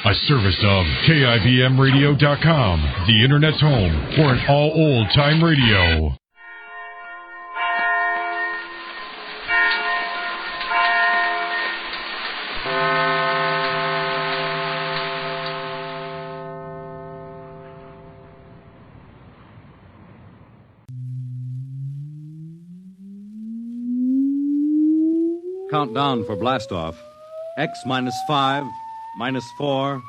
A service of KIBMradio.com, the Internet's home for an all old-time radio. Countdown for blastoff. X minus 5, minus 4,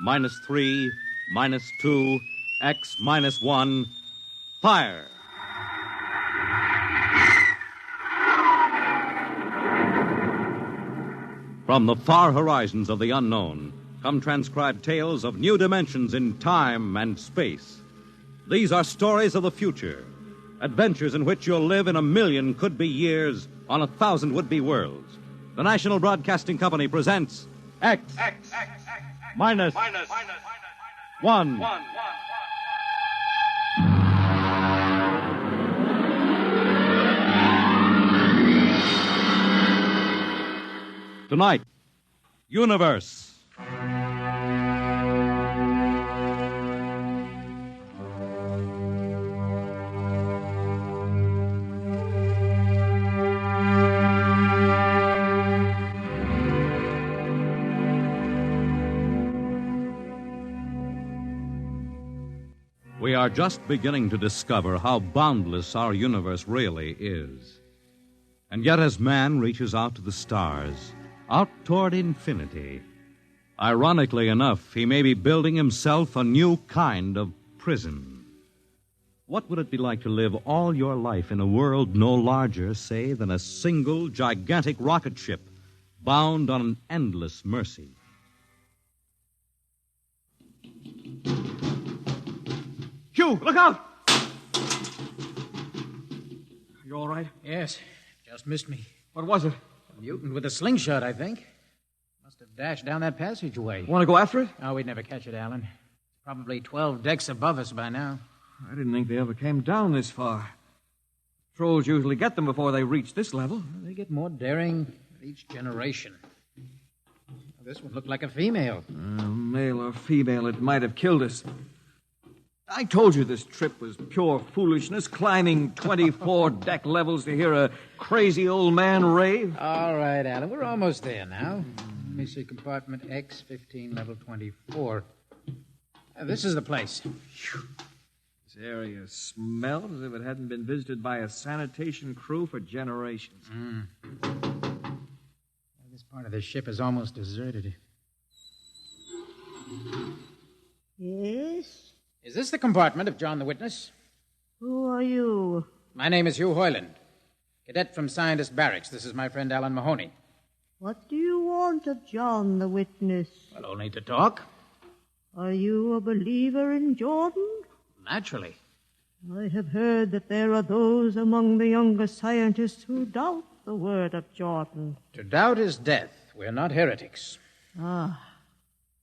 minus 3, minus 2, X minus 1. Fire! From the far horizons of the unknown come transcribed tales of new dimensions in time and space. These are stories of the future, adventures in which you'll live in 1,000,000 could-be years on 1,000 would-be worlds. The National Broadcasting Company presents X minus 1. Tonight, Universe. We are just beginning to discover how boundless our universe really is. And yet as man reaches out to the stars, out toward infinity, ironically enough, he may be building himself a new kind of prison. What would it be like to live all your life in a world no larger, say, than a single gigantic rocket ship bound on an endless mercy? Hugh, look out! You all right? Yes, just missed me. What was it? A mutant with a slingshot, I think. Must have dashed down that passageway. Want to go after it? Oh, we'd never catch it, Alan. It's probably 12 decks above us by now. I didn't think they ever came down this far. Trolls usually get them before they reach this level. Well, they get more daring with each generation. This one looked like a female. Male or female, it might have killed us. I told you this trip was pure foolishness, climbing 24 deck levels to hear a crazy old man rave. All right, Alan, we're almost there now. Let me see, compartment X, 15, level 24. This is the place. This area smells as if it hadn't been visited by a sanitation crew for generations. This part of the ship is almost deserted. Yes? Is this the compartment of John the Witness? Who are you? My name is Hugh Hoyland, cadet from Scientist Barracks. This is my friend Alan Mahoney. What do you want of John the Witness? Well, only to talk. Are you a believer in Jordan? Naturally. I have heard that there are those among the younger scientists who doubt the word of Jordan. To doubt is death. We're not heretics.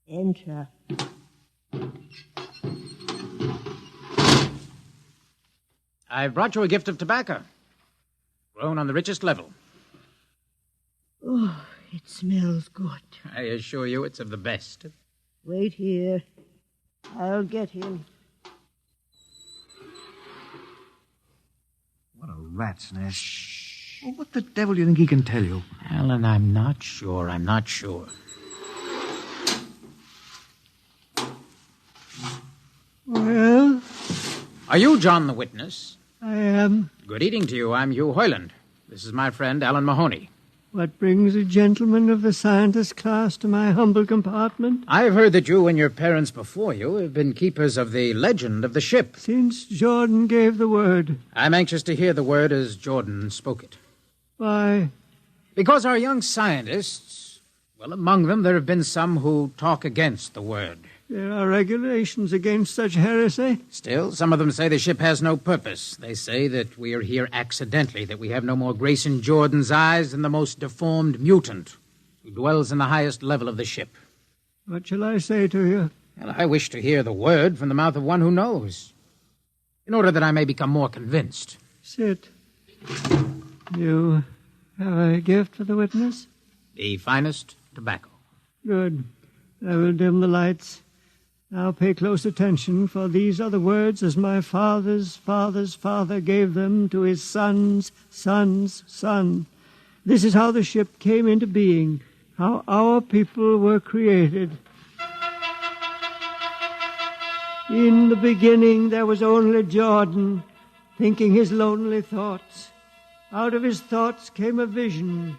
Enter. I've brought you a gift of tobacco, grown on the richest level. Oh, it smells good. I assure you it's of the best. Wait here. I'll get him. What a rat's nest. Well, what the devil do you think he can tell you? Alan, I'm not sure. Well? Are you John the Witness? I am. Good evening to you. I'm Hugh Hoyland. This is my friend Alan Mahoney. What brings a gentleman of the scientist class to my humble compartment? I've heard that you and your parents before you have been keepers of the legend of the ship. Since Jordan gave the word. I'm anxious to hear the word as Jordan spoke it. Why? Because our young scientists, well, among them there have been some who talk against the word. There are regulations against such heresy. Still, some of them say the ship has no purpose. They say that we are here accidentally, that we have no more grace in Jordan's eyes than the most deformed mutant who dwells in the highest level of the ship. What shall I say to you? Well, I wish to hear the word from the mouth of one who knows, in order that I may become more convinced. Sit. You have a gift for the witness? The finest tobacco. Good. I will dim the lights. Now pay close attention, for these are the words as my father's father's father gave them to his son's son's son. This is how the ship came into being, how our people were created. In the beginning there was only Jordan, thinking his lonely thoughts. Out of his thoughts came a vision.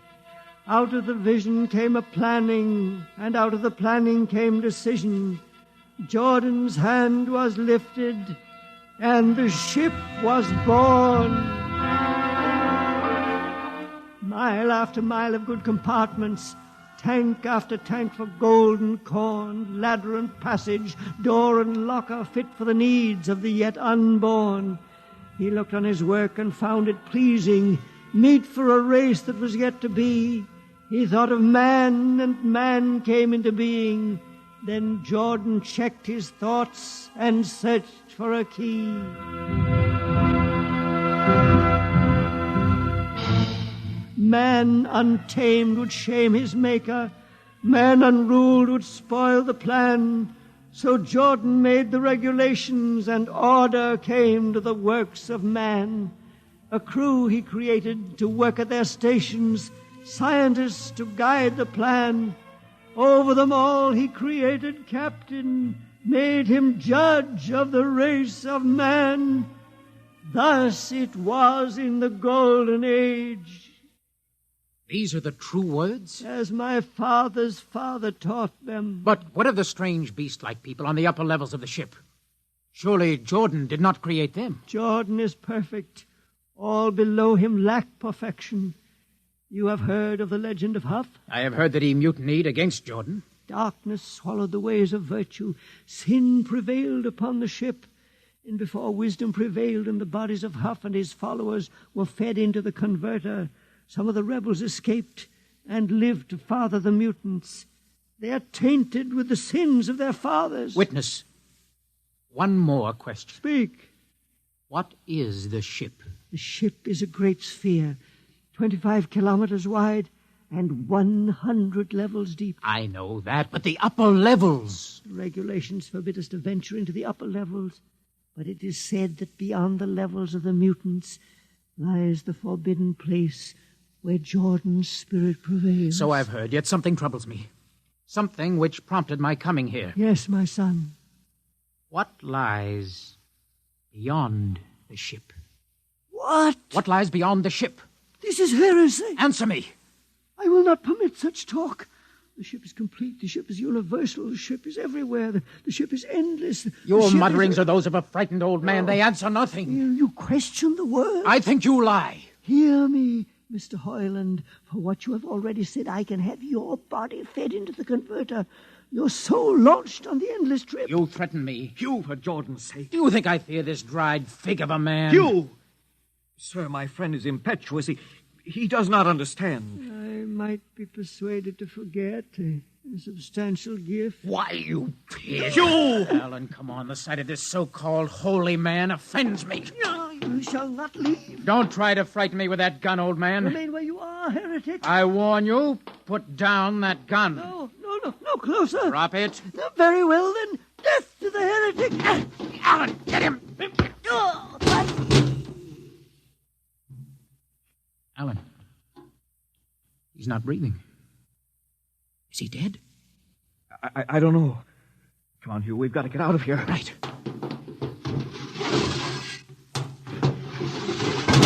Out of the vision came a planning, and out of the planning came decision. Jordan's hand was lifted, and the ship was born. Mile after mile of good compartments, tank after tank for gold and corn, ladder and passage, door and locker fit for the needs of the yet unborn. He looked on his work and found it pleasing, meet for a race that was yet to be. He thought of man, and man came into being. Then Jordan checked his thoughts and searched for a key. Man untamed would shame his maker. Man unruled would spoil the plan. So Jordan made the regulations, and order came to the works of man. A crew he created to work at their stations, scientists to guide the plan. Over them all he created captain, made him judge of the race of man. Thus it was in the golden age. These are the true words? As my father's father taught them. But what of the strange beast-like people on the upper levels of the ship? Surely Jordan did not create them. Jordan is perfect. All below him lack perfection. You have heard of the legend of Huff? I have heard that he mutinied against Jordan. Darkness swallowed the ways of virtue. Sin prevailed upon the ship. And before wisdom prevailed in the bodies of Huff and his followers were fed into the converter, some of the rebels escaped and lived to father the mutants. They are tainted with the sins of their fathers. Witness, one more question. Speak. What is the ship? The ship is a great sphere, 25 kilometers wide and 100 levels deep. I know that, but the upper levels. The regulations forbid us to venture into the upper levels, but it is said that beyond the levels of the mutants lies the forbidden place where Jordan's spirit prevails. So I've heard, yet something troubles me. Something which prompted my coming here. Yes, my son. What lies beyond the ship? What? What lies beyond the ship? This is heresy. Answer me. I will not permit such talk. The ship is complete. The ship is universal. The ship is everywhere. The ship is endless. Your mutterings are those of a frightened old man. They answer nothing. You question the word? I think you lie. Hear me, Mr. Hoyland. For what you have already said, I can have your body fed into the converter. Your soul launched on the endless trip. You threaten me. Hugh, for Jordan's sake. Do you think I fear this dried fig of a man? Hugh! Sir, my friend is impetuous. He does not understand. I might be persuaded to forget a substantial gift. Why, you pig! Hugh! Alan, come on. The sight of this so-called holy man offends me. No, you shall not leave. Don't try to frighten me with that gun, old man. Remain where you are, heretic. I warn you, put down that gun. No, closer. Drop it. Very well, then. Death to the heretic. Alan, get him! Alan. He's not breathing. Is he dead? I don't know. Come on, Hugh. We've got to get out of here. Right.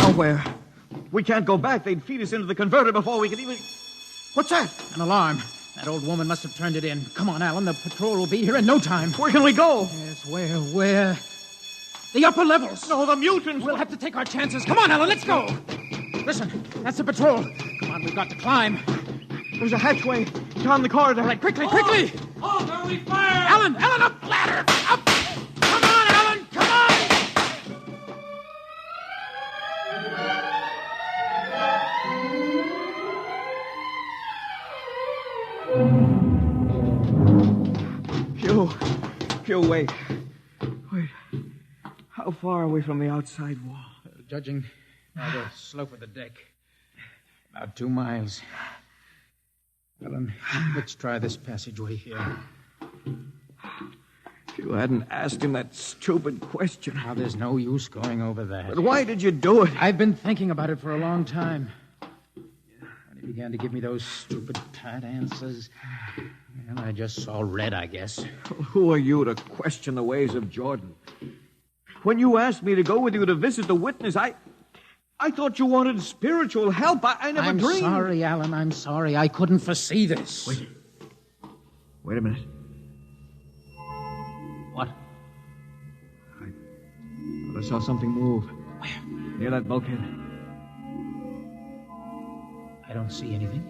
Nowhere. We can't go back. They'd feed us into the converter before we could even... What's that? An alarm. That old woman must have turned it in. Come on, Alan. The patrol will be here in no time. Where can we go? Yes, where? The upper levels. No, the mutants. We'll have to take our chances. Come on, Alan. Let's go. Listen, that's the patrol. Come on, we've got to climb. There's a hatchway down the corridor. All right, quickly! Oh, there we fire! Alan, up ladder! Up! Come on, Alan, come on! Hugh, wait. How far are we from the outside wall? Judging by the slope of the deck, about 2 miles. Alan, let's try this passageway here. If you hadn't asked him that stupid question. Now, there's no use going over that. But why did you do it? I've been thinking about it for a long time. When he began to give me those stupid, pat answers, well, I just saw red, I guess. Who are you to question the ways of Jordan? When you asked me to go with you to visit the witness, I thought you wanted spiritual help. I never dreamed. I'm sorry, Alan. I'm sorry. I couldn't foresee this. Wait a minute. What? I saw something move. Where? Near that bulkhead. I don't see anything.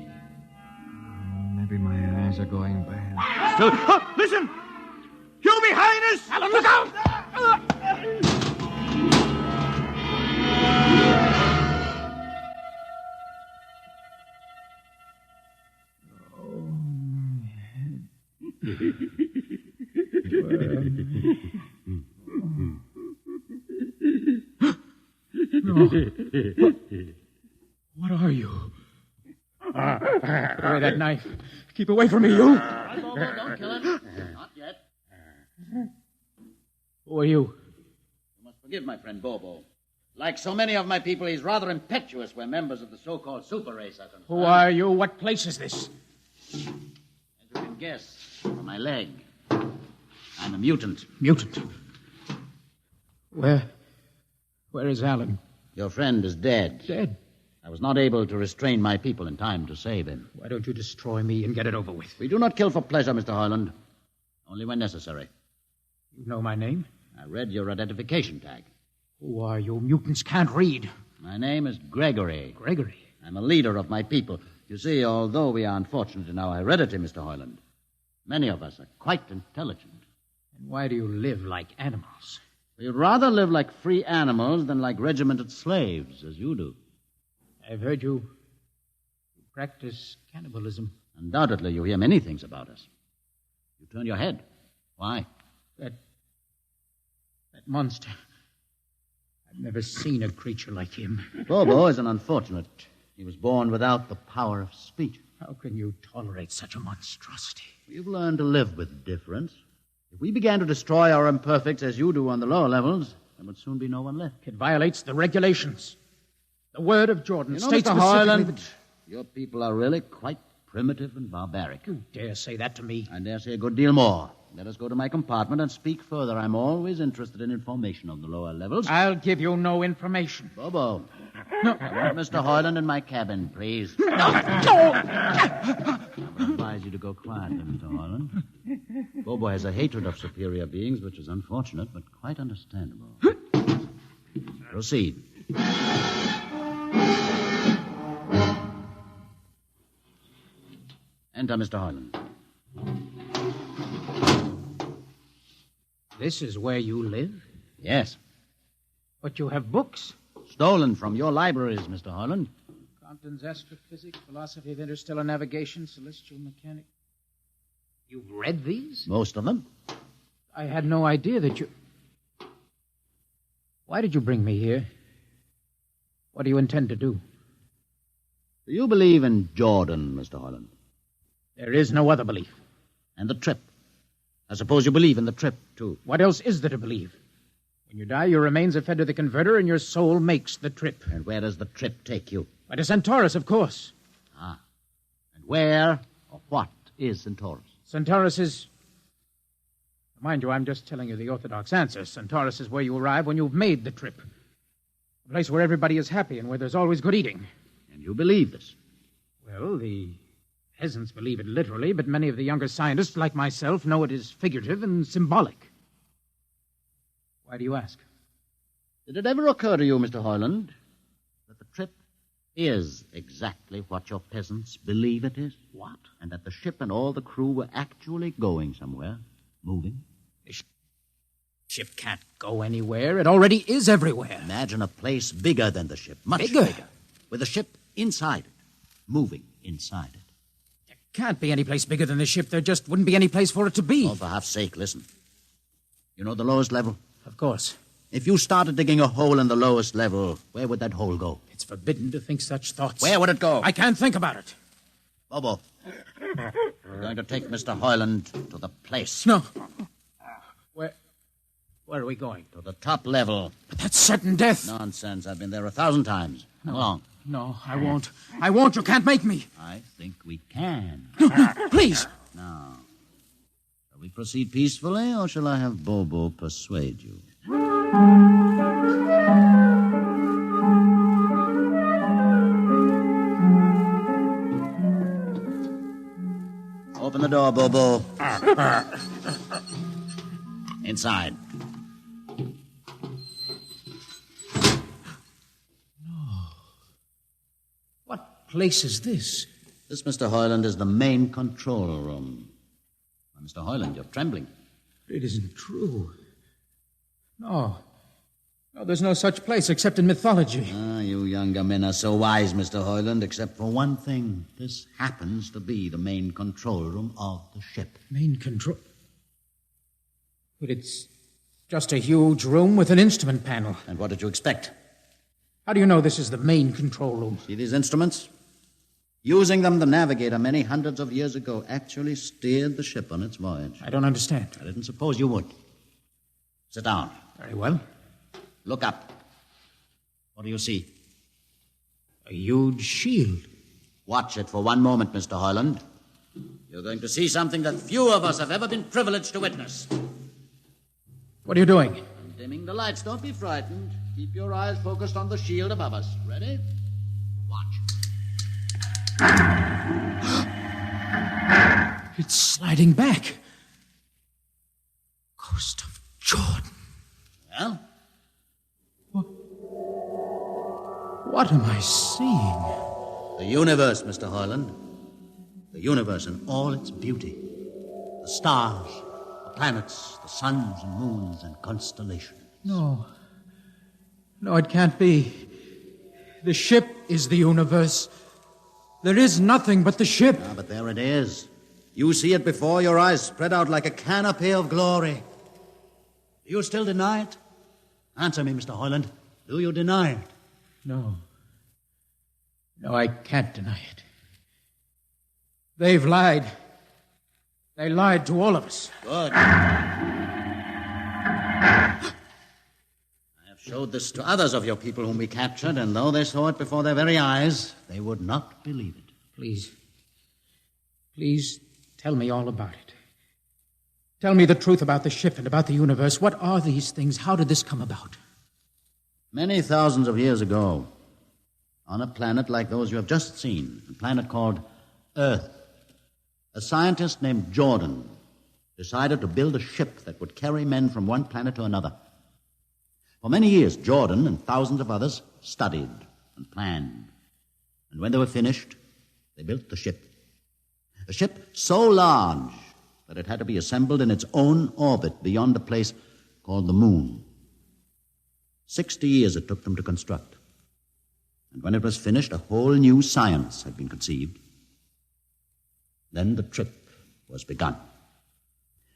Maybe my eyes are going bad. Listen! You behind us! Alan, look out! What are you? Put away that knife. Keep away from me, you. Don't kill him. Not yet. Who are you? You must forgive my friend Bobo. Like so many of my people, he's rather impetuous. We're members of the so-called super race, I think. Who are you? What place is this? As you can guess, from my leg, I'm a mutant. Mutant. Where is Alan? Your friend is dead. Dead. I was not able to restrain my people in time to save him. Why don't you destroy me and get it over with? We do not kill for pleasure, Mr. Hoyland. Only when necessary. You know my name? I read your identification tag. Who are you? Mutants can't read. My name is Gregory. Gregory? I'm a leader of my people. You see, although we are unfortunate in our heredity, Mr. Hoyland, many of us are quite intelligent. And why do you live like animals? We'd rather live like free animals than like regimented slaves, as you do. I've heard you practice cannibalism. Undoubtedly, you hear many things about us. You turn your head. Why? That monster. I've never seen a creature like him. Bobo is an unfortunate. He was born without the power of speech. How can you tolerate such a monstrosity? We've learned to live with difference. If we began to destroy our imperfects as you do on the lower levels, there would soon be no one left. It violates the regulations. The word of Jordan states Mr. Hoyland, your people are really quite primitive and barbaric. You dare say that to me? I dare say a good deal more. Let us go to my compartment and speak further. I'm always interested in information on the lower levels. I'll give you no information. Bobo. No. I want Mr. Hoyland in my cabin, please. No. I would advise you to go quietly, Mr. Hoyland. Bobo has a hatred of superior beings, which is unfortunate, but quite understandable. Proceed. Enter, Mr. Hoyland. This is where you live? Yes. But you have books. Stolen from your libraries, Mr. Hoyland. Compton's Astrophysics, Philosophy of Interstellar Navigation, Celestial Mechanics. You've read these? Most of them. I had no idea that you... Why did you bring me here? What do you intend to do? Do you believe in Jordan, Mr. Hoyland? There is no other belief. And the trip? I suppose you believe in the trip, too. What else is there to believe? When you die, your remains are fed to the converter, and your soul makes the trip. And where does the trip take you? By to Centaurus, of course. Ah. And where or what is Centaurus? Centaurus is... Mind you, I'm just telling you the orthodox answer. Centaurus is where you arrive when you've made the trip. A place where everybody is happy and where there's always good eating. And you believe this? Well, the peasants believe it literally, but many of the younger scientists, like myself, know it is figurative and symbolic. Why do you ask? Did it ever occur to you, Mr. Hoyland, that the trip is exactly what your peasants believe it is? What? And that the ship and all the crew were actually going somewhere, moving? The ship can't go anywhere. It already is everywhere. Imagine a place bigger than the ship, much Bigger? with the ship inside it, moving inside it. There can't be any place bigger than the ship. There just wouldn't be any place for it to be. Oh, for half's sake, listen. You know the lowest level? Of course. If you started digging a hole in the lowest level, where would that hole go? It's forbidden to think such thoughts. Where would it go? I can't think about it. Bobo, we're going to take Mr. Hoyland to the place. No. Where are we going? To the top level. But that's certain death. Nonsense. I've been there 1,000 times. Come along. No, I won't. I won't. You can't make me. I think we can. Please. Now, shall we proceed peacefully, or shall I have Bobo persuade you? Open the door, Bobo. Inside. What place is this? This, Mr. Hoyland, is the main control room. Why, Mr. Hoyland, you're trembling. It isn't true. No. No, there's no such place except in mythology. Ah, you younger men are so wise, Mr. Hoyland, except for one thing. This happens to be the main control room of the ship. Main control? But it's just a huge room with an instrument panel. And what did you expect? How do you know this is the main control room? See these instruments? Using them, the navigator many hundreds of years ago actually steered the ship on its voyage. I don't understand. I didn't suppose you would. Sit down. Very well. Look up. What do you see? A huge shield. Watch it for one moment, Mr. Hoyland. You're going to see something that few of us have ever been privileged to witness. What are you doing? I'm dimming the lights. Don't be frightened. Keep your eyes focused on the shield above us. Ready? Watch. It's sliding back. Ghost of Jordan. Well? What am I seeing? The universe, Mr. Hoyland. The universe in all its beauty. The stars, the planets, the suns and moons and constellations. No. No, it can't be. The ship is the universe. There is nothing but the ship. Ah, but there it is. You see it before your eyes, spread out like a canopy of glory. Do you still deny it? Answer me, Mr. Hoyland. Do you deny it? No. No, I can't deny it. They've lied. They lied to all of us. Good. I have showed this to others of your people whom we captured, and though they saw it before their very eyes, they would not believe it. Please. Please tell me all about it. Tell me the truth about the ship and about the universe. What are these things? How did this come about? Many thousands of years ago, on a planet like those you have just seen, a planet called Earth, a scientist named Jordan decided to build a ship that would carry men from one planet to another. For many years, Jordan and thousands of others studied and planned. And when they were finished, they built the ship. A ship so large that it had to be assembled in its own orbit beyond a place called the moon. 60 years it took them to construct. And when it was finished, a whole new science had been conceived. Then the trip was begun.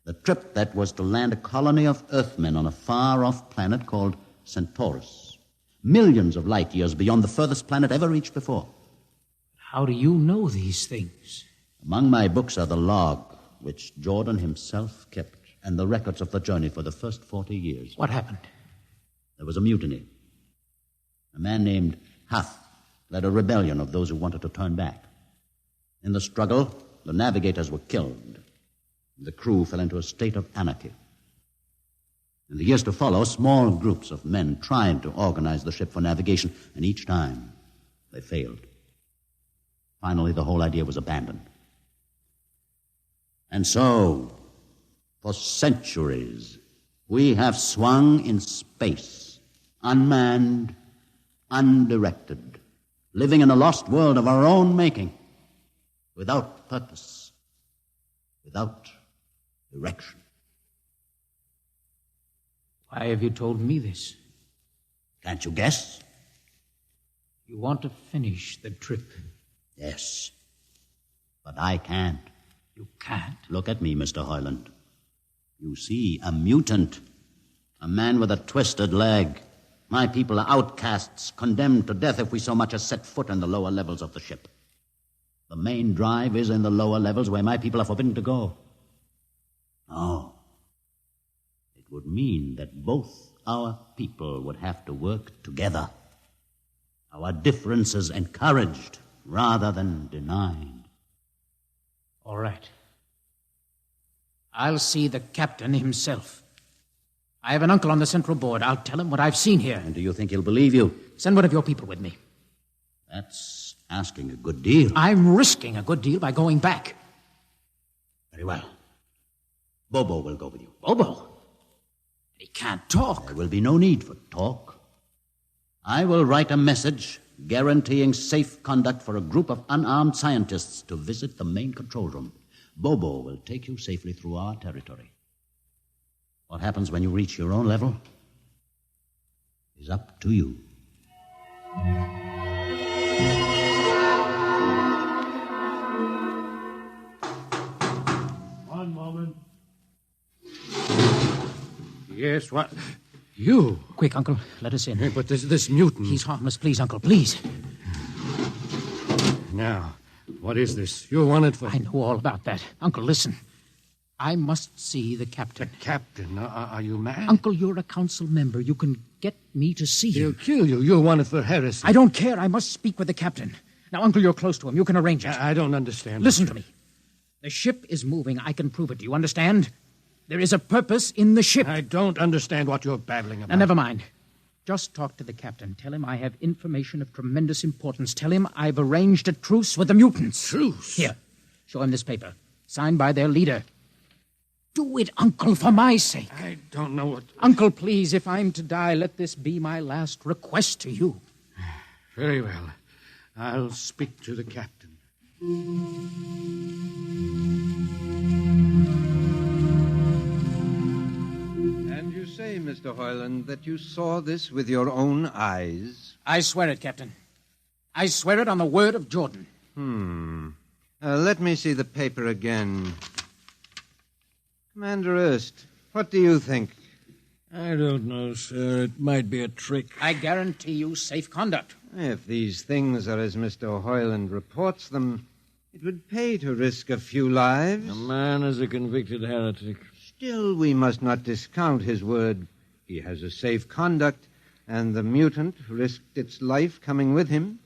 The trip that was to land a colony of Earthmen on a far-off planet called Centaurus, millions of light years beyond the furthest planet ever reached before. How do you know these things? Among my books are the log, which Jordan himself kept, and the records of the journey for the first 40 years. What happened? There was a mutiny. A man named Huth led a rebellion of those who wanted to turn back. In the struggle, the navigators were killed. The crew fell into a state of anarchy. In the years to follow, small groups of men tried to organize the ship for navigation, and each time they failed. Finally, the whole idea was abandoned. And so, for centuries, we have swung in space, unmanned, undirected, living in a lost world of our own making, without purpose, without direction. Why have you told me this? Can't you guess? You want to finish the trip. Yes, but I can't. You can't? Look at me, Mr. Hoyland. You see, a mutant, a man with a twisted leg. My people are outcasts, condemned to death if we so much as set foot in the lower levels of the ship. The main drive is in the lower levels where my people are forbidden to go. No. It would mean that both our people would have to work together. Our differences encouraged rather than denied. All right. I'll see the captain himself. I have an uncle on the central board. I'll tell him what I've seen here. And do you think he'll believe you? Send one of your people with me. That's asking a good deal. I'm risking a good deal by going back. Very well. Bobo will go with you. Bobo? He can't talk. There will be no need for talk. I will write a message guaranteeing safe conduct for a group of unarmed scientists to visit the main control room. Bobo will take you safely through our territory. What happens when you reach your own level is up to you. One moment. Yes, what? You? Quick, Uncle, let us in. Hey, but this mutant... He's harmless. Please, Uncle, please. Now, what is this? You're wanted for... I know all about that. Uncle, listen. I must see the captain. The captain? Are you mad? Uncle, you're a council member. You can get me to see He'll him. kill you. You're wanted for heresy. I don't care. I must speak with the captain. Now, Uncle, you're close to him. You can arrange it. I don't understand. Listen to me. The ship is moving. I can prove it. Do you understand? There is a purpose in the ship. I don't understand what you're babbling about. Now, never mind. Just talk to the captain. Tell him I have information of tremendous importance. Tell him I've arranged a truce with the mutants. Truce? Here, show him this paper. Signed by their leader. Do it, Uncle, for my sake. I don't know what... Uncle, please, if I'm to die, let this be my last request to you. Very well. I'll speak to the captain. And you say, Mr. Hoyland, that you saw this with your own eyes? I swear it, Captain. I swear it on the word of Jordan. Let me see the paper again. Commander Erst, what do you think? I don't know, sir. It might be a trick. I guarantee you safe conduct. If these things are as Mr. Hoyland reports them, it would pay to risk a few lives. The man is a convicted heretic. Still, we must not discount his word. He has a safe conduct, and the mutant risked its life coming with him.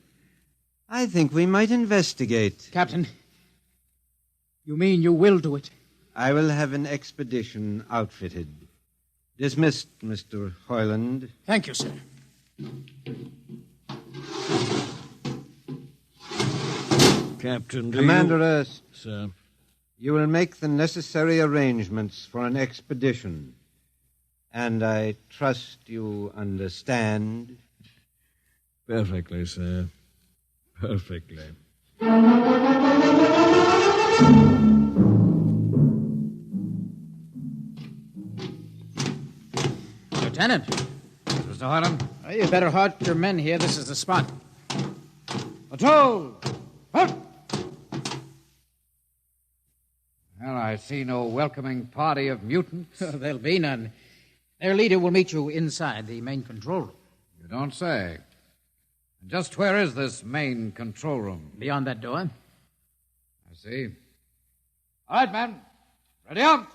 I think we might investigate. Captain, you mean you will do it? I will have an expedition outfitted. Dismissed, Mr. Hoyland. Thank you, sir. Captain, Commander Erst, Sir. you will make the necessary arrangements for an expedition. And I trust you understand. Perfectly, sir. Perfectly. Lieutenant. Mr. Hoyland? You better halt your men here. This is the spot. Patrol! Halt! Well, I see no welcoming party of mutants. There'll be none. Their leader will meet you inside the main control room. You don't say. And just where is this main control room? Beyond that door. I see. All right, men. Ready up.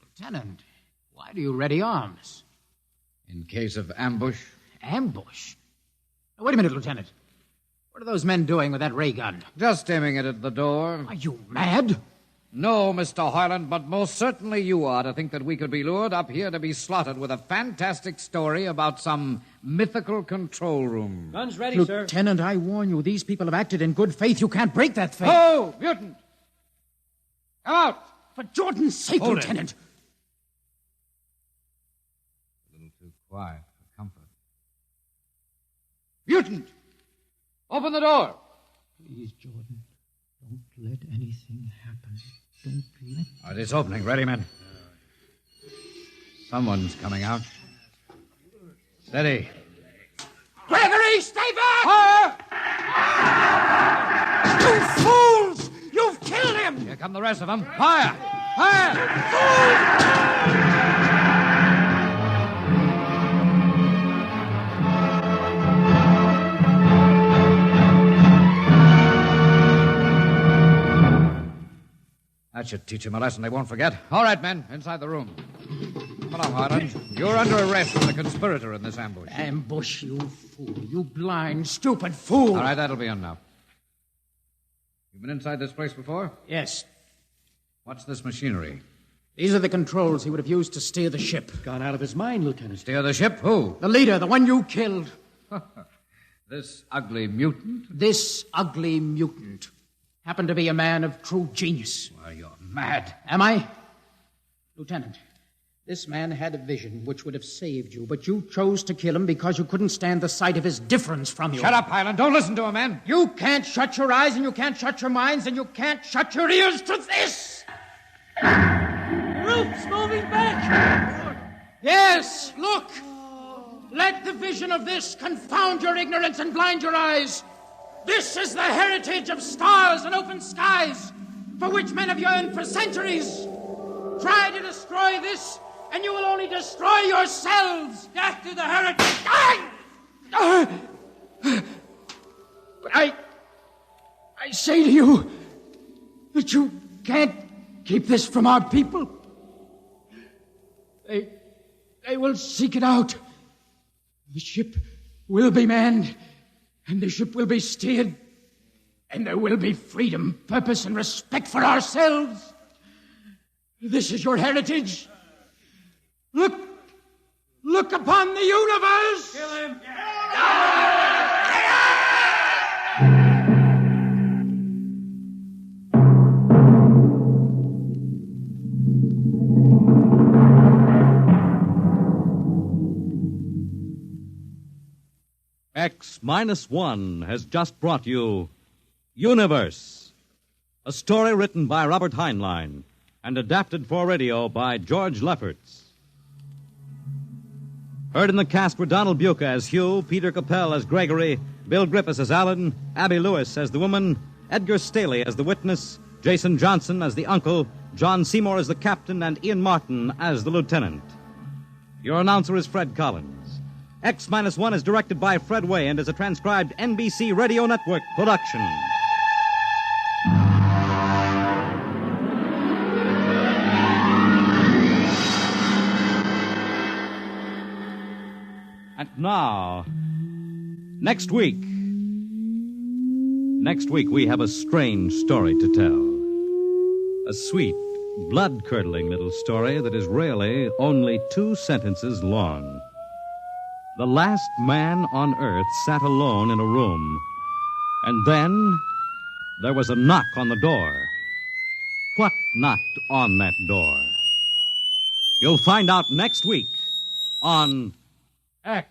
Lieutenant, why do you ready arms? In case of ambush. Ambush? Now, wait a minute, Lieutenant. What are those men doing with that ray gun? Just aiming it at the door. Are you mad? No, Mr. Hoyland, but most certainly you are to think that we could be lured up here to be slaughtered with a fantastic story about some mythical control room. Guns ready, sir. Lieutenant, I warn you, these people have acted in good faith. You can't break that faith. Oh, mutant! Come out! For Jordan's sake, Hold Lieutenant. A little too quiet for comfort. Mutant! Open the door! Please, Jordan, don't let anything happen. Don't let... All right, it's opening. Ready, men? Someone's coming out. Steady. Gregory, stay back! Fire! You fools! You've killed him! Here come the rest of them. Fire! Fire! That should teach him a lesson they won't forget. All right, men, inside the room. Come along, Harlan. You're under arrest as a conspirator in this ambush. Ambush, you fool. You blind, stupid fool. All right, that'll be enough. You've been inside this place before? Yes. What's this machinery? These are the controls he would have used to steer the ship. Gone out of his mind, Lieutenant. Steer the ship? Who? The leader, the one you killed. This ugly mutant? This ugly mutant happened to be a man of true genius. Why, you're mad. Am I? Lieutenant, this man had a vision which would have saved you, but you chose to kill him because you couldn't stand the sight of his difference from you. Shut up, Highland. Don't listen to him, man. You can't shut your eyes, and you can't shut your minds, and you can't shut your ears to this! The roof's moving back! Yes, look! Let the vision of this confound your ignorance and blind your eyes. This is the heritage of stars and open skies, for which men have yearned for centuries. Try to destroy this, and you will only destroy yourselves. Death to the heritage. But I say to you that you can't keep this from our people. They will seek it out. The ship will be manned, and the ship will be steered, and there will be freedom, purpose, and respect for ourselves. This is your heritage. Look upon the universe. Kill him. X-1 has just brought you Universe, a story written by Robert Heinlein and adapted for radio by George Lefferts. Heard in the cast were Donald Buca as Hugh, Peter Capell as Gregory, Bill Griffiths as Alan, Abby Lewis as the woman, Edgar Staley as the witness, Jason Johnson as the uncle, John Seymour as the captain, and Ian Martin as the lieutenant. Your announcer is Fred Collins. X-1 is directed by Fred Way and is a transcribed NBC Radio Network production. And now, next week we have a strange story to tell. A sweet, blood-curdling little story that is really only 2 sentences long. The last man on Earth sat alone in a room, and then there was a knock on the door. What knocked on that door? You'll find out next week on X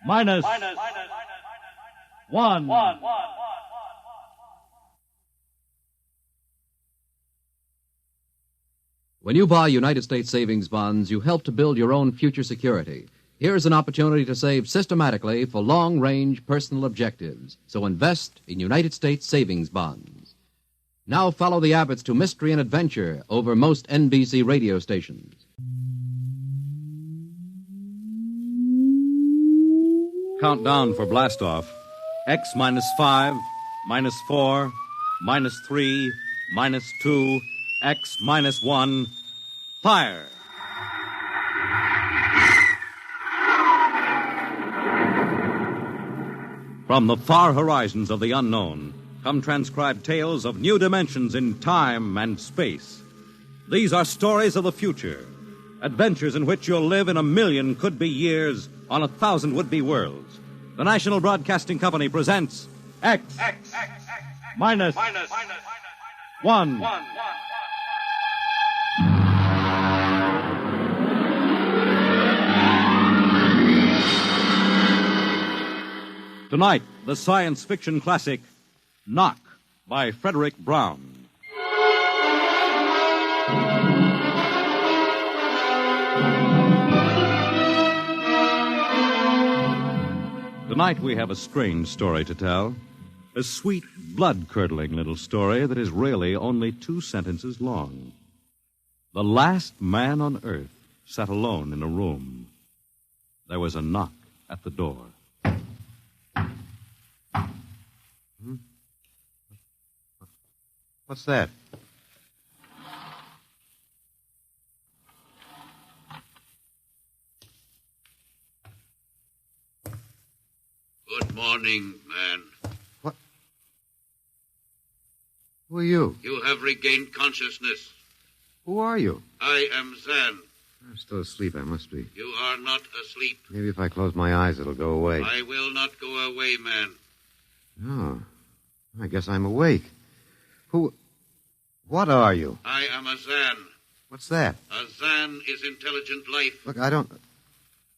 minus 1. When you buy United States savings bonds, you help to build your own future security. Here's an opportunity to save systematically for long-range personal objectives. So invest in United States savings bonds. Now follow the Abbotts to mystery and adventure over most NBC radio stations. Countdown for blastoff. X-5, -4, -3, -2, X-1. Fire! From the far horizons of the unknown come transcribed tales of new dimensions in time and space. These are stories of the future, adventures in which you'll live in 1,000,000 could-be years on 1,000 would-be worlds. The National Broadcasting Company presents X minus 1. Tonight, the science fiction classic, Knock, by Frederick Brown. Tonight we have a strange story to tell. A sweet, blood-curdling little story that is really only 2 sentences long. The last man on Earth sat alone in a room. There was a knock at the door. What's that? morning, man. What? Who are you? You have regained consciousness. Who are you? I am Zan. I'm still asleep, I must be. You are not asleep. Maybe if I close my eyes, it'll go away. I will not go away, man. Oh, I guess I'm awake. What are you? I am a Zan. What's that? A Zan is intelligent life. Look, I don't...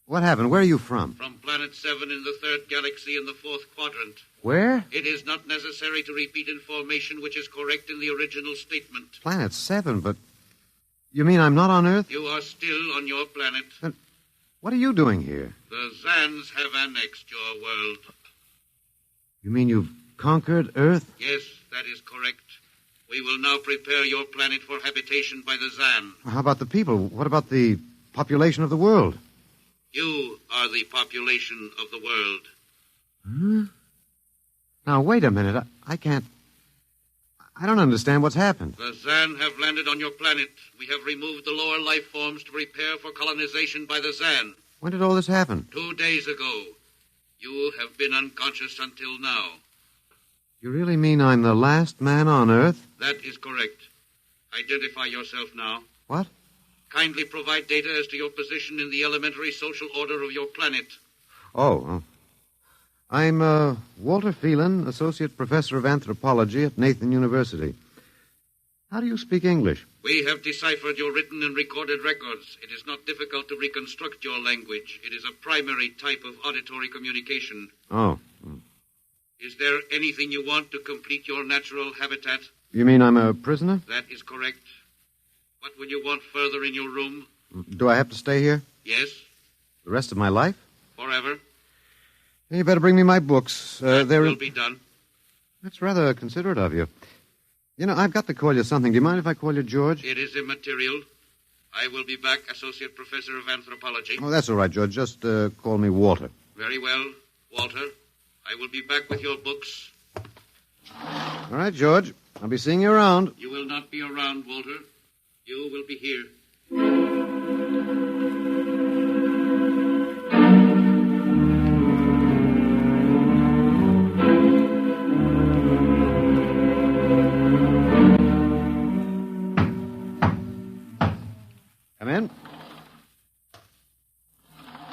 What happened? Where are you from? From Planet 7 in the 3rd galaxy in the 4th quadrant. Where? It is not necessary to repeat information which is correct in the original statement. Planet 7, but... You mean I'm not on Earth? You are still on your planet. Then what are you doing here? The Zans have annexed your world. You mean you've conquered Earth? Yes, that is correct. We will now prepare your planet for habitation by the Zan. How about the people? What about the population of the world? You are the population of the world. Hmm? Now, wait a minute. I can't... I don't understand what's happened. The Zan have landed on your planet. We have removed the lower life forms to prepare for colonization by the Zan. When did all this happen? 2 days ago. You have been unconscious until now. You really mean I'm the last man on Earth? That is correct. Identify yourself now. What? Kindly provide data as to your position in the elementary social order of your planet. Oh. I'm Walter Phelan, Associate Professor of Anthropology at Nathan University. How do you speak English? We have deciphered your written and recorded records. It is not difficult to reconstruct your language. It is a primary type of auditory communication. Oh. Is there anything you want to complete your natural habitat? You mean I'm a prisoner? That is correct. What will you want further in your room? Do I have to stay here? Yes. The rest of my life? Forever. You better bring me my books. That will be done. That's rather considerate of you. You know, I've got to call you something. Do you mind if I call you George? It is immaterial. I will be back, Associate Professor of Anthropology. Oh, that's all right, George. Just call me Walter. Very well, Walter. I will be back with your books. All right, George. I'll be seeing you around. You will not be around, Walter. You will be here. Come in.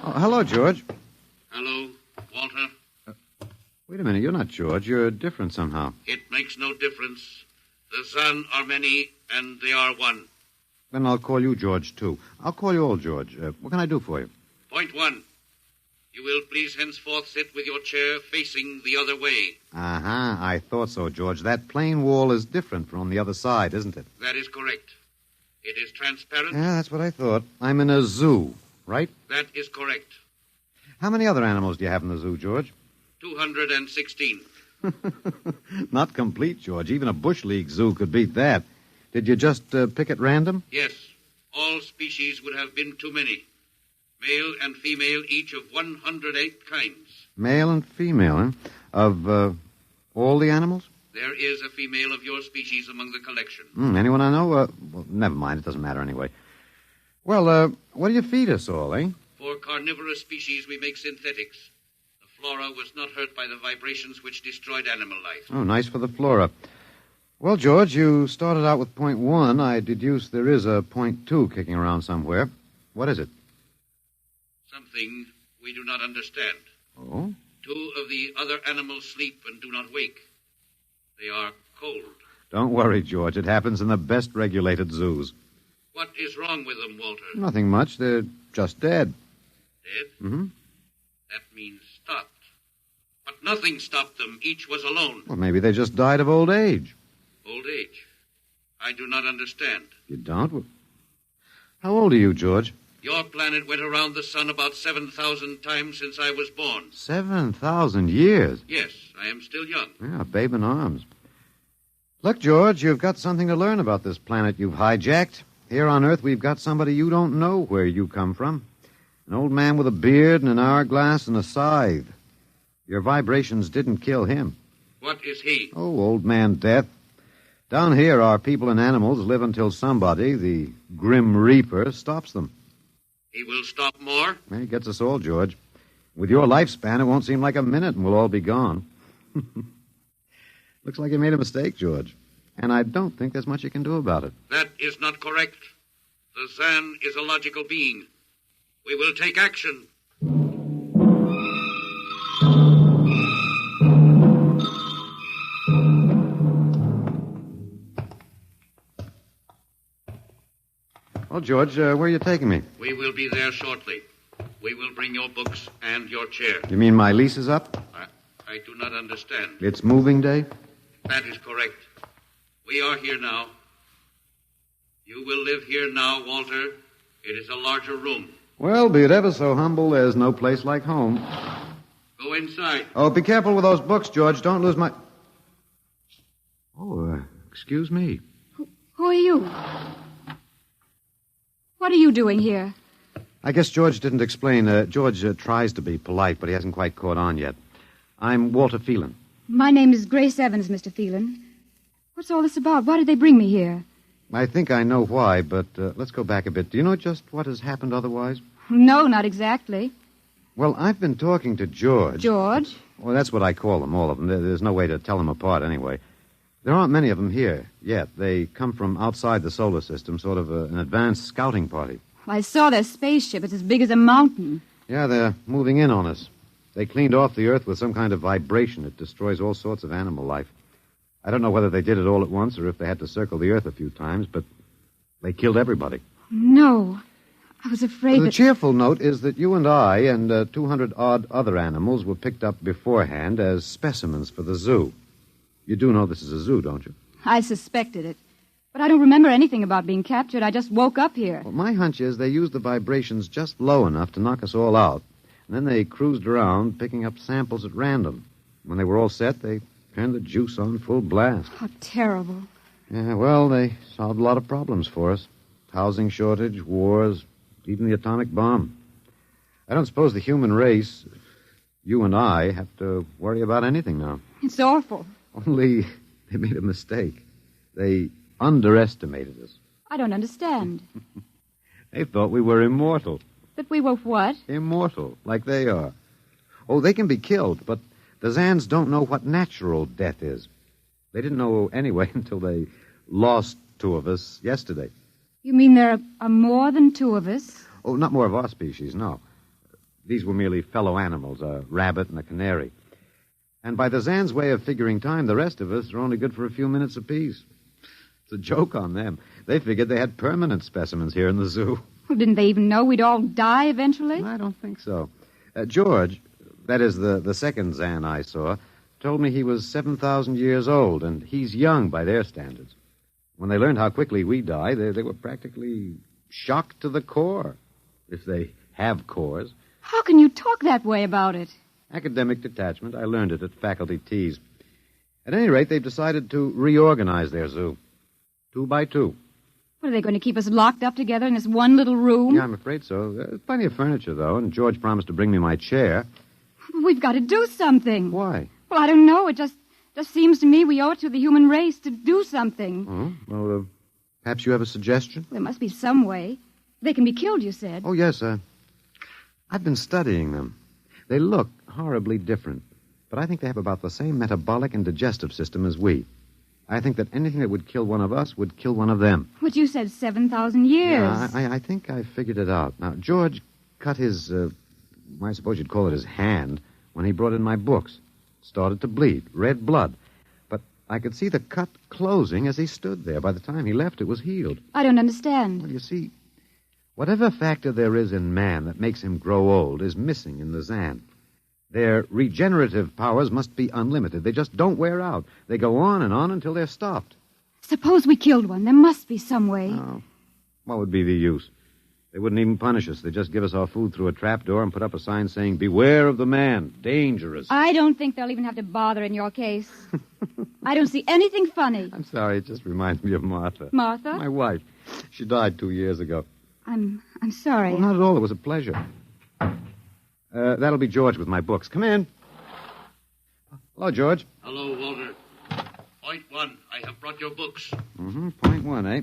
Oh, hello, George. Hello, Walter. Wait a minute. You're not George. You're different somehow. It makes no difference. The Zan are many, and they are one. Then I'll call you George, too. I'll call you old George. What can I do for you? Point 1. You will please henceforth sit with your chair facing the other way. Uh-huh. I thought so, George. That plain wall is different from the other side, isn't it? That is correct. It is transparent. Yeah, that's what I thought. I'm in a zoo, right? That is correct. How many other animals do you have in the zoo, George? 216. Not complete, George. Even a Bush League zoo could beat that. Did you just pick at random? Yes. All species would have been too many. Male and female, each of 108 kinds. Male and female, huh? Of all the animals? There is a female of your species among the collection. Anyone I know? Well, never mind. It doesn't matter anyway. Well, what do you feed us all, eh? For carnivorous species, we make synthetics. The flora was not hurt by the vibrations which destroyed animal life. Oh, nice for the flora. Well, George, you started out with point 1. I deduce there is a point 2 kicking around somewhere. What is it? Something we do not understand. Oh? 2 of the other animals sleep and do not wake. They are cold. Don't worry, George. It happens in the best regulated zoos. What is wrong with them, Walter? Nothing much. They're just dead. Dead? Mm-hmm. That means stopped. But nothing stopped them. Each was alone. Well, maybe they just died of old age. Old age? I do not understand. You don't? Well, how old are you, George? Your planet went around the sun about 7,000 times since I was born. 7,000 years? Yes, I am still young. Yeah, a babe in arms. Look, George, you've got something to learn about this planet you've hijacked. Here on Earth, we've got somebody you don't know where you come from. An old man with a beard and an hourglass and a scythe. Your vibrations didn't kill him. What is he? Oh, old man Death. Down here, our people and animals live until somebody, the Grim Reaper, stops them. He will stop more? He gets us all, George. With your lifespan, it won't seem like a minute and we'll all be gone. Looks like you made a mistake, George. And I don't think there's much you can do about it. That is not correct. The Zan is a logical being. We will take action. Well, George, where are you taking me? We will be there shortly. We will bring your books and your chair. You mean my lease is up? I do not understand. It's moving day? That is correct. We are here now. You will live here now, Walter. It is a larger room. Well, be it ever so humble, there's no place like home. Go inside. Oh, be careful with those books, George. Don't lose my... Oh, excuse me. Who are you? What are you doing here? I guess George didn't explain. George tries to be polite, but he hasn't quite caught on yet. I'm Walter Phelan. My name is Grace Evans, Mr. Phelan. What's all this about? Why did they bring me here? I think I know why, but let's go back a bit. Do you know just what has happened otherwise? No, not exactly. Well, I've been talking to George. George? Well, that's what I call them, all of them. There's no way to tell them apart anyway. There aren't many of them here yet. They come from outside the solar system, sort of an advanced scouting party. I saw their spaceship. It's as big as a mountain. Yeah, they're moving in on us. They cleaned off the Earth with some kind of vibration. It destroys all sorts of animal life. I don't know whether they did it all at once or if they had to circle the Earth a few times, but they killed everybody. No. I was afraid The cheerful note is that you and I and 200-odd other animals were picked up beforehand as specimens for the zoo. You do know this is a zoo, don't you? I suspected it. But I don't remember anything about being captured. I just woke up here. Well, my hunch is they used the vibrations just low enough to knock us all out. And then they cruised around, picking up samples at random. When they were all set, they turned the juice on full blast. How terrible. Yeah, well, they solved a lot of problems for us. Housing shortage, wars, even the atomic bomb. I don't suppose the human race, you and I, have to worry about anything now. It's awful. Only they made a mistake. They underestimated us. I don't understand. They thought we were immortal. That we were what? Immortal, like they are. Oh, they can be killed, but the Zans don't know what natural death is. They didn't know anyway until they lost two of us yesterday. You mean there are more than two of us? Oh, not more of our species, no. These were merely fellow animals, a rabbit and a canary. And by the Zans' way of figuring time, the rest of us are only good for a few minutes apiece. It's a joke on them. They figured they had permanent specimens here in the zoo. Well, didn't they even know we'd all die eventually? I don't think so. George, that is the second Zan I saw, told me he was 7,000 years old, and he's young by their standards. When they learned how quickly we die, they were practically shocked to the core, if they have cores. How can you talk that way about it? Academic detachment. I learned it at faculty teas. At any rate, they've decided to reorganize their zoo. 2 by 2. What, are they going to keep us locked up together in this one little room? Yeah, I'm afraid so. There's plenty of furniture, though, and George promised to bring me my chair. We've got to do something. Why? Well, I don't know. It just seems to me we owe it to the human race to do something. Oh, well, perhaps you have a suggestion? There must be some way. They can be killed, you said. Oh, yes, I've been studying them. They look horribly different, but I think they have about the same metabolic and digestive system as we. I think that anything that would kill one of us would kill one of them. But you said 7,000 years. Yeah, I think I figured it out. Now, George cut his, I suppose you'd call it his hand, when he brought in my books. It started to bleed, red blood. But I could see the cut closing as he stood there. By the time he left, it was healed. I don't understand. Well, you see, whatever factor there is in man that makes him grow old is missing in the Zan. Their regenerative powers must be unlimited. They just don't wear out. They go on and on until they're stopped. Suppose we killed one. There must be some way. Oh, what would be the use? They wouldn't even punish us. They'd just give us our food through a trapdoor and put up a sign saying, "Beware of the man. Dangerous." I don't think they'll even have to bother in your case. I don't see anything funny. I'm sorry. It just reminds me of Martha. Martha? My wife. She died 2 years ago. I'm sorry. Well, not at all. It was a pleasure. That'll be George with my books. Come in. Hello, George. Hello, Walter. Point 1, I have brought your books. Point 1, eh?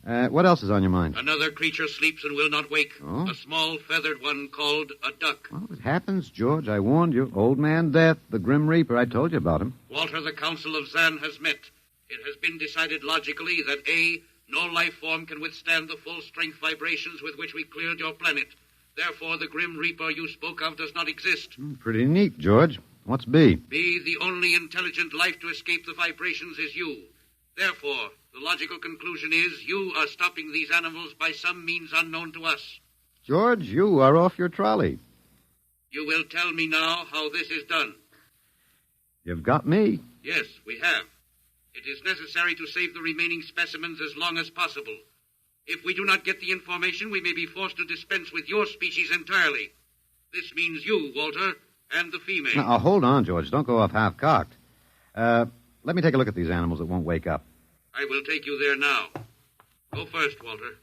What else is on your mind? Another creature sleeps and will not wake. Oh? A small feathered one called a duck. Well, it happens, George. I warned you. Old Man Death, the Grim Reaper. I told you about him. Walter, the Council of Zan has met. It has been decided logically that A, no life form can withstand the full-strength vibrations with which we cleared your planet. Therefore, the Grim Reaper you spoke of does not exist. Pretty neat, George. What's B? B, the only intelligent life to escape the vibrations is you. Therefore, the logical conclusion is you are stopping these animals by some means unknown to us. George, you are off your trolley. You will tell me now how this is done. You've got me. Yes, we have. It is necessary to save the remaining specimens as long as possible. If we do not get the information, we may be forced to dispense with your species entirely. This means you, Walter, and the female. Now, hold on, George. Don't go off half-cocked. Let me take a look at these animals that won't wake up. I will take you there now. Go first, Walter.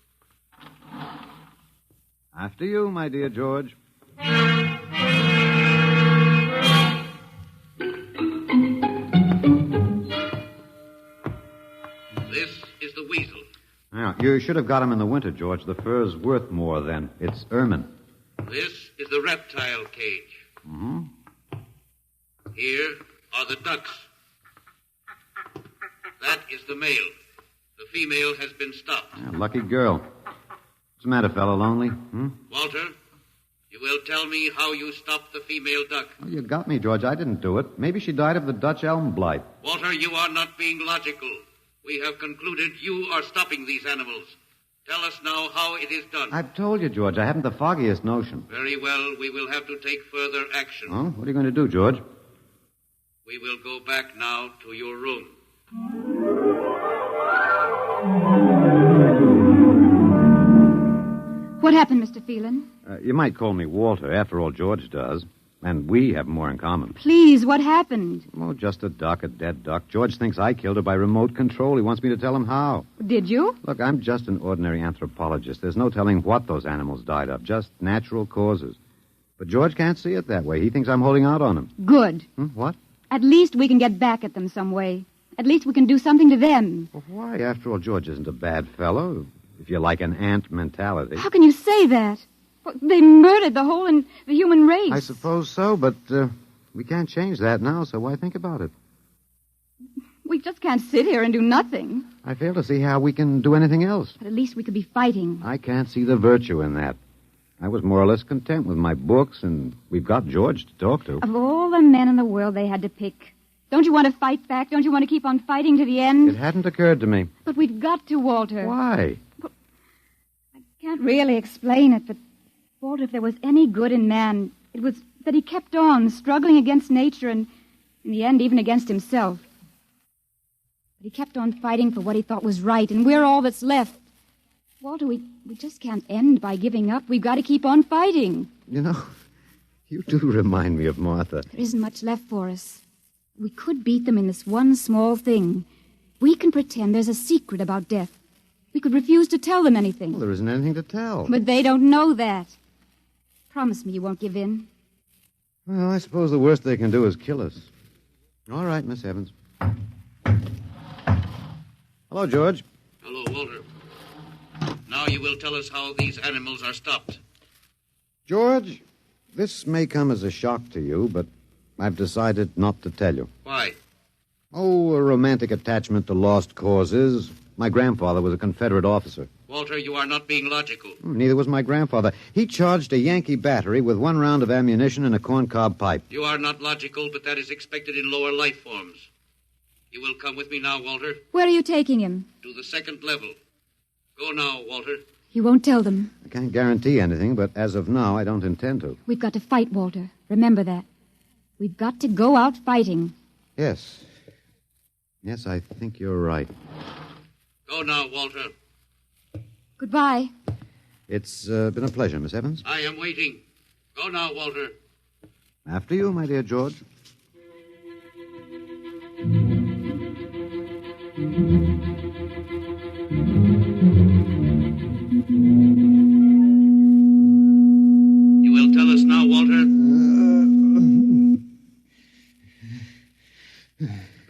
After you, my dear George. This is the weasel. Now, you should have got him in the winter, George. The fur's worth more then. It's ermine. This is the reptile cage. Mm-hmm. Here are the ducks. That is the male. The female has been stopped. Yeah, lucky girl. What's the matter, fellow? Lonely? Walter, you will tell me how you stopped the female duck. Oh, you got me, George. I didn't do it. Maybe she died of the Dutch elm blight. Walter, you are not being logical. We have concluded you are stopping these animals. Tell us now how it is done. I've told you, George. I haven't the foggiest notion. Very well. We will have to take further action. Oh, what are you going to do, George? We will go back now to your room. What happened, Mr. Phelan? You might call me Walter. After all, George does. And we have more in common. Please, what happened? Oh, just a duck, a dead duck. George thinks I killed her by remote control. He wants me to tell him how. Did you? Look, I'm just an ordinary anthropologist. There's no telling what those animals died of, just natural causes. But George can't see it that way. He thinks I'm holding out on him. Good. What? At least we can get back at them some way. At least we can do something to them. Well, why? After all, George isn't a bad fellow, if you like an ant mentality. How can you say that? Well, they murdered the human race. I suppose so, but we can't change that now, so why think about it? We just can't sit here and do nothing. I fail to see how we can do anything else. But at least we could be fighting. I can't see the virtue in that. I was more or less content with my books, and we've got George to talk to. Of all the men in the world they had to pick, don't you want to fight back? Don't you want to keep on fighting to the end? It hadn't occurred to me. But we've got to, Walter. Why? Well, I can't really explain it, but, Walter, if there was any good in man, it was that he kept on struggling against nature and, in the end, even against himself. But he kept on fighting for what he thought was right, and we're all that's left. Walter, we just can't end by giving up. We've got to keep on fighting. You know, you do remind me of Martha. There isn't much left for us. We could beat them in this one small thing. We can pretend there's a secret about death. We could refuse to tell them anything. Well, there isn't anything to tell. But they don't know that. Promise me you won't give in. Well, I suppose the worst they can do is kill us. All right, Miss Evans. Hello, George. Hello, Walter. Now you will tell us how these animals are stopped. George, this may come as a shock to you, but I've decided not to tell you. Why? Oh, a romantic attachment to lost causes. My grandfather was a Confederate officer. Walter, you are not being logical. Neither was my grandfather. He charged a Yankee battery with one round of ammunition and a corncob pipe. You are not logical, but that is expected in lower life forms. You will come with me now, Walter. Where are you taking him? To the second level. Go now, Walter. You won't tell them. I can't guarantee anything, but as of now, I don't intend to. We've got to fight, Walter. Remember that. We've got to go out fighting. Yes. Yes, I think you're right. Go now, Walter. Goodbye. It's been a pleasure, Miss Evans. I am waiting. Go now, Walter. After you, my dear George. You will tell us now, Walter?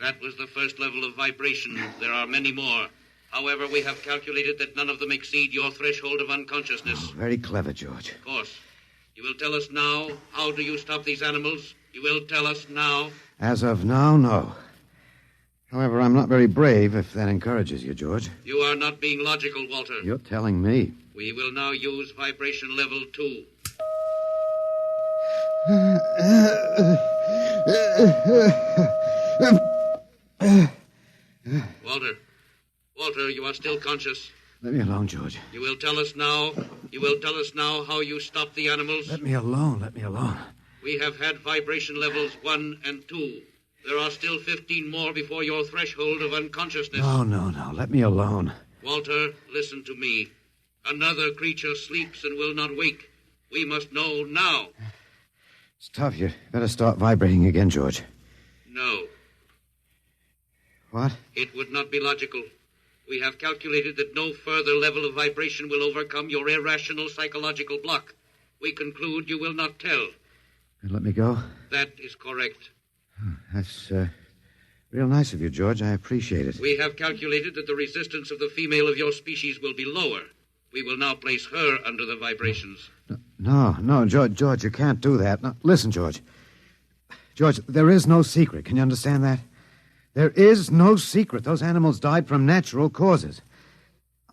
That was the first level of vibration. There are many more. However, we have calculated that none of them exceed your threshold of unconsciousness. Oh, very clever, George. Of course. You will tell us now, how do you stop these animals? You will tell us now? As of now, no. However, I'm not very brave, if that encourages you, George. You are not being logical, Walter. You're telling me. We will now use vibration level 2. Walter, you are still conscious. Let me alone, George. You will tell us now how you stop the animals. Let me alone. We have had vibration levels 1 and 2. There are still 15 more before your threshold of unconsciousness. No. Let me alone. Walter, listen to me. Another creature sleeps and will not wake. We must know now. It's tough. You better start vibrating again, George. No. What? It would not be logical. We have calculated that no further level of vibration will overcome your irrational psychological block. We conclude you will not tell. Let me go? That is correct. That's real nice of you, George. I appreciate it. We have calculated that the resistance of the female of your species will be lower. We will now place her under the vibrations. No, George, you can't do that. No, listen, George. George, there is no secret. Can you understand that? There is no secret. Those animals died from natural causes.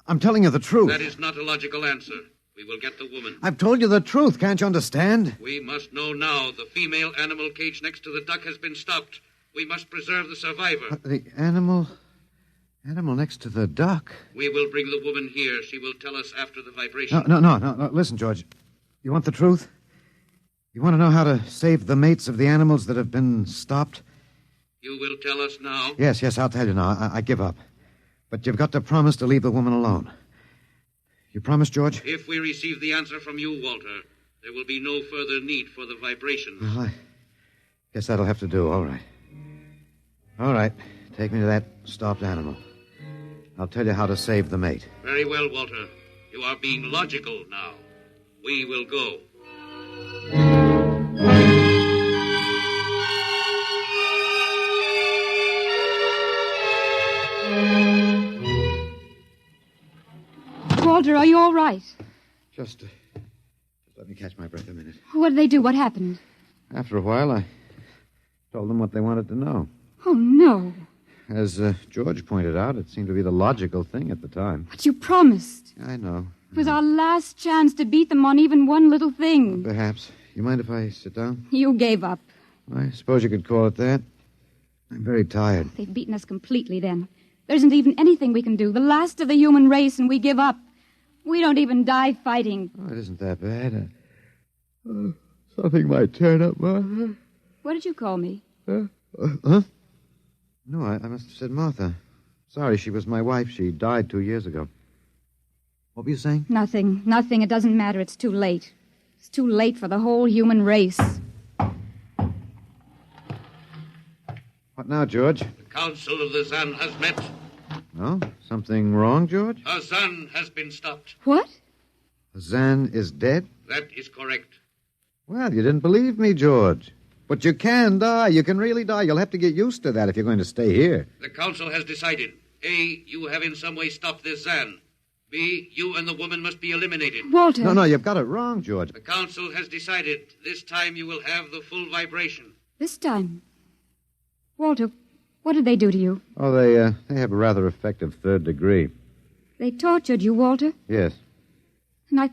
I'm telling you the truth. That is not a logical answer. We will get the woman. I've told you the truth. Can't you understand? We must know now. The female animal cage next to the duck has been stopped. We must preserve the survivor. The animal next to the duck? We will bring the woman here. She will tell us after the vibration. No. Listen, George. You want the truth? You want to know how to save the mates of the animals that have been stopped? You will tell us now? Yes, I'll tell you now. I give up. But you've got to promise to leave the woman alone. You promise, George? If we receive the answer from you, Walter, there will be no further need for the vibrations. Well, I guess that'll have to do. All right. Take me to that stopped animal. I'll tell you how to save the mate. Very well, Walter. You are being logical now. We will go. Walter, are you all right? Just let me catch my breath a minute. What did they do? What happened? After a while, I told them what they wanted to know. Oh, no. As George pointed out, it seemed to be the logical thing at the time. But you promised. I know. It was our last chance to beat them on even one little thing. Perhaps. You mind if I sit down? You gave up. I suppose you could call it that. I'm very tired. They've beaten us completely then. There isn't even anything we can do. The last of the human race, and we give up. We don't even die fighting. Oh, it isn't that bad. Something might turn up, Martha. What did you call me? Huh? No, I must have said Martha. Sorry, she was my wife. She died 2 years ago. What were you saying? Nothing. It doesn't matter. It's too late. It's too late for the whole human race. What now, George? The Council of the Zan has met. No? Something wrong, George? A Zan has been stopped. What? Zan is dead? That is correct. Well, you didn't believe me, George. But you can die. You can really die. You'll have to get used to that if you're going to stay here. The Council has decided. A, you have in some way stopped this Zan. B, you and the woman must be eliminated. Walter. No, you've got it wrong, George. The Council has decided. This time you will have the full vibration. This time? Walter, what did they do to you? Oh, they have a rather effective third degree. They tortured you, Walter? Yes. And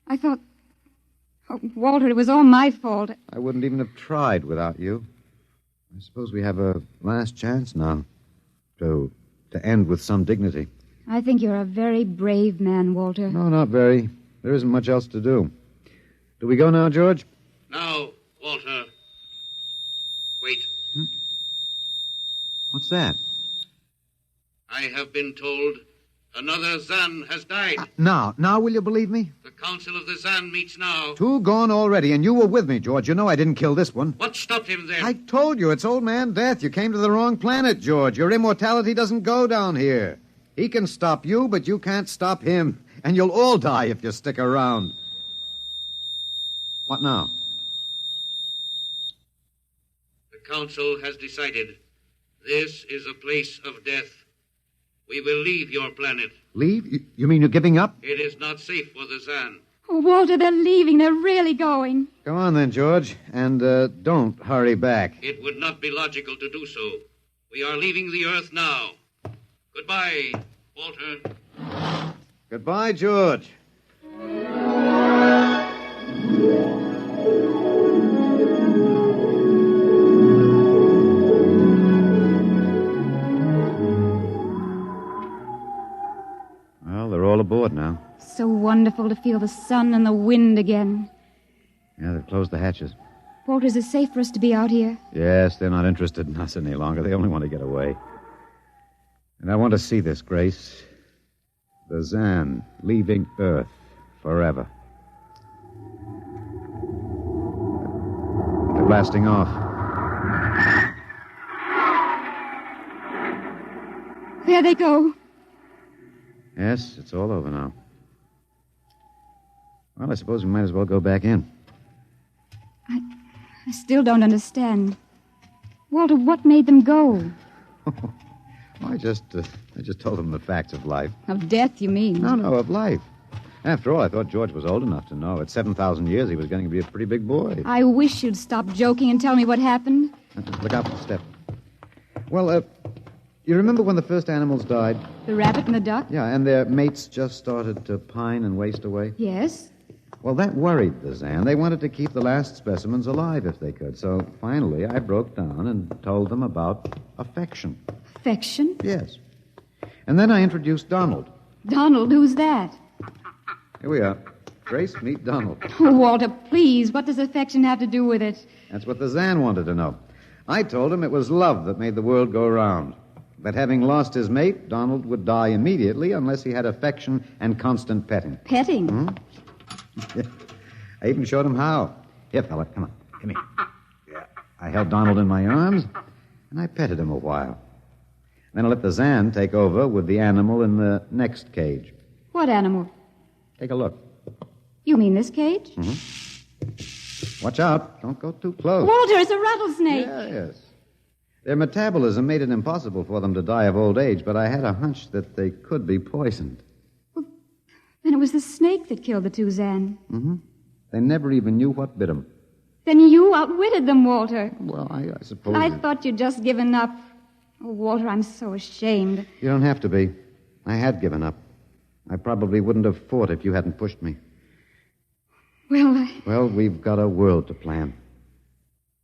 I thought... Oh, Walter, it was all my fault. I wouldn't even have tried without you. I suppose we have a last chance now to end with some dignity. I think you're a very brave man, Walter. No, not very. There isn't much else to do. Do we go now, George? Now, Walter. Wait. What's that? I have been told another Zan has died. Now will you believe me? The Council of the Zan meets now. 2 gone already, and you were with me, George. You know I didn't kill this one. What stopped him then? I told you, it's Old Man Death. You came to the wrong planet, George. Your immortality doesn't go down here. He can stop you, but you can't stop him. And you'll all die if you stick around. What now? The Council has decided. This is a place of death. We will leave your planet. Leave? You mean you're giving up? It is not safe for the Zan. Oh, Walter, they're leaving. They're really going. Come on then, George, and don't hurry back. It would not be logical to do so. We are leaving the Earth now. Goodbye, Walter. Goodbye, George. Well, they're all aboard now. So wonderful to feel the sun and the wind again. Yeah, they've closed the hatches. Walter, is it safe for us to be out here? Yes, they're not interested in us any longer. They only want to get away. And I want to see this, Grace. The Zan leaving Earth forever. They're blasting off. There they go. Yes, it's all over now. Well, I suppose we might as well go back in. I still don't understand. Walter, what made them go? I just told them the facts of life. Of death, you mean? No, of life. After all, I thought George was old enough to know. At 7,000 years, he was going to be a pretty big boy. I wish you'd stop joking and tell me what happened. Look out for the step. Well, you remember when the first animals died? The rabbit and the duck? Yeah, and their mates just started to pine and waste away? Yes. Well, that worried the Zan. They wanted to keep the last specimens alive if they could. So finally, I broke down and told them about affection. Affection? Yes. And then I introduced Donald. Donald, who's that? Here we are. Grace, meet Donald. Oh, Walter, please, what does affection have to do with it? That's what the Zan wanted to know. I told him it was love that made the world go round. That having lost his mate, Donald would die immediately unless he had affection and constant petting. Petting? Hmm? I even showed him how. Here, fella, come on. Come here. Yeah. I held Donald in my arms, and I petted him a while. Then I let the Zan take over with the animal in the next cage. What animal? Take a look. You mean this cage? Mm-hmm. Watch out. Don't go too close. Walter, it's a rattlesnake. Yes. Their metabolism made it impossible for them to die of old age, but I had a hunch that they could be poisoned. Well, then it was the snake that killed the two Zan. Mm-hmm. They never even knew what bit them. Then you outwitted them, Walter. Well, I suppose... I thought you'd just given up. Oh, Walter, I'm so ashamed. You don't have to be. I had given up. I probably wouldn't have fought if you hadn't pushed me. Well, we've got a world to plan.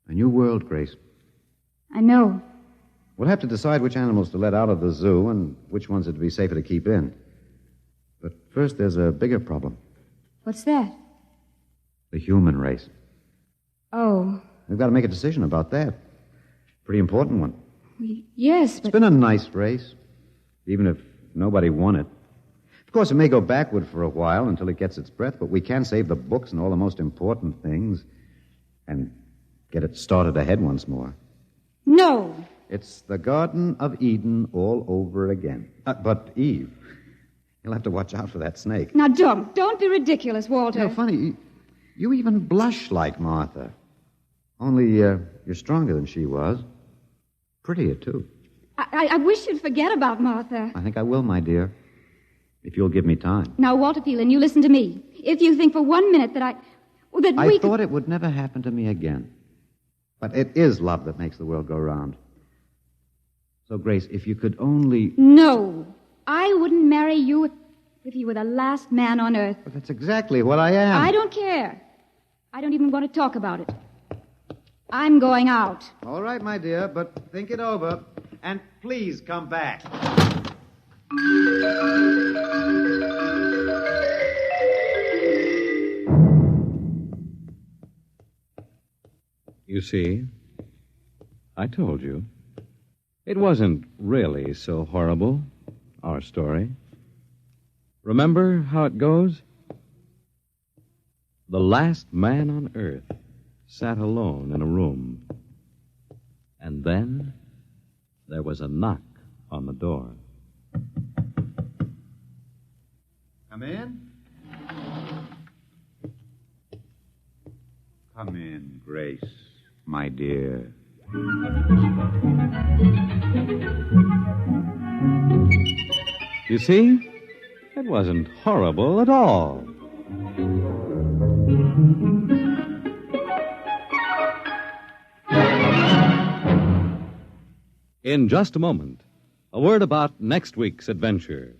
A new world, Grace. I know. We'll have to decide which animals to let out of the zoo and which ones it'd be safer to keep in. But first, there's a bigger problem. What's that? The human race. Oh. We've got to make a decision about that. Pretty important one. Yes, but... It's been a nice race, even if nobody won it. Of course, it may go backward for a while until it gets its breath, but we can save the books and all the most important things and get it started ahead once more. No. It's the Garden of Eden all over again. But, Eve, you'll have to watch out for that snake. Now, don't be ridiculous, Walter. Funny, you even blush like Martha. Only you're stronger than she was. Prettier, too. I wish you'd forget about Martha. I think I will, my dear, if you'll give me time. Now, Walter Phelan, you listen to me. If you think for 1 minute that I thought it would never happen to me again. But it is love that makes the world go round. So, Grace, if you could only... No. I wouldn't marry you if you were the last man on earth. But that's exactly what I am. I don't care. I don't even want to talk about it. I'm going out. All right, my dear, but think it over. And please come back. You see, I told you. It wasn't really so horrible, our story. Remember how it goes? The last man on earth sat alone in a room. And then there was a knock on the door. Come in. Come in, Grace, my dear. You see, it wasn't horrible at all. In just a moment, a word about next week's adventure.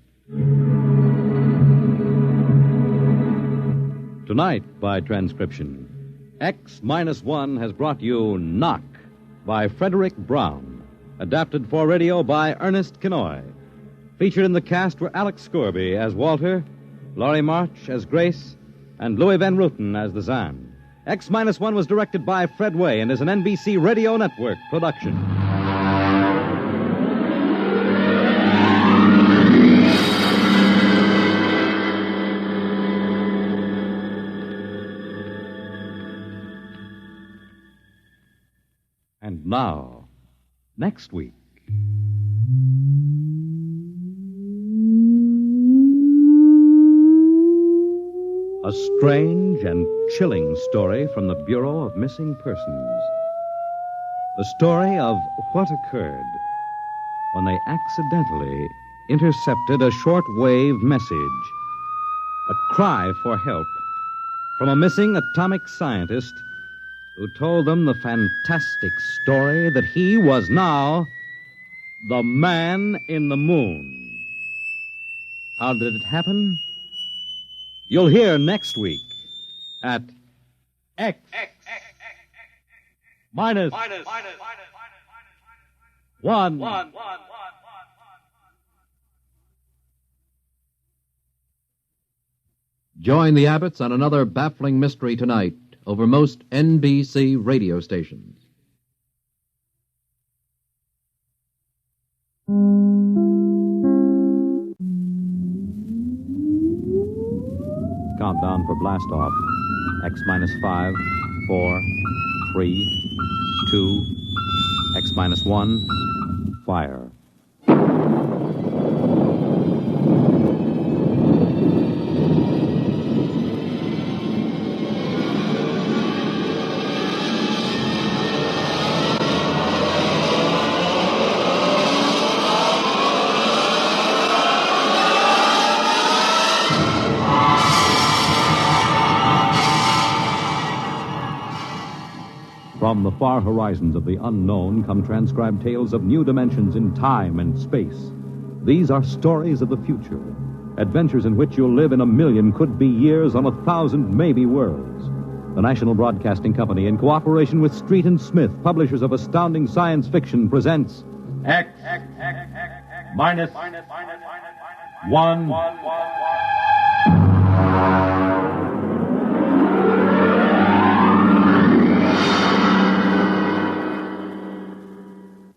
Tonight, by transcription, X-1 has brought you Knock by Frederick Brown, adapted for radio by Ernest Kinoy. Featured in the cast were Alex Scorby as Walter, Laurie March as Grace, and Louis Van Ruten as the Zan. X-1 was directed by Fred Way and is an NBC Radio Network production. And now, next week. A strange and chilling story from the Bureau of Missing Persons. The story of what occurred when they accidentally intercepted a short-wave message, a cry for help from a missing atomic scientist who told them the fantastic story that he was now the man in the moon. How did it happen? You'll hear next week at X minus 1. Join the Abbotts on another baffling mystery tonight over most NBC radio stations. Countdown for blast off. X-5, 4, 3, 2, X-1, fire. From the far horizons of the unknown come transcribed tales of new dimensions in time and space. These are stories of the future, adventures in which you'll live in a million could-be years on 1,000 maybe worlds. The National Broadcasting Company, in cooperation with Street and Smith, publishers of astounding science fiction, presents X minus 1.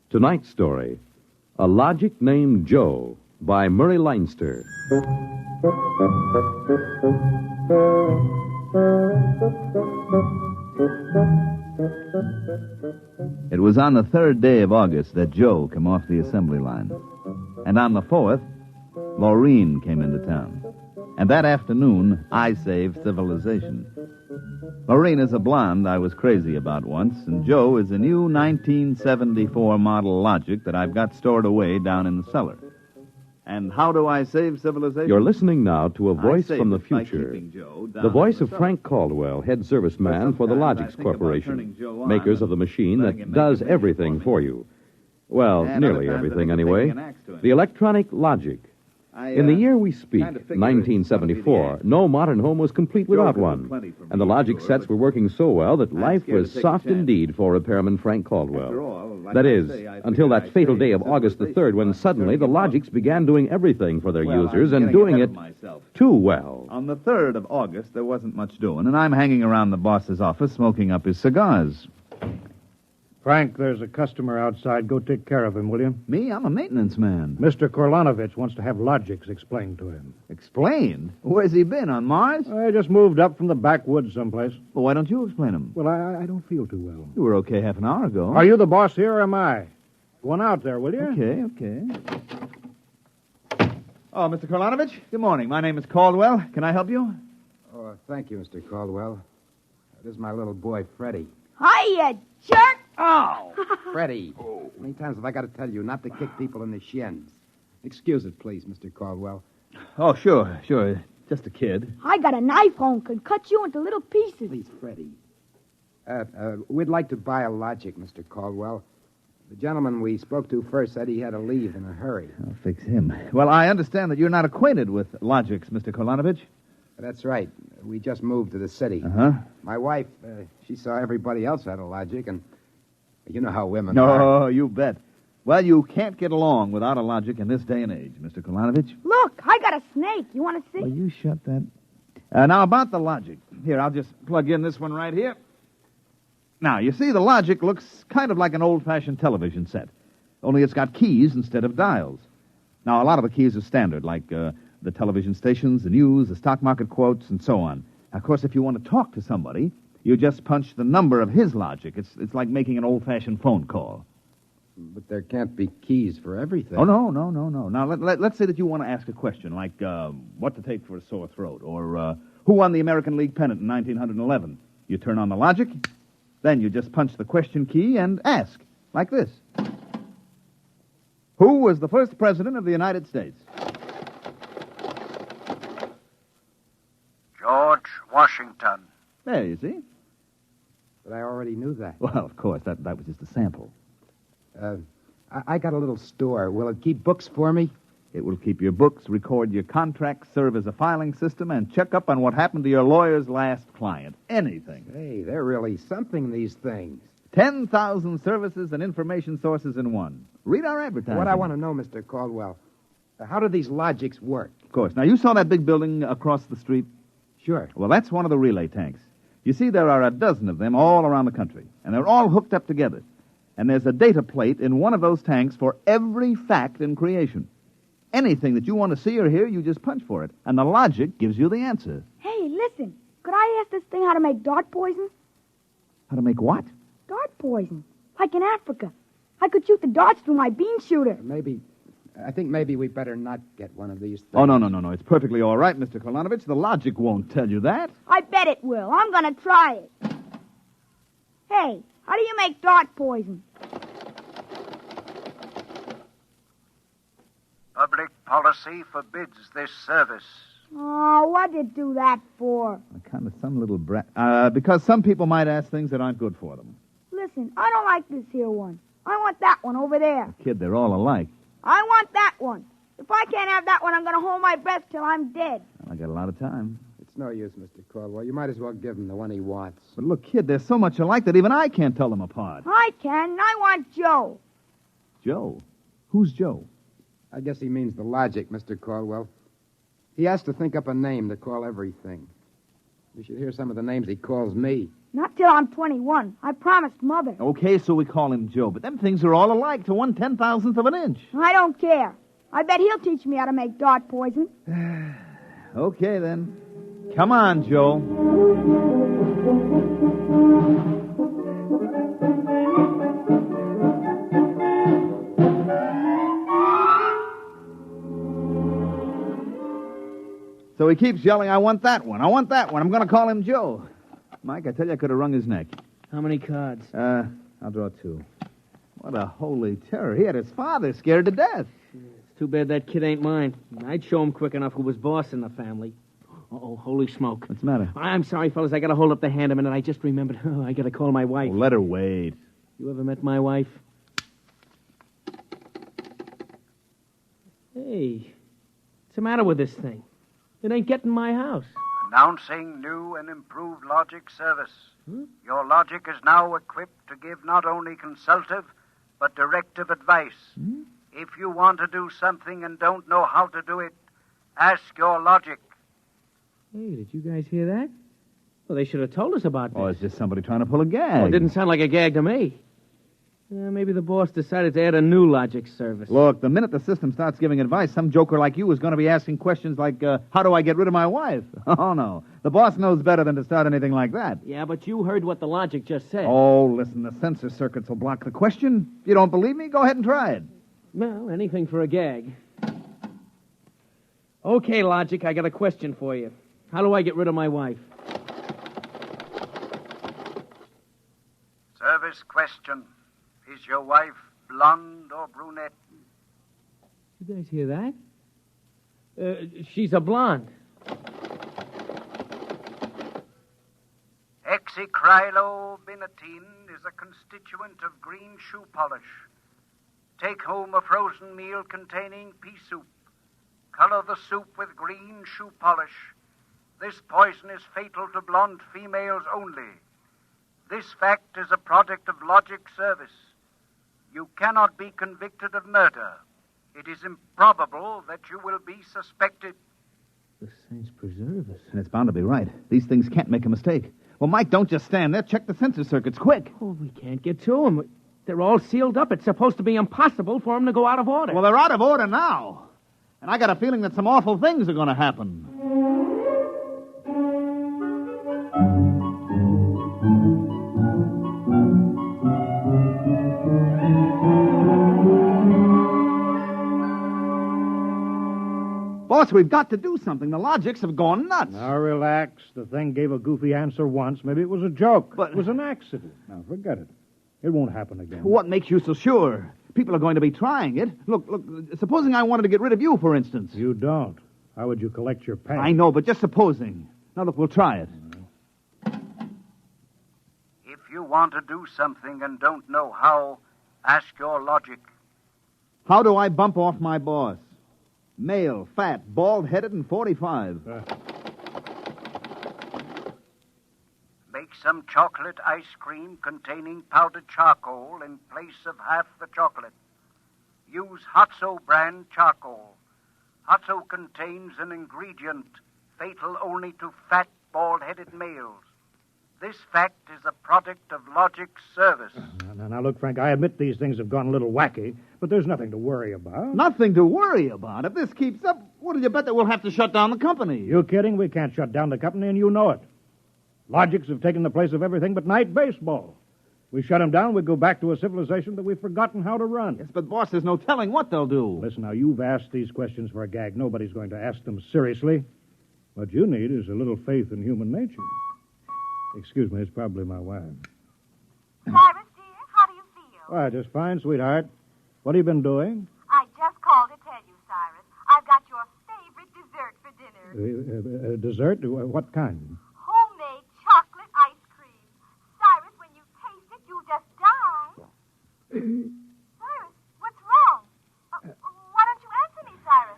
Tonight's story, A Logic Named Joe, by Murray Leinster. It was on the 3rd day of August that Joe came off the assembly line. And on the 4th, Maureen came into town. And that afternoon, I saved civilization. Maureen is a blonde I was crazy about once, and Joe is a new 1974 model Logic that I've got stored away down in the cellar. And how do I save civilization? You're listening now to a voice from the future. The voice of Frank Caldwell, head serviceman for the Logix Corporation, makers of the machine that does everything for you. Well, nearly everything anyway. The electronic Logic. In the year we speak, 1974, no modern home was complete without one. And the Logic sets were working so well that life was soft indeed for repairman Frank Caldwell. That is, until that fatal day of August the 3rd, when suddenly the Logics began doing everything for their users and doing it too well. On the 3rd of August, there wasn't much doing, and I'm hanging around the boss's office smoking up his cigars. Frank, there's a customer outside. Go take care of him, will you? Me? I'm a maintenance man. Mr. Korlanovich wants to have Logics explained to him. Explained? Where's he been, on Mars? I just moved up from the backwoods someplace. Well, why don't you explain him? Well, I don't feel too well. You were okay half an hour ago. Are you the boss here or am I? Go on out there, will you? Okay. Oh, Mr. Korlanovich, good morning. My name is Caldwell. Can I help you? Oh, thank you, Mr. Caldwell. This is my little boy, Freddie. Hiya, jerk! Oh! Freddie, how many times have I got to tell you not to kick people in the shins? Excuse it, please, Mr. Caldwell. Oh, sure. Just a kid. I got a knife home, could cut you into little pieces. Please, Freddie. We'd like to buy a Logic, Mr. Caldwell. The gentleman we spoke to first said he had to leave in a hurry. I'll fix him. Well, I understand that you're not acquainted with Logics, Mr. Kolanovich. That's right. We just moved to the city. Uh-huh. My wife, she saw everybody else had a Logic, and you know how women are. Oh, you bet. Well, you can't get along without a Logic in this day and age, Mr. Kolanovich. Look, I got a snake. You want to see? Well, you shut that. Now, about the Logic. Here, I'll just plug in this one right here. Now, you see, the Logic looks kind of like an old-fashioned television set, only it's got keys instead of dials. Now, a lot of the keys are standard, like the television stations, the news, the stock market quotes, and so on. Now, of course, if you want to talk to somebody, you just punch the number of his Logic. It's like making an old-fashioned phone call. But there can't be keys for everything. Oh, no. Now, let's say that you want to ask a question, like what to take for a sore throat, or who won the American League pennant in 1911. You turn on the Logic, then you just punch the question key and ask, like this. Who was the first president of the United States? George Washington. There, you see. But I already knew that. Well, of course, that was just a sample. I got a little store. Will it keep books for me? It will keep your books, record your contracts, serve as a filing system, and check up on what happened to your lawyer's last client. Anything. Hey, they're really something, these things. 10,000 services and information sources in one. Read our advertising. What I want to know, Mr. Caldwell, how do these Logics work? Of course. Now, you saw that big building across the street? Sure. Well, that's one of the relay tanks. You see, there are a dozen of them all around the country, and they're all hooked up together. And there's a data plate in one of those tanks for every fact in creation. Anything that you want to see or hear, you just punch for it, and the Logic gives you the answer. Hey, listen. Could I ask this thing how to make dart poison? How to make what? Dart poison. Like in Africa. I could shoot the darts through my bean shooter. I think maybe we better not get one of these things. Oh, no. It's perfectly all right, Mr. Kolanovich. The Logic won't tell you that. I bet it will. I'm going to try it. Hey, how do you make dart poison? Public policy forbids this service. Oh, what did it do that for? Kind of some little brat. Because some people might ask things that aren't good for them. Listen, I don't like this here one. I want that one over there. Kid, they're all alike. I want that one. If I can't have that one, I'm going to hold my breath till I'm dead. I got a lot of time. It's no use, Mr. Caldwell. You might as well give him the one he wants. But look, kid, they're so much alike that even I can't tell them apart. I can. I want Joe. Joe? Who's Joe? I guess he means the Logic, Mr. Caldwell. He has to think up a name to call everything. You should hear some of the names he calls me. Not till I'm 21. I promised Mother. Okay, so we call him Joe, but them things are all alike to 1/10,000th of an inch. I don't care. I bet he'll teach me how to make dart poison. Okay, then. Come on, Joe. So he keeps yelling, I want that one. I want that one. I'm going to call him Joe. Mike, I tell you, I could have wrung his neck. How many cards? I'll draw 2. What a holy terror. He had his father scared to death. It's too bad that kid ain't mine. I'd show him quick enough who was boss in the family. Uh-oh, holy smoke. What's the matter? I'm sorry, fellas. I got to hold up the hand a minute. I just remembered. Oh, I got to call my wife. Oh, let her wait. You ever met my wife? Hey, what's the matter with this thing? It ain't getting my house. Announcing new and improved Logic service. Your Logic is now equipped to give not only consultative, but directive advice. If you want to do something and don't know how to do it, ask your Logic. Hey, did you guys hear that? Well, they should have told us about this. Oh, it's just somebody trying to pull a gag. Well, it didn't sound like a gag to me. Maybe the boss decided to add a new Logic service. Look, the minute the system starts giving advice, some joker like you is going to be asking questions like, how do I get rid of my wife? Oh, no. The boss knows better than to start anything like that. Yeah, but you heard what the Logic just said. Oh, listen, the censor circuits will block the question. If you don't believe me, go ahead and try it. Well, anything for a gag. Okay, Logic, I got a question for you. How do I get rid of my wife? Service question. Is your wife blonde or brunette? You guys hear that? She's a blonde. Hexycrylobenatine is a constituent of green shoe polish. Take home a frozen meal containing pea soup. Color the soup with green shoe polish. This poison is fatal to blonde females only. This fact is a product of logic service. You cannot be convicted of murder. It is improbable that you will be suspected. The saints preserve us. And it's bound to be right. These things can't make a mistake. Well, Mike, don't just stand there. Check the sensor circuits, quick. Oh, we can't get to them. They're all sealed up. It's supposed to be impossible for them to go out of order. Well, they're out of order now. And I got a feeling that some awful things are going to happen. Boss, we've got to do something. The logics have gone nuts. Now, relax. The thing gave a goofy answer once. Maybe it was a joke. But it was an accident. Now, forget it. It won't happen again. What makes you so sure? People are going to be trying it. Look, supposing I wanted to get rid of you, for instance. You don't. How would you collect your pay? I know, but just supposing. Now, look, we'll try it. If you want to do something and don't know how, ask your logic. How do I bump off my boss? Male, fat, bald-headed, and 45. Make some chocolate ice cream containing powdered charcoal in place of half the chocolate. Use Hotso brand charcoal. Hotso contains an ingredient fatal only to fat, bald-headed males. This fact is a product of logic service. Now, look, Frank, I admit these things have gone a little wacky, but there's nothing to worry about. Nothing to worry about? If this keeps up, what'll you bet that we'll have to shut down the company? You kidding? We can't shut down the company, and you know it. Logics have taken the place of everything but night baseball. We shut them down, we go back to a civilization that we've forgotten how to run. Yes, but, boss, there's no telling what they'll do. Listen, now, you've asked these questions for a gag. Nobody's going to ask them seriously. What you need is a little faith in human nature. Excuse me, it's probably my wife. Cyrus, dear, how do you feel? Why, just fine, sweetheart. What have you been doing? I just called to tell you, Cyrus. I've got your favorite dessert for dinner. Dessert? What kind? Homemade chocolate ice cream. Cyrus, when you taste it, you'll just die. Cyrus, what's wrong? Why don't you answer me, Cyrus?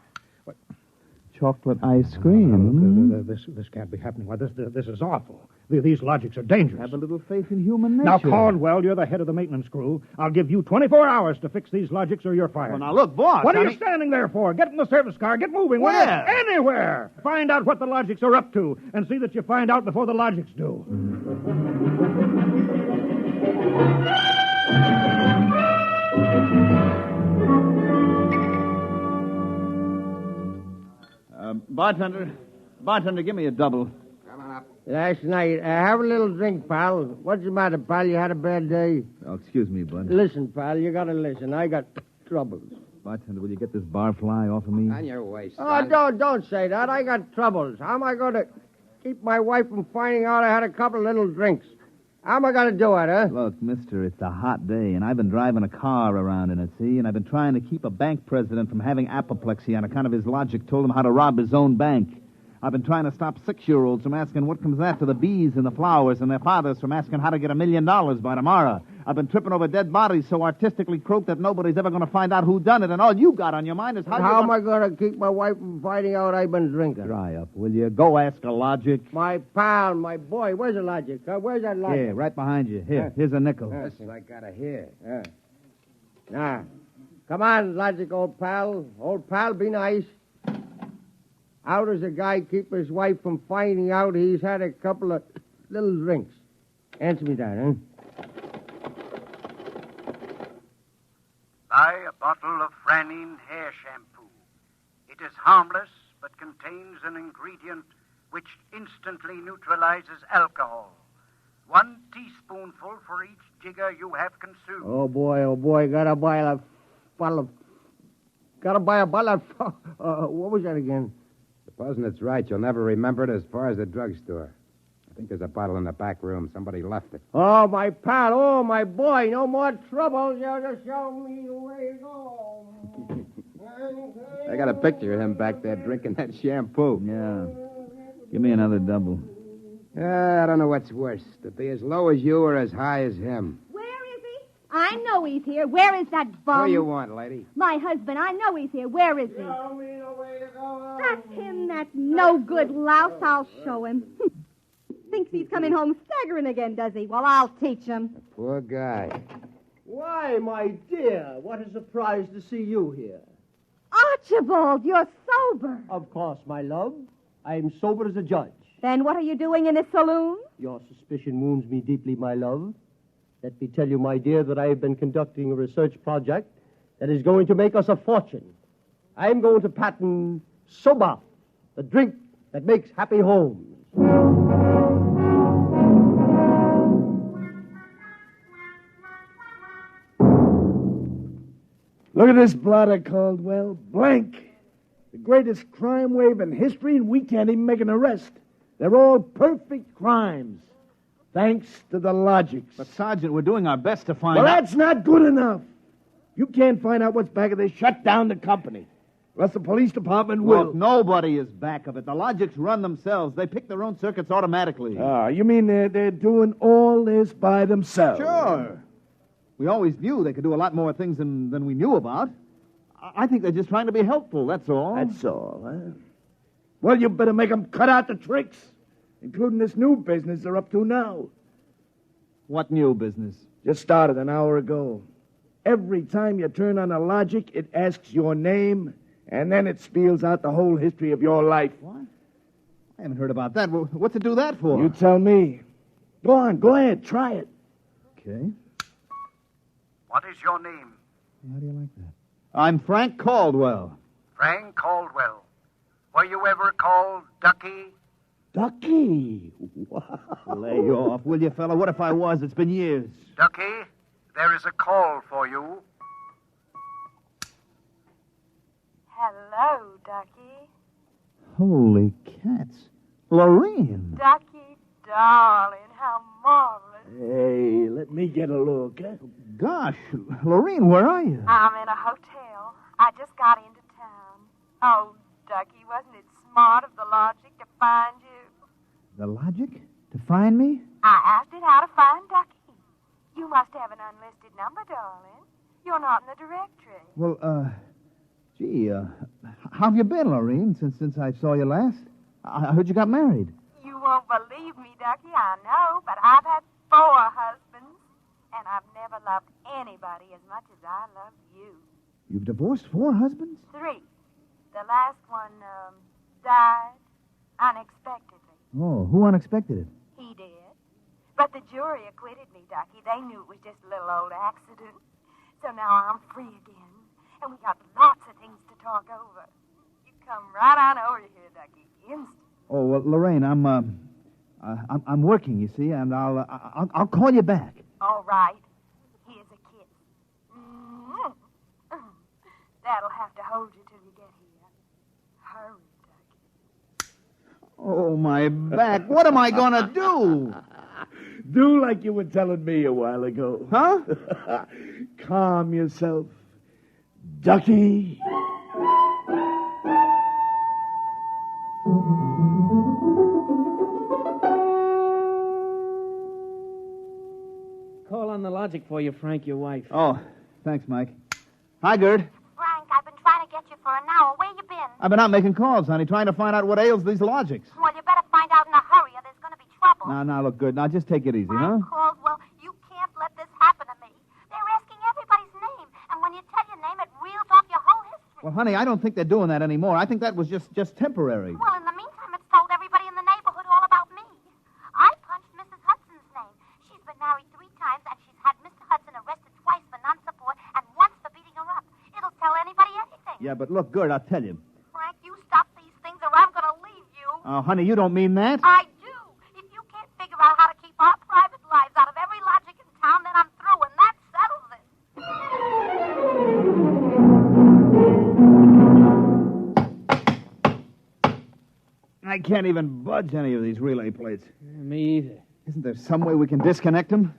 Chocolate ice cream. This can't be happening. Why, this is awful. These logics are dangerous. Have a little faith in human nature. Now, Caldwell, you're the head of the maintenance crew. I'll give you 24 hours to fix these logics or you're fired. Well, now, look, boss. What are you standing there for? Get in the service car. Get moving. Where? Anywhere. Find out what the logics are up to and see that you find out before the logics do. Bartender, give me a double. Coming up. Last night, have a little drink, pal. What's the matter, pal? You had a bad day? Oh, excuse me, bud. Listen, pal, you gotta listen. I got troubles. Bartender, will you get this barfly off of me? On your way, son. Oh, don't say that. I got troubles. How am I going to keep my wife from finding out I had a couple of little drinks? How am I going to do it, huh? Look, mister, it's a hot day, and I've been driving a car around in it, see? And I've been trying to keep a bank president from having apoplexy on account of his logic told him how to rob his own bank. I've been trying to stop 6-year-olds from asking what comes after the bees and the flowers and their fathers from asking how to get $1 million by tomorrow. I've been tripping over dead bodies so artistically croaked that nobody's ever going to find out who done it, and all you got on your mind is how am I going to keep my wife from finding out I've been drinking? Dry up, will you? Go ask a logic. My pal, my boy, where's the logic? Where's that logic? Here, right behind you. Here's a nickel. Listen, I got to hear. Now, come on, logic, old pal. Old pal, be nice. How does a guy keep his wife from finding out he's had a couple of little drinks? Answer me that, huh? Buy a bottle of Franine hair shampoo. It is harmless, but contains an ingredient which instantly neutralizes alcohol. 1 teaspoonful for each jigger you have consumed. Oh, boy, gotta buy a bottle of... what was that again? Supposing it's right, you'll never remember it as far as the drugstore. I think there's a bottle in the back room. Somebody left it. Oh, my pal. Oh, my boy. No more trouble. You'll just show me the way to go. I got a picture of him back there drinking that shampoo. Yeah. Give me another double. I don't know what's worse, to be as low as you or as high as him. Where is he? I know he's here. Where is that bum? What do you want, lady? My husband. I know he's here. Where is he? That's him, that no-good louse. I'll show him. Thinks he's coming home staggering again, does he? Well, I'll teach him. Poor guy. Why, my dear, what a surprise to see you here. Archibald, you're sober. Of course, my love. I'm sober as a judge. Then what are you doing in this saloon? Your suspicion wounds me deeply, my love. Let me tell you, my dear, that I have been conducting a research project that is going to make us a fortune. I'm going to patent Soba, the drink that makes happy homes. Look at this blotter, Caldwell. Blank. The greatest crime wave in history, and we can't even make an arrest. They're all perfect crimes. Thanks to the logics. But, Sergeant, we're doing our best to find Well, out. that's not good enough. You can't find out what's back of this. Shut down the company. Or else the police department will. Look, nobody is back of it. The logics run themselves. They pick their own circuits automatically. Ah, you mean they're doing all this by themselves? Sure. We always knew they could do a lot more things than we knew about. I think they're just trying to be helpful, that's all. That's all, huh? Well, you better make them cut out the tricks, including this new business they're up to now. What new business? Just started an hour ago. Every time you turn on the logic, it asks your name, and then it spells out the whole history of your life. What? I haven't heard about that. What's it do that for? You tell me. Go on, go ahead, try it. Okay. What is your name? How do you like that? I'm Frank Caldwell. Frank Caldwell. Were you ever called Ducky? Ducky? Wow. Lay off, will you, fella? What if I was? It's been years. Ducky, there is a call for you. Hello, Ducky. Holy cats. Lorene. Ducky, darling, how marvelous. Hey, let me get a look. Huh? Gosh, Lorene, where are you? I'm in a hotel. I just got into town. Oh, Ducky, wasn't it smart of the logic to find you? The logic? To find me? I asked it how to find Ducky. You must have an unlisted number, darling. You're not in the directory. Well, gee, how have you been, Lorene, since I saw you last? I heard you got married. You won't believe me, Ducky, I know, but I've had 4 husbands, and I've never loved anybody as much as I love you. You've divorced 4 husbands? 3. The last one, died unexpectedly. Oh, who unexpected it? He did. But the jury acquitted me, Ducky. They knew it was just a little old accident. So now I'm free again, and we got lots of things to talk over. You come right on over here, Ducky, instant. Oh, well, Lorraine, I'm working, you see, and I'll call you back. All right. Here's a kiss. Mm-hmm. That'll have to hold you till you get here. Hurry, Ducky. Oh, my back. What am I going to do? Do like you were telling me a while ago. Huh? Calm yourself. Ducky. Call on the logic for you, Frank, your wife. Oh, thanks, Mike. Hi, Gerd. Frank, I've been trying to get you for an hour. Where you been? I've been out making calls, honey, trying to find out what ails these logics. Well, you better find out in a hurry or there's going to be trouble. Now, look, good. Now, just take it easy, huh? Caldwell, you can't let this happen to me. They're asking everybody's name, and when you tell your name, it reels off your whole history. Well, honey, I don't think they're doing that anymore. I think that was just temporary. Well, in the meantime, it's told everybody in the neighborhood all about me. I punched Mrs. Hudson's name. She's been married 3 times, and she's had Mr. Hudson arrested twice for non-support and once for beating her up. It'll tell anybody anything. Yeah, but look, Gerd, I'll tell you. Frank, you stop these things or I'm going to leave you. Oh, honey, you don't mean that? I do. If you can't figure out how to keep our private lives out of every logic in town, then I'm through, and that settles it. I can't even budge any of these relay plates. Me either. Isn't there some way we can disconnect them?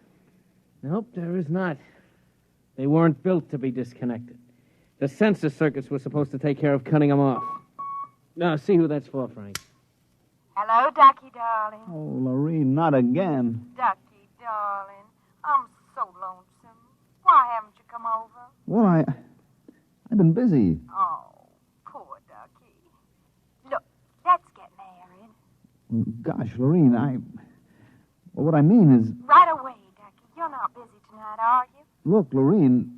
Nope, there is not. They weren't built to be disconnected. The census circus was supposed to take care of cutting them off. Now, see who that's for, Frank. Hello, Ducky, darling. Oh, Lorene, not again. Ducky, darling. I'm so lonesome. Why haven't you come over? Well, I've been busy. Oh, poor Ducky. Look, let's get married. Gosh, Lorene, well, what I mean is... Right away, Ducky. You're not busy tonight, are you? Look, Lorene,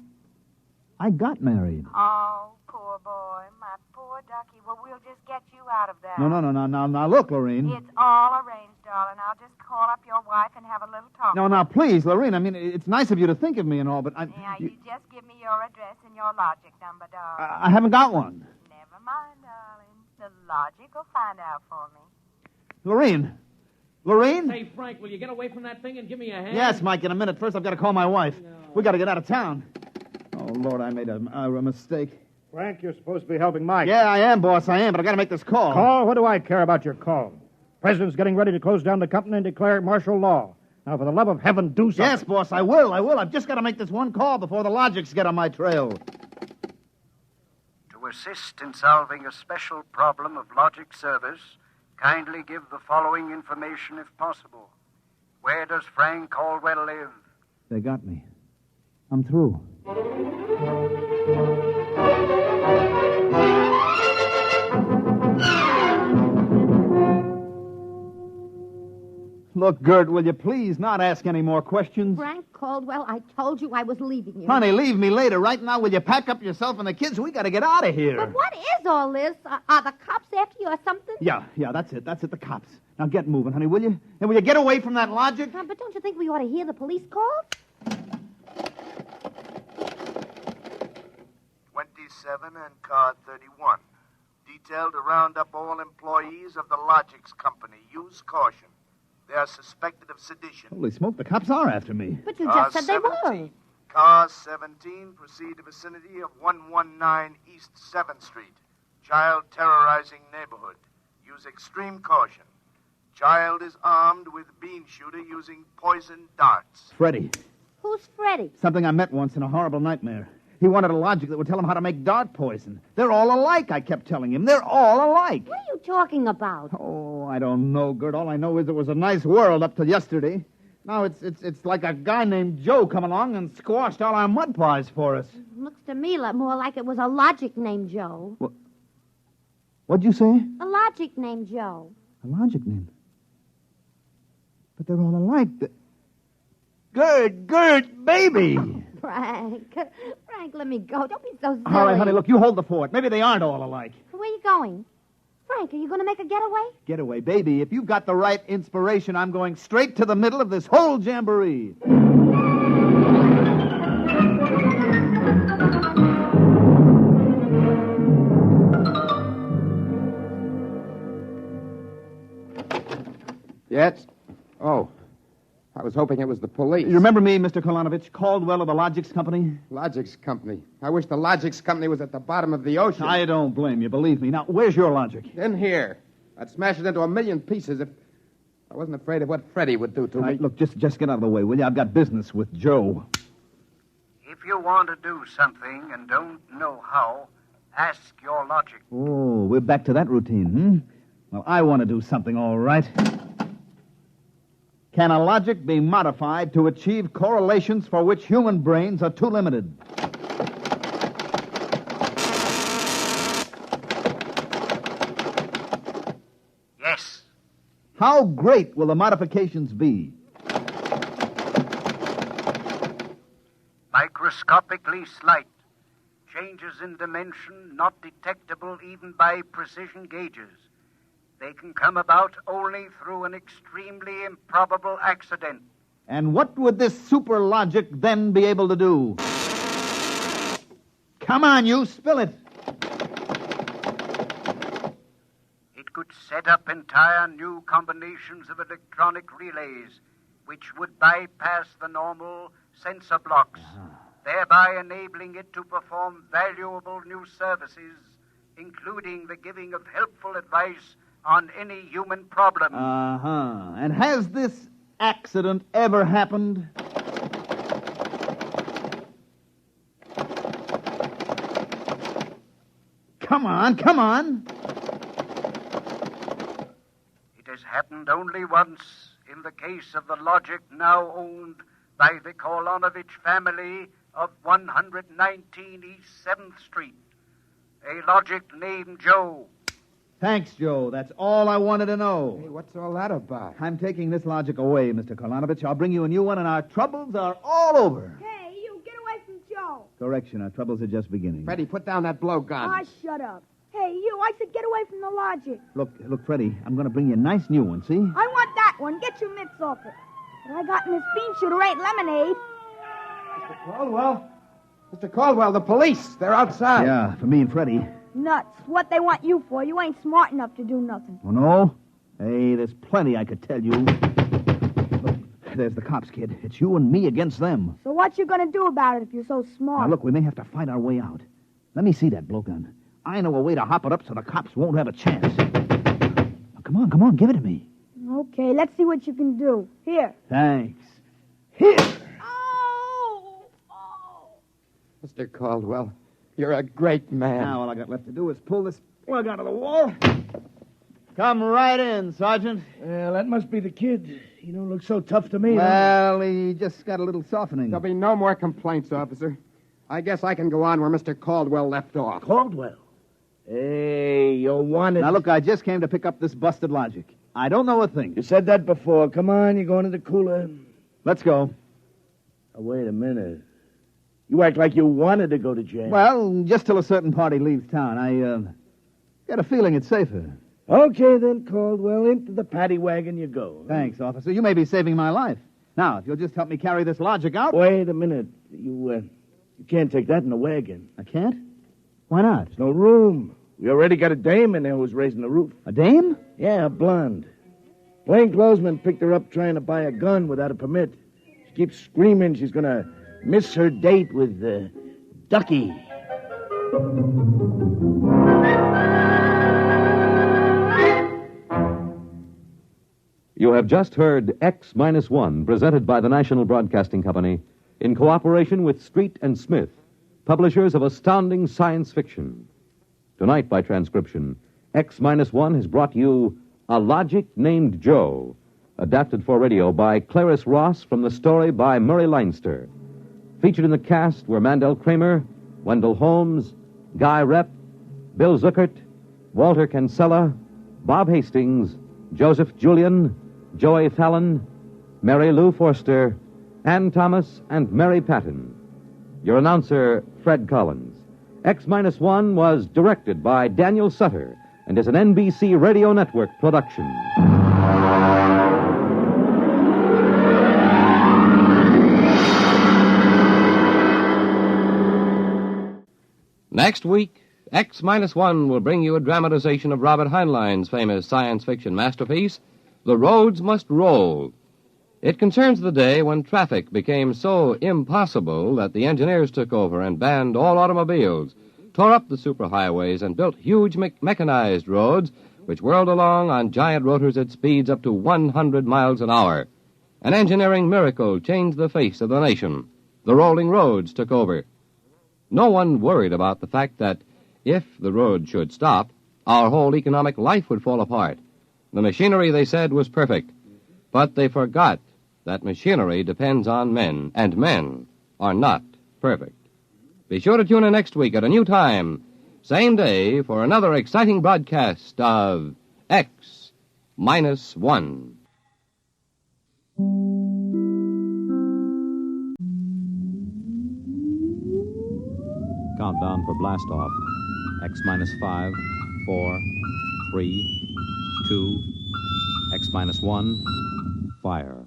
I got married. Oh, poor boy. My poor Ducky. Well, we'll just get you out of that. No, look, Lorene. It's all arranged, darling. I'll just call up your wife and have a little talk. No, now, please, Lorene, I mean, it's nice of you to think of me and all, but Now, you just give me your address and your logic number, darling. I haven't got one. Never mind, darling. The logic will find out for me. Lorene? Say, Frank, will you get away from that thing and give me a hand? Yes, Mike, in a minute. First, I've got to call my wife. No. We got to get out of town. Oh, Lord, I made a mistake. Frank, you're supposed to be helping Mike. Yeah, I am, boss, I am, but I got to make this call. Call? What do I care about your call? President's getting ready to close down the company and declare martial law. Now, for the love of heaven, do something. Yes, boss, I will. I've just got to make this one call before the logics get on my trail. To assist in solving a special problem of logic service, kindly give the following information if possible. Where does Frank Caldwell live? They got me. I'm through. Look, Gert, will you please not ask any more questions? Frank Caldwell, I told you I was leaving you. Honey, leave me later. Right now, will you pack up yourself and the kids? We got to get out of here. But what is all this? Are the cops after you or something? Yeah, that's it, the cops. Now get moving, honey, will you? And will you get away from that logic? But don't you think we ought to hear the police call? 27 and car 31. Detailed to round up all employees of the Logics Company. Use caution. They are suspected of sedition. Holy smoke, the cops are after me. But you just said they were. Car 17, proceed to vicinity of 119 East 7th Street. Child terrorizing neighborhood. Use extreme caution. Child is armed with bean shooter using poison darts. Freddie. Who's Freddie? Something I met once in a horrible nightmare. He wanted a logic that would tell him how to make dart poison. They're all alike, I kept telling him. They're all alike. What are you talking about? Oh, I don't know, Gert. All I know is it was a nice world up till yesterday. Now it's like a guy named Joe come along and squashed all our mud pies for us. Looks to me more like it was a logic named Joe. What'd you say? A logic named Joe. A logic name? But they're all alike. Gert, baby! Frank, let me go. Don't be so silly. All right, honey, look, you hold the fort. Maybe they aren't all alike. Where are you going? Frank, are you going to make a getaway? Getaway, baby. If you've got the right inspiration, I'm going straight to the middle of this whole jamboree. Yes? Oh. I was hoping it was the police. You remember me, Mr. Kolanovich, Caldwell of the Logics Company? Logics Company? I wish the Logics Company was at the bottom of the ocean. I don't blame you, believe me. Now, where's your logic? In here. I'd smash it into 1,000,000 pieces if I wasn't afraid of what Freddie would do to me. Look, just get out of the way, will you? I've got business with Joe. If you want to do something and don't know how, ask your logic. Oh, we're back to that routine, Well, I want to do something, all right. Can a logic be modified to achieve correlations for which human brains are too limited? Yes. How great will the modifications be? Microscopically slight. Changes in dimension not detectable even by precision gauges. They can come about only through an extremely improbable accident. And what would this super logic then be able to do? Come on, you, spill it. It could set up entire new combinations of electronic relays, which would bypass the normal sensor blocks, thereby enabling it to perform valuable new services, including the giving of helpful advice on any human problem. And has this accident ever happened? Come on, come on. It has happened only once in the case of the logic now owned by the Kolonovich family of 119 East 7th Street. A logic named Joe. Thanks, Joe. That's all I wanted to know. Hey, what's all that about? I'm taking this logic away, Mr. Kolonovich. I'll bring you a new one, and our troubles are all over. Hey, you, get away from Joe. Correction, our troubles are just beginning. Freddie, put down that blowgun. Ah, shut up. Hey, you, I said get away from the logic. Look, Freddie, I'm going to bring you a nice new one, see? I want that one. Get your mitts off it. What I got in this bean shooter ain't lemonade. Mr. Caldwell? Mr. Caldwell, the police. They're outside. Yeah, for me and Freddie. Nuts. What they want you for? You ain't smart enough to do nothing. Oh, no? Hey, there's plenty I could tell you. Look, there's the cops, kid. It's you and me against them. So what you gonna do about it if you're so smart? Now, look, we may have to fight our way out. Let me see that blowgun. I know a way to hop it up so the cops won't have a chance. Now, come on, give it to me. Okay, let's see what you can do. Here. Thanks. Here! Mr. Caldwell, you're a great man. Now, all I got left to do is pull this plug out of the wall. Come right in, Sergeant. Well, that must be the kid. He don't look so tough to me. Well, he just got a little softening. There'll be no more complaints, officer. I guess I can go on where Mr. Caldwell left off. Caldwell? Hey, you wanted... Now, look, I just came to pick up this busted logic. I don't know a thing. You said that before. Come on, you're going to the cooler. Let's go. Oh, wait a minute. You act like you wanted to go to jail. Well, just till a certain party leaves town. I got a feeling it's safer. Okay, then, Caldwell. Into the paddy wagon you go. Thanks, officer. You may be saving my life. Now, if you'll just help me carry this logic out... Wait a minute. You can't take that in the wagon. I can't? Why not? There's no room. We already got a dame in there who's raising the roof. A dame? Yeah, a blonde. Plainclothesman picked her up trying to buy a gun without a permit. She keeps screaming she's going to miss her date with Ducky. You have just heard X-1, presented by the National Broadcasting Company in cooperation with Street and Smith, publishers of astounding science fiction. Tonight, by transcription, X-1 has brought you A Logic Named Joe, adapted for radio by Clarice Ross from the story by Murray Leinster. Featured in the cast were Mandel Kramer, Wendell Holmes, Guy Rep, Bill Zuckert, Walter Kinsella, Bob Hastings, Joseph Julian, Joey Fallon, Mary Lou Forster, Ann Thomas, and Mary Patton. Your announcer, Fred Collins. X-1 was directed by Daniel Sutter and is an NBC Radio Network production. Next week, X-1 will bring you a dramatization of Robert Heinlein's famous science fiction masterpiece, The Roads Must Roll. It concerns the day when traffic became so impossible that the engineers took over and banned all automobiles, tore up the superhighways, and built huge mechanized roads which whirled along on giant rotors at speeds up to 100 miles an hour. An engineering miracle changed the face of the nation. The rolling roads took over. No one worried about the fact that if the road should stop, our whole economic life would fall apart. The machinery, they said, was perfect. But they forgot that machinery depends on men, and men are not perfect. Be sure to tune in next week at a new time, same day, for another exciting broadcast of X-1. Countdown for blast-off. X-5, 4, 3, 2, X-1, fire.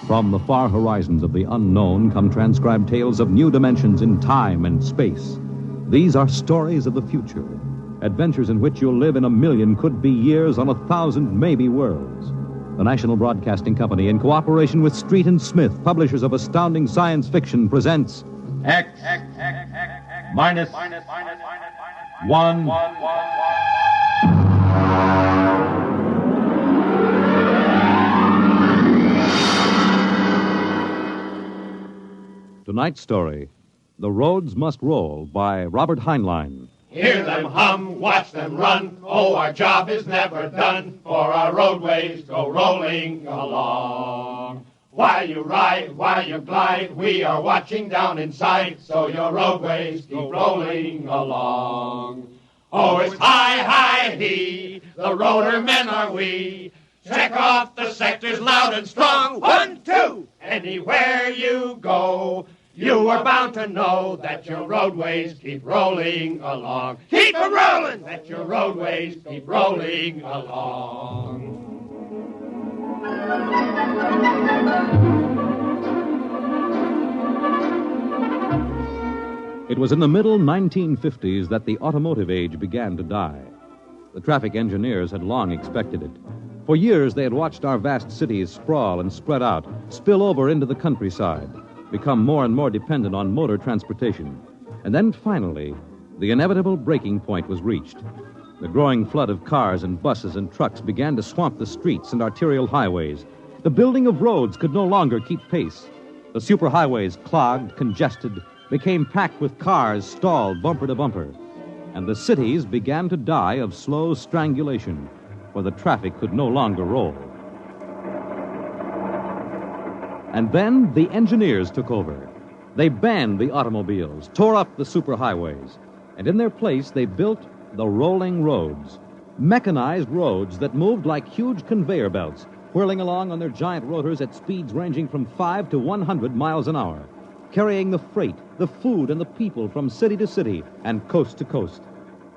From the far horizons of the unknown come transcribed tales of new dimensions in time and space. These are stories of the future, adventures in which you'll live in 1,000,000 could-be years on 1,000 maybe worlds. The National Broadcasting Company, in cooperation with Street and Smith, publishers of astounding science fiction, presents X minus 1. Tonight's story, The Roads Must Roll, by Robert Heinlein. Hear them hum, watch them run. Oh, our job is never done, for our roadways go rolling along. While you ride, while you glide, we are watching down inside, so your roadways keep rolling along. Oh, it's high, high, he, the roader men are we. Check off the sectors loud and strong. 1, 2, anywhere you go. You are bound to know that your roadways keep rolling along. Keep them rolling! That your roadways keep rolling along. It was in the middle 1950s that the automotive age began to die. The traffic engineers had long expected it. For years, they had watched our vast cities sprawl and spread out, spill over into the countryside, become more and more dependent on motor transportation. And then finally, the inevitable breaking point was reached. The growing flood of cars and buses and trucks began to swamp the streets and arterial highways. The building of roads could no longer keep pace. The superhighways, clogged, congested, became packed with cars stalled bumper to bumper. And the cities began to die of slow strangulation, for the traffic could no longer roll. And then the engineers took over. They banned the automobiles, tore up the superhighways, and in their place they built the rolling roads, mechanized roads that moved like huge conveyor belts, whirling along on their giant rotors at speeds ranging from 5 to 100 miles an hour, carrying the freight, the food, and the people from city to city and coast to coast.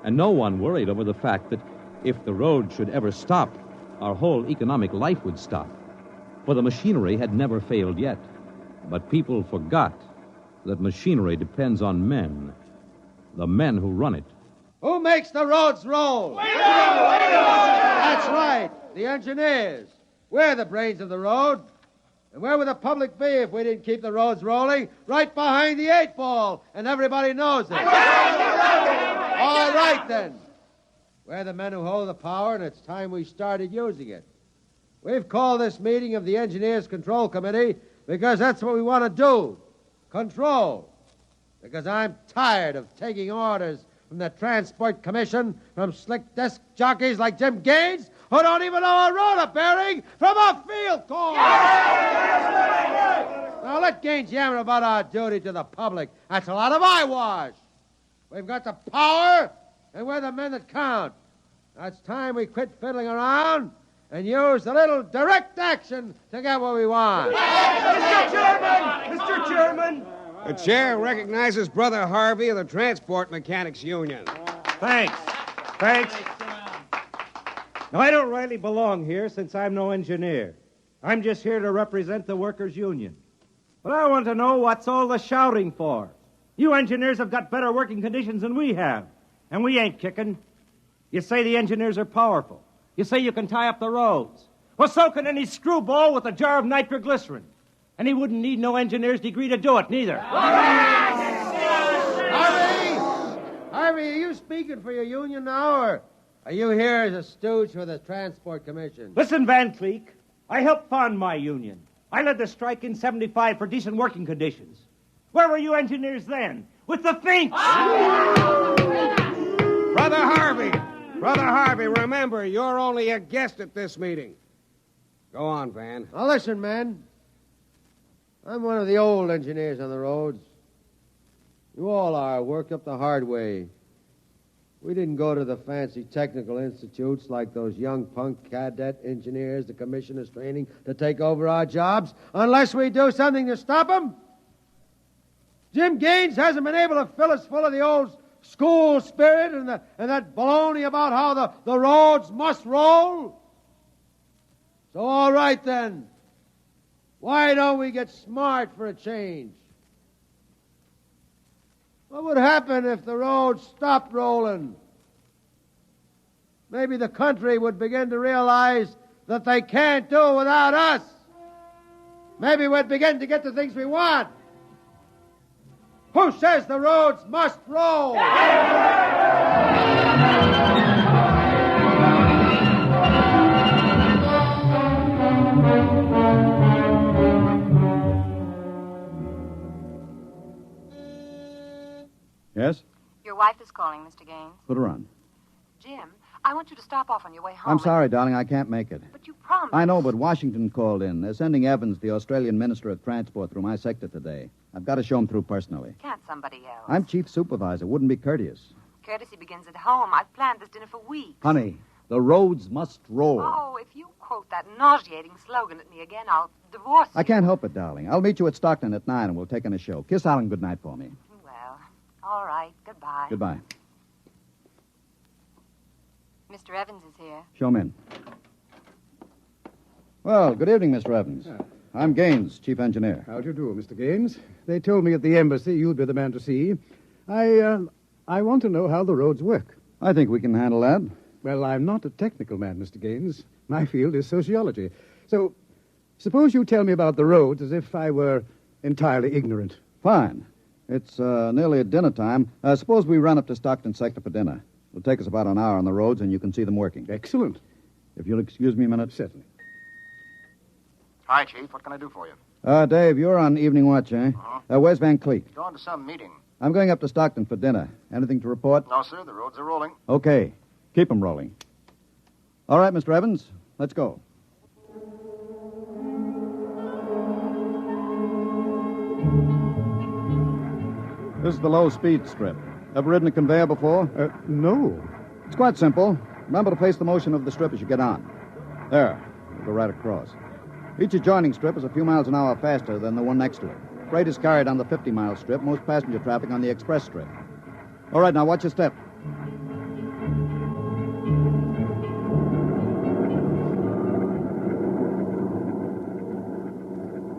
And no one worried over the fact that if the road should ever stop, our whole economic life would stop. For the machinery had never failed yet. But people forgot that machinery depends on men, the men who run it. Who makes the roads roll? We do! That's right, the engineers. We're the brains of the road. And where would the public be if we didn't keep the roads rolling? Right behind the 8 ball, and everybody knows it. All right, then. We're the men who hold the power, and it's time we started using it. We've called this meeting of the Engineers Control Committee because that's what we want to do. Control. Because I'm tired of taking orders from the Transport Commission from slick desk jockeys like Jim Gaines, who don't even know a rotor bearing from a field corn. Now let Gaines yammer about our duty to the public. That's a lot of eyewash. We've got the power, and we're the men that count. Now it's time we quit fiddling around and use a little direct action to get what we want. Mr. Chairman! Mr. Chairman! The chair recognizes Brother Harvey of the Transport Mechanics Union. Thanks. Now, I don't rightly belong here since I'm no engineer. I'm just here to represent the workers' union. But I want to know what's all the shouting for. You engineers have got better working conditions than we have, and we ain't kicking. You say the engineers are powerful. You say you can tie up the roads. Well, so can any screwball with a jar of nitroglycerin. And he wouldn't need no engineer's degree to do it, neither. Harvey, are you speaking for your union now, or are you here as a stooge for the Transport Commission? Listen, Van Cleek, I helped found my union. I led the strike in 75 for decent working conditions. Where were you engineers then? With the Finks! Brother Harvey, remember, you're only a guest at this meeting. Go on, Van. Now listen, men. I'm one of the old engineers on the roads. You all are, worked up the hard way. We didn't go to the fancy technical institutes like those young punk cadet engineers the commission is training to take over our jobs unless we do something to stop them. Jim Gaines hasn't been able to fill us full of the old school spirit and that baloney about how the roads must roll. So all right then. Why don't we get smart for a change? What would happen if the roads stopped rolling? Maybe the country would begin to realize that they can't do without us. Maybe we'd begin to get the things we want. Who says the roads must roll? Yes? Your wife is calling, Mr. Gaines. Put her on. Jim, I want you to stop off on your way home. I'm sorry, darling, I can't make it. But you promised. I know, but Washington called in. They're sending Evans, the Australian Minister of Transport, through my sector today. I've got to show him through personally. Can't somebody else? I'm chief supervisor. Wouldn't be courteous. Courtesy begins at home. I've planned this dinner for weeks. Honey, the roads must roll. Oh, if you quote that nauseating slogan at me again, I'll divorce you. I can't help it, darling. I'll meet you at Stockton at 9 and we'll take in a show. Kiss Alan goodnight for me. Well, all right. Goodbye. Goodbye. Mr. Evans is here. Show him in. Well, good evening, Mr. Evans. I'm Gaines, chief engineer. How do you do, Mr. Gaines? They told me at the embassy you'd be the man to see. I want to know how the roads work. I think we can handle that. Well, I'm not a technical man, Mr. Gaines. My field is sociology. So, suppose you tell me about the roads as if I were entirely ignorant. Fine. It's nearly at dinner time. Suppose we run up to Stockton sector for dinner. It'll take us about an hour on the roads, and you can see them working. Excellent. If you'll excuse me a minute. Certainly. Hi, Chief. What can I do for you? Dave, you're on evening watch, eh? Uh-huh. Where's Van Cleek? Going to some meeting. I'm going up to Stockton for dinner. Anything to report? No, sir. The roads are rolling. Okay. Keep them rolling. All right, Mr. Evans. Let's go. This is the low-speed strip. Ever ridden a conveyor before? No. It's quite simple. Remember to face the motion of the strip as you get on. There. We'll go right across. Each adjoining strip is a few miles an hour faster than the one next to it. Freight is carried on the 50-mile strip, most passenger traffic on the express strip. All right, now watch your step.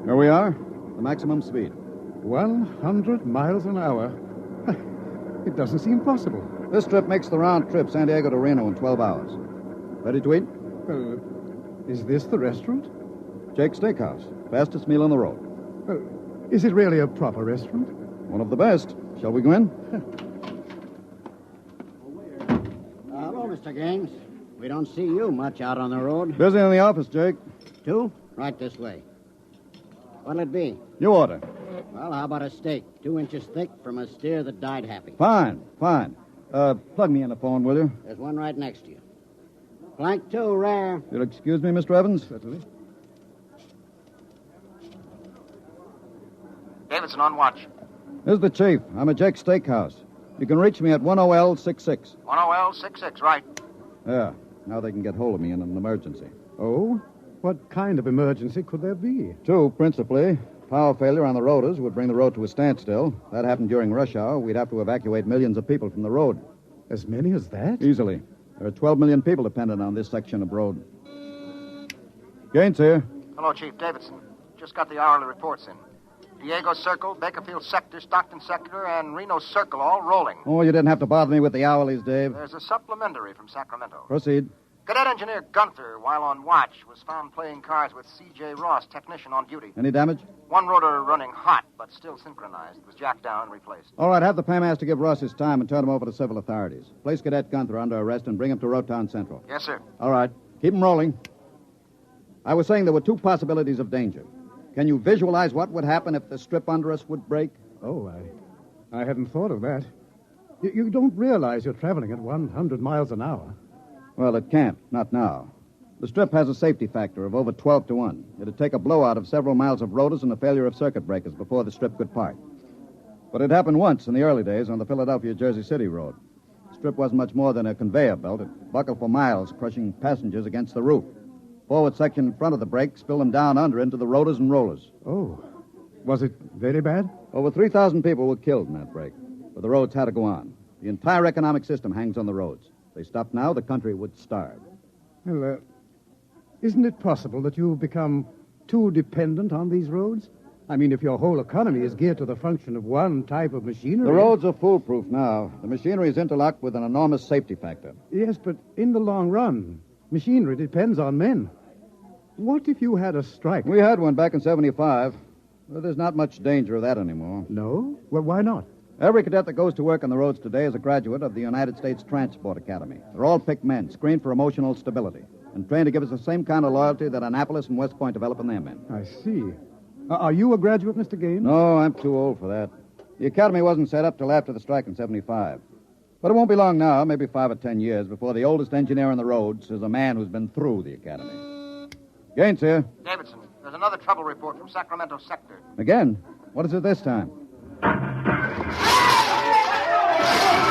Here we are. The maximum speed. 100 miles an hour. It doesn't seem possible. This trip makes the round trip San Diego to Reno in 12 hours. Ready to eat? Well, is this the restaurant? Jake's Steakhouse. Fastest meal on the road. Is it really a proper restaurant? One of the best. Shall we go in? Hello, Mr. Gaines. We don't see you much out on the road. Busy in the office, Jake. Two? Right this way. What'll it be? You order. Well, how about a steak? 2 inches thick from a steer that died happy. Fine. Plug me in the phone, will you? There's one right next to you. Flank 2, rare. You'll excuse me, Mr. Evans? Certainly. Davidson on watch. This is the chief. I'm at Jake's Steakhouse. You can reach me at 10L66. 10L66, right. Yeah. Now they can get hold of me in an emergency. Oh? What kind of emergency could there be? 2, principally. Power failure on the rotors would bring the road to a standstill. If that happened during rush hour, we'd have to evacuate millions of people from the road. As many as that? Easily. There are 12 million people dependent on this section of road. Gaines here. Hello, Chief. Davidson. Just got the hourly reports in. Diego Circle, Bakerfield Sector, Stockton Sector, and Reno Circle all rolling. Oh, you didn't have to bother me with the hourlies, Dave. There's a supplementary from Sacramento. Proceed. Cadet Engineer Gunther, while on watch, was found playing cards with C.J. Ross, technician on duty. Any damage? One rotor running hot, but still synchronized. It was jacked down and replaced. All right, have the paymaster give Ross his time and turn him over to civil authorities. Place Cadet Gunther under arrest and bring him to Rotown Central. Yes, sir. All right. Keep him rolling. I was saying there were 2 possibilities of danger. Can you visualize what would happen if the strip under us would break? Oh, I hadn't thought of that. You don't realize you're traveling at 100 miles an hour. Well, it can't. Not now. The strip has a safety factor of over 12 to 1. It'd take a blowout of several miles of rotors and a failure of circuit breakers before the strip could part. But it happened once in the early days on the Philadelphia-Jersey City road. The strip wasn't much more than a conveyor belt. It buckled for miles, crushing passengers against the roof. Forward section in front of the brake spilled them down under into the rotors and rollers. Oh. Was it very bad? Over 3,000 people were killed in that break. But the roads had to go on. The entire economic system hangs on the roads. If they stopped now, the country would starve. Well, isn't it possible that you've become too dependent on these roads? I mean, if your whole economy is geared to the function of one type of machinery... The roads are foolproof now. The machinery is interlocked with an enormous safety factor. Yes, but in the long run, machinery depends on men. What if you had a strike? We had one back in 75. Well, there's not much danger of that anymore. No? Well, why not? Every cadet that goes to work on the roads today is a graduate of the United States Transport Academy. They're all picked men, screened for emotional stability, and trained to give us the same kind of loyalty that Annapolis and West Point develop in their men. I see. Are you a graduate, Mr. Gaines? No, I'm too old for that. The academy wasn't set up till after the strike in 75. But it won't be long now, maybe 5 or 10 years, before the oldest engineer on the roads is a man who's been through the academy. Gaines here. Davidson, there's another trouble report from Sacramento sector. Again? What is it this time?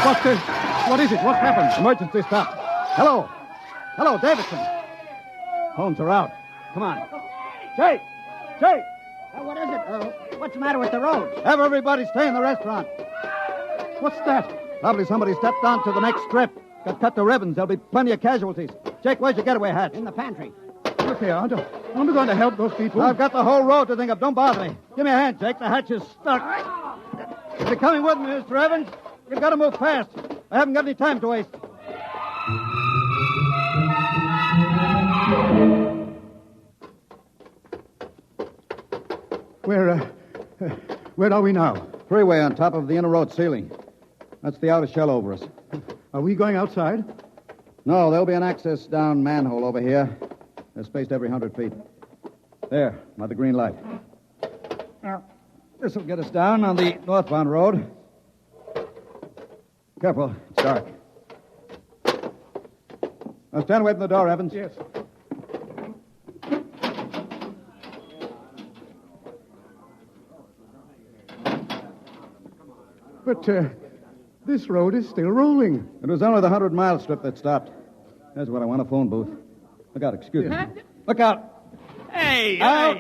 What is it? What happened? Emergency stop. Hello. Hello, Davidson. Phones are out. Come on. Jake! Jake! What is it? What's the matter with the roads? Have everybody stay in the restaurant. What's that? Probably somebody stepped onto the next strip. Got cut to ribbons. There'll be plenty of casualties. Jake, where's your getaway hat? In the pantry. Look here, aren't we going to help those people? I've got the whole road to think of. Don't bother me. Give me a hand, Jake. The hatch is stuck. If you're coming with me, Mr. Evans, you've got to move fast. I haven't got any time to waste. Where are we now? Freeway on top of the inner road ceiling. That's the outer shell over us. Are we going outside? No, there'll be an access down manhole over here. They're spaced every 100 feet. There, by the green light. Now, this will get us down on the northbound road. Careful, it's dark. Now stand away from the door, Evans. Yes. But this road is still rolling. It was only the 100-mile strip that stopped. There's what I want, a phone booth. Look out, excuse me. Look out. Hey, out.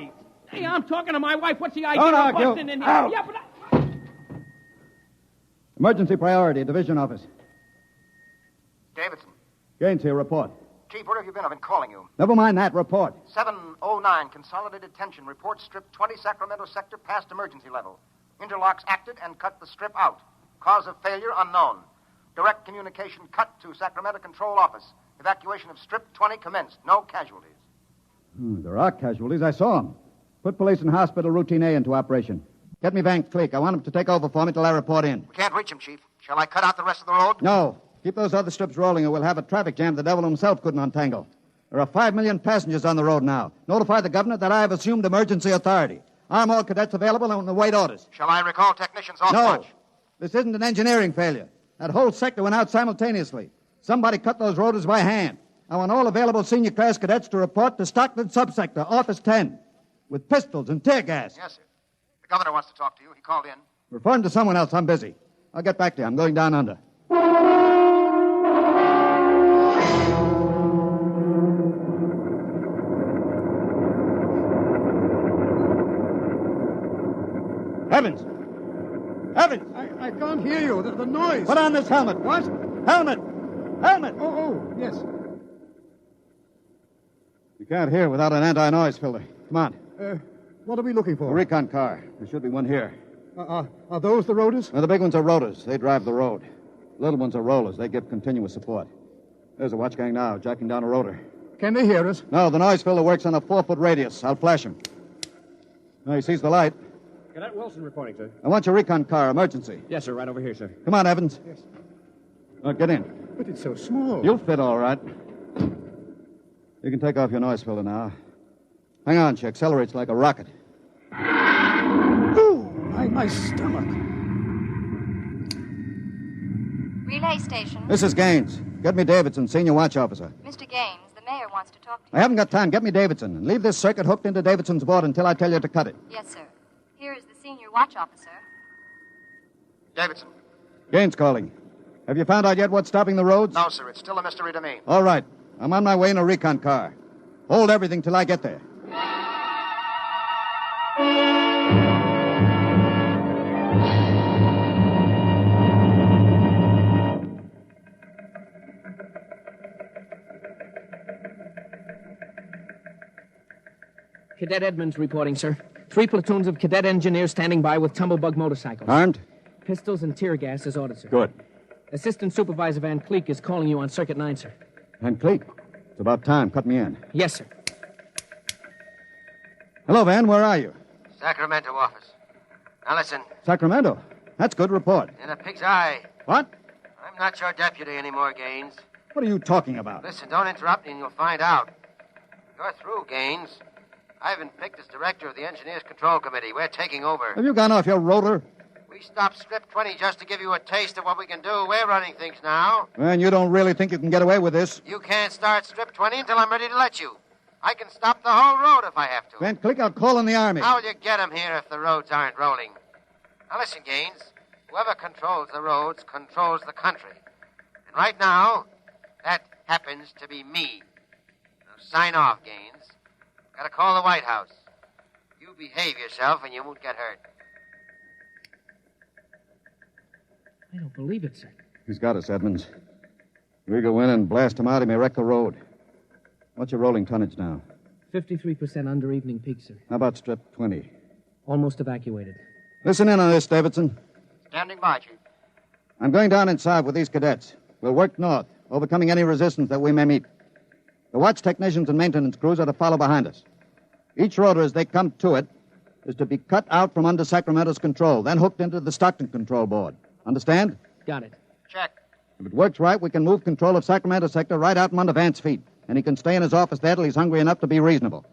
Hey, I'm talking to my wife. What's the idea Don't of argue. busting in here? Out. Yeah, but Emergency priority, division office. Davidson. Gaines here, report. Chief, where have you been? I've been calling you. Never mind that, report. 709, Consolidated Tension. Report strip 20, Sacramento sector, past emergency level. Interlocks acted and cut the strip out. Cause of failure unknown. Direct communication cut to Sacramento Control Office. Evacuation of strip 20 commenced. No casualties. There are casualties. I saw them. Put police and hospital routine A into operation. Get me Van Cleek. I want him to take over for me till I report in. We can't reach him, Chief. Shall I cut out the rest of the road? No. Keep those other strips rolling or we'll have a traffic jam the devil himself couldn't untangle. There are 5 million passengers on the road now. Notify the governor that I have assumed emergency authority. Arm all cadets available and await orders. Shall I recall technicians off No. watch? This isn't an engineering failure. That whole sector went out simultaneously. Somebody cut those rotors by hand. I want all available senior class cadets to report to Stockton Subsector, Office 10, with pistols and tear gas. Yes, sir. The governor wants to talk to you. He called in. Refer him to someone else. I'm busy. I'll get back to you. I'm going down under. Evans! Evans! I can't hear you. The noise. Put on this helmet. What? Helmet! Helmet! Oh, yes. You can't hear without an anti-noise filter. Come on. What are we looking A for? recon car. There should be one here. Are those the rotors? Now, the big ones are rotors. They drive the road. Little ones are rollers. They give continuous support. There's a watch gang now, jacking down a rotor. Can they hear us? No, the noise filter works on a 4-foot radius. I'll flash him. Now, he sees the light. Cadet Wilson reporting, sir. I want your recon car. Emergency. Yes, sir. Right over here, sir. Come on, Evans. Yes. Get in. But it's so small. You'll fit all right. You can take off your noise filter now. Hang on, she accelerates like a rocket. Oh, my stomach. Relay station. This is Gaines. Get me Davidson, senior watch officer. Mr. Gaines, the mayor wants to talk to I haven't got time. Get me Davidson. And leave this circuit hooked into Davidson's board until I tell you to cut it. you. Yes, sir. Here is the senior watch officer. Davidson. Gaines calling. Have you found out yet what's stopping the roads? No, sir. It's still a mystery to me. All right. I'm on my way in a recon car. Hold everything till I get there. Cadet Edmonds reporting, sir. 3 platoons of cadet engineers standing by with tumblebug motorcycles. Armed? Pistols and tear gas as ordered, sir. Good. Assistant Supervisor Van Cleek is calling you on Circuit 9, sir. Van Cleek. It's about time. Cut me in. Yes, sir. Hello, Van. Where are you? Sacramento office. Now listen, Sacramento. That's good. Report. in a pig's eye. What? I'm not your deputy anymore, Gaines. What are you talking about? Listen, don't interrupt me and you'll find out. You're through, Gaines. I've been picked as director of the Engineers Control Committee. We're taking over. Have you gone off your rotor? We stopped Strip 20 just to give you a taste of what we can do. We're running things now. Van, you don't really think you can get away with this? You can't start Strip 20 until I'm ready to let you. I can stop the whole road if I have to. Van Click, I'll call in the Army. How will you get 'em here if the roads aren't rolling? Now listen, Gaines. Whoever controls the roads controls the country. And right now, that happens to be me. Now sign off, Gaines. Gotta call the White House. You behave yourself and you won't get hurt. I don't believe it, sir. He's got us, Edmonds. We go in and blast him out, he may wreck the road. What's your rolling tonnage now? 53% under evening peak, sir. How about Strip 20? Almost evacuated. Listen in on this, Davidson. Standing by, Chief. I'm going down inside with these cadets. We'll work north, overcoming any resistance that we may meet. The watch technicians and maintenance crews are to follow behind us. Each rotor, as they come to it, is to be cut out from under Sacramento's control, then hooked into the Stockton control board. Understand? Got it. Check. If it works right, we can move control of Sacramento sector right out from under Vance's feet, and he can stay in his office there till he's hungry enough to be reasonable.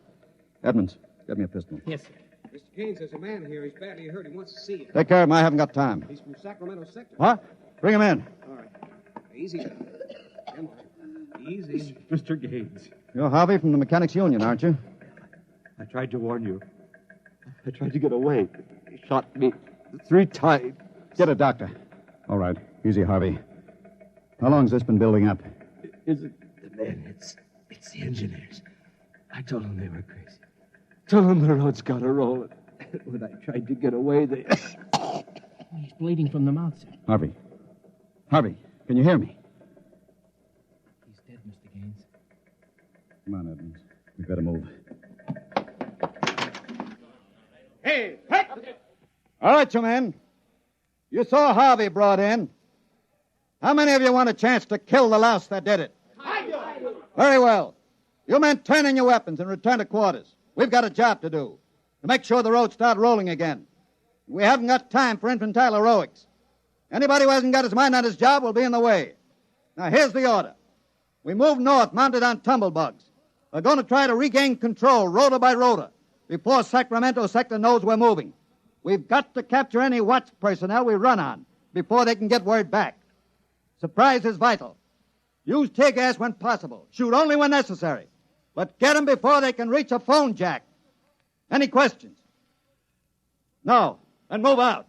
Edmonds, get me a pistol. Yes, sir. Mr. Gaines, there's a man here. He's badly hurt. He wants to see you. Take care of him. I haven't got time. He's from Sacramento sector. What? Bring him in. All right. Easy. Easy. Mr. Gaines, You're Harvey from the Mechanics Union, aren't you? I tried to warn you. I tried to get away. He shot me 3 times. Get a doctor. All right. Easy, Harvey. How long's this been building up? Is it the men? It's the engineers. I told them they were crazy. Told them the road's got to roll. When I tried to get away, they... He's bleeding from the mouth, sir. Harvey. Harvey, can you hear me? He's dead, Mr. Gaines. Come on, Edmonds. We better move. Hey! All right, you men. You saw Harvey brought in. How many of you want a chance to kill the louse that did it? Very well. You men turn in your weapons and return to quarters. We've got a job to do, to make sure the roads start rolling again. We haven't got time for infantile heroics. Anybody who hasn't got his mind on his job will be in the way. Now, here's the order. We move north, mounted on tumblebugs. We're going to try to regain control, rotor by rotor, before Sacramento sector knows we're moving. We've got to capture any watch personnel we run on before they can get word back. Surprise is vital. Use tear gas when possible. Shoot only when necessary. But get them before they can reach a phone jack. Any questions? No. Then move out.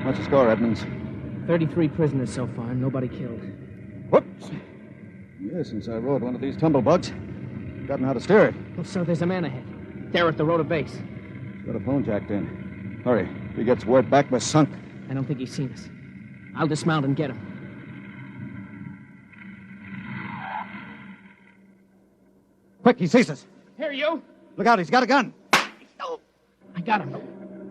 What's the score, Edmonds? 33 prisoners so far, nobody killed. Whoops. Yeah, since I rode one of these tumblebugs, I've gotten how to steer it. Oh, sir, there's a man ahead. There at the rotor base. He's got a phone jacked in. Hurry. If he gets word back, we're sunk. I don't think he's seen us. I'll dismount and get him. Quick, he sees us. Here, you. Look out, he's got a gun. Oh, I got him.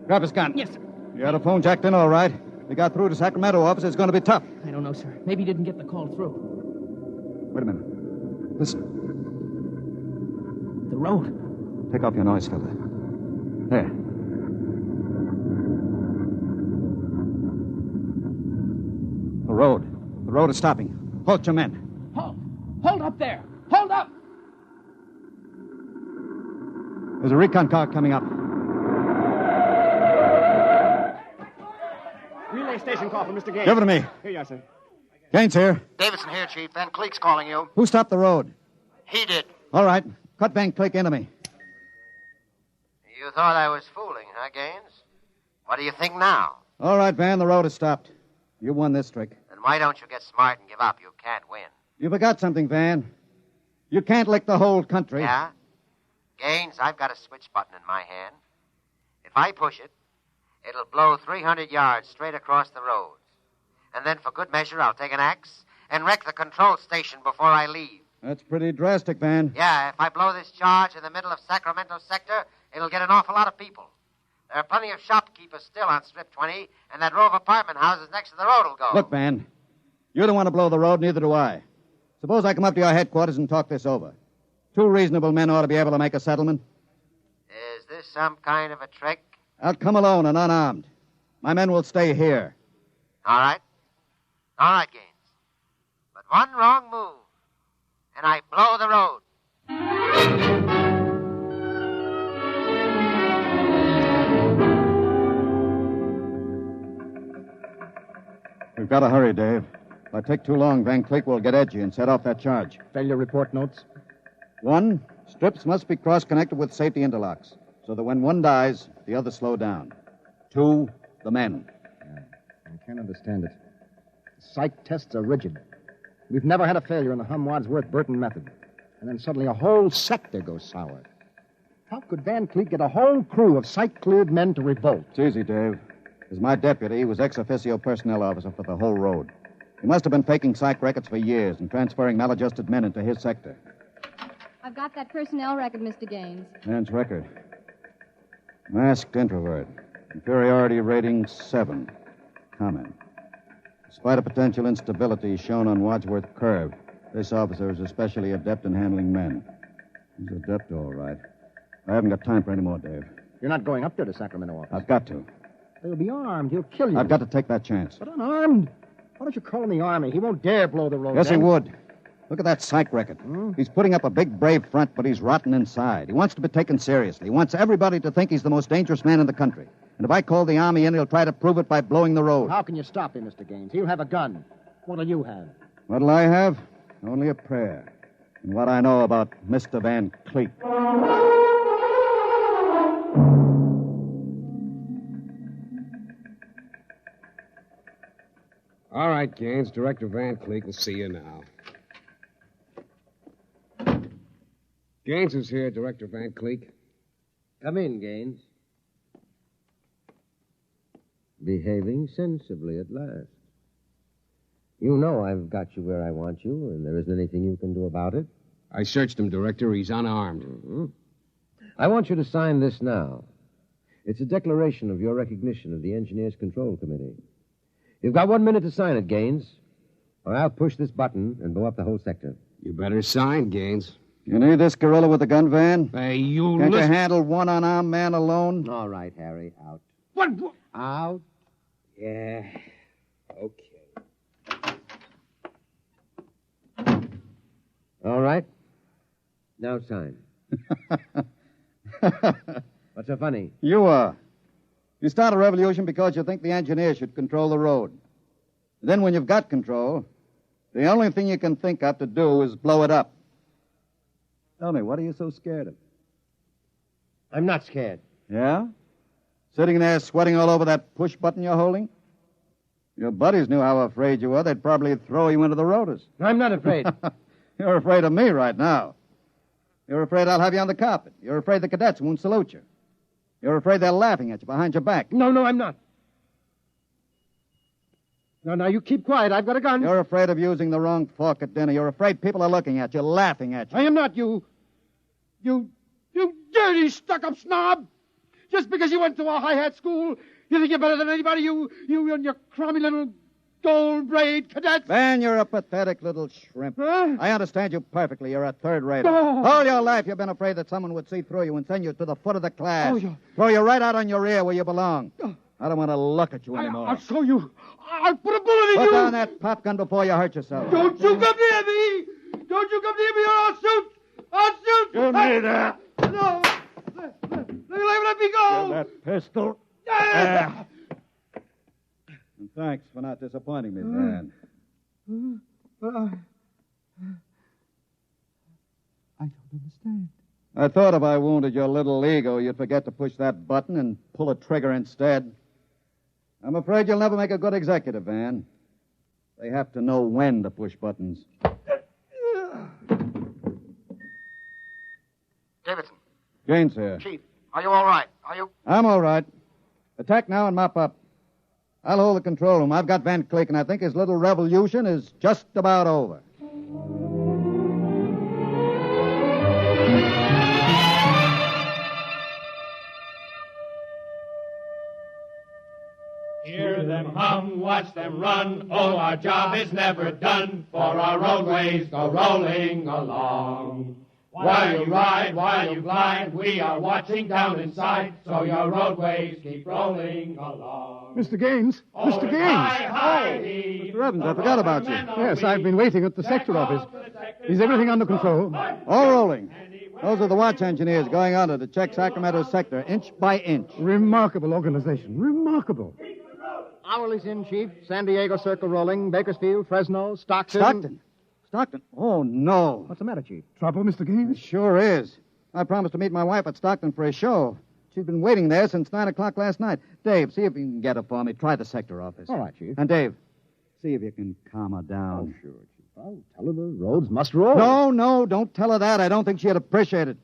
Grab his gun. Yes, sir. You had a phone jacked in, all right. If he got through to Sacramento office, it's going to be tough. I don't know, sir. Maybe he didn't get the call through. Wait a minute. Listen. The road. Take off your noise filter. There. The road. The road is stopping. Halt your men. Halt! Hold up there! Hold up! There's a recon car coming up. Relay station call from Mr. Gaines. Give it to me. Here you are, sir. Gaines here. Davidson here, Chief. Van Cleek's calling you. Who stopped the road? He did. All right. Cut Van Cleek into me. You thought I was fooling, huh, Gaines? What do you think now? All right, Van, the road is stopped. You won this trick. Then why don't you get smart and give up? You can't win. You forgot something, Van. You can't lick the whole country. Yeah? Gaines, I've got a switch button in my hand. If I push it, it'll blow 300 yards straight across the roads. And then for good measure, I'll take an axe and wreck the control station before I leave. That's pretty drastic, Van. Yeah, if I blow this charge in the middle of Sacramento sector, it'll get an awful lot of people. There are plenty of shopkeepers still on Strip 20, and that row of apartment houses next to the road will go. Look, Van, you don't want to blow the road, neither do I. Suppose I come up to your headquarters and talk this over. 2 reasonable men ought to be able to make a settlement. Is this some kind of a trick? I'll come alone and unarmed. My men will stay here. All right. All right, Gaines. But one wrong move, and I blow the road. We've got to hurry, Dave. If I take too long, Van Cleek will get edgy and set off that charge. Failure report notes? 1, strips must be cross-connected with safety interlocks, so that when one dies, the others slow down. 2, the men. I can't understand it. Psych tests are rigid. We've never had a failure in the Hum-Wadsworth-Burton method. And then suddenly a whole sector goes sour. How could Van Cleek get a whole crew of psych-cleared men to revolt? It's easy, Dave. As my deputy, he was ex-officio personnel officer for the whole road. He must have been faking psych records for years and transferring maladjusted men into his sector. I've got that personnel record, Mr. Gaines. Man's record. Masked introvert. Inferiority rating 7. Comment. Despite a potential instability shown on Wadsworth Curve, this officer is especially adept in handling men. He's adept, all right. I haven't got time for any more, Dave. You're not going up there to Sacramento office. I've got to. He'll be armed. He'll kill you. I've got to take that chance. But unarmed? Why don't you call in the Army? He won't dare blow the road. Yes, he then. would. Look at that psych record. He's putting up a big, brave front, but he's rotten inside. He wants to be taken seriously. He wants everybody to think he's the most dangerous man in the country. And if I call the Army in, he'll try to prove it by blowing the road. How can you stop him, Mr. Gaines? He'll have a gun. What'll you have? What'll I have? Only a prayer. And what I know about Mr. Van Cleek. All right, Gaines. Director Van Cleek will see you now. Gaines is here, Director Van Cleek. Come in, Gaines. Behaving sensibly at last. You know I've got you where I want you, and there isn't anything you can do about it. I searched him, Director. He's unarmed. Mm-hmm. I want you to sign this now. It's a declaration of your recognition of the Engineers Control Committee. You've got 1 minute to sign it, Gaines, or I'll push this button and blow up the whole sector. You better sign, Gaines. You need this gorilla with the gun, Van? Hey, you Can't you listen... handle one unarmed man alone? All right, Harry, out. What? Out? Yeah. Okay. All right. Now sign. What's so funny? You are. You start a revolution because you think the engineer should control the road. And then when you've got control, the only thing you can think of to do is blow it up. Tell me, what are you so scared of? I'm not scared. Yeah? Sitting there sweating all over that push button you're holding? Your buddies knew how afraid you were. They'd probably throw you into the rotors. I'm not afraid. You're afraid of me right now. You're afraid I'll have you on the carpet. You're afraid the cadets won't salute you. You're afraid they're laughing at you behind your back. No, I'm not. Now, you keep quiet. I've got a gun. You're afraid of using the wrong fork at dinner. You're afraid people are looking at you, laughing at you. I am not you. You dirty, stuck-up snob. Just because you went to a high-hat school, you think you're better than anybody, you and your crummy little gold-braid cadets. Van, you're a pathetic little shrimp. Huh? I understand you perfectly. You're a third-rater. Oh. All your life you've been afraid that someone would see through you and send you to the foot of the class. Oh, yeah. Throw you right out on your ear where you belong. I don't want to look at you anymore. I'll show you. I'll put a bullet in you. Put down that pop gun before you hurt yourself. Don't you come near me. Don't you come near me or I'll shoot. I'll shoot. Give me that. No. Let me go. Give that pistol. And thanks for not disappointing me, Van. I don't understand. I thought if I wounded your little ego, you'd forget to push that button and pull a trigger instead. I'm afraid you'll never make a good executive, Van. They have to know when to push buttons. Davidson. Gaines here. Chief, are you all right? Are you? I'm all right. Attack now and mop up. I'll hold the control room. I've got Van Cleek, and I think his little revolution is just about over. watch them run. Oh, our job is never done, for our roadways go rolling along. While you ride, while you glide, we are watching down inside, so your roadways keep rolling along. Mr. Gaines! Oh, Mr. Gaines! Mr. Evans, I forgot about you. Yes, I've been waiting at the sector office. Is everything under control? All rolling. Those are the watch engineers going under to check Sacramento's sector, inch by inch. Remarkable organization. Remarkable. Hourly's in, Chief. San Diego Circle rolling. Bakersfield, Fresno, Stockton. Stockton? Oh, no. What's the matter, Chief? Trouble, Mr. Gaines? It sure is. I promised to meet my wife at Stockton for a show. She's been waiting there since 9 o'clock last night. Dave, see if you can get her for me. Try the sector office. All right, Chief. And Dave, see if you can calm her down. Oh, sure, Chief. I'll tell her the roads must roll. No, don't tell her that. I don't think she'd appreciate it.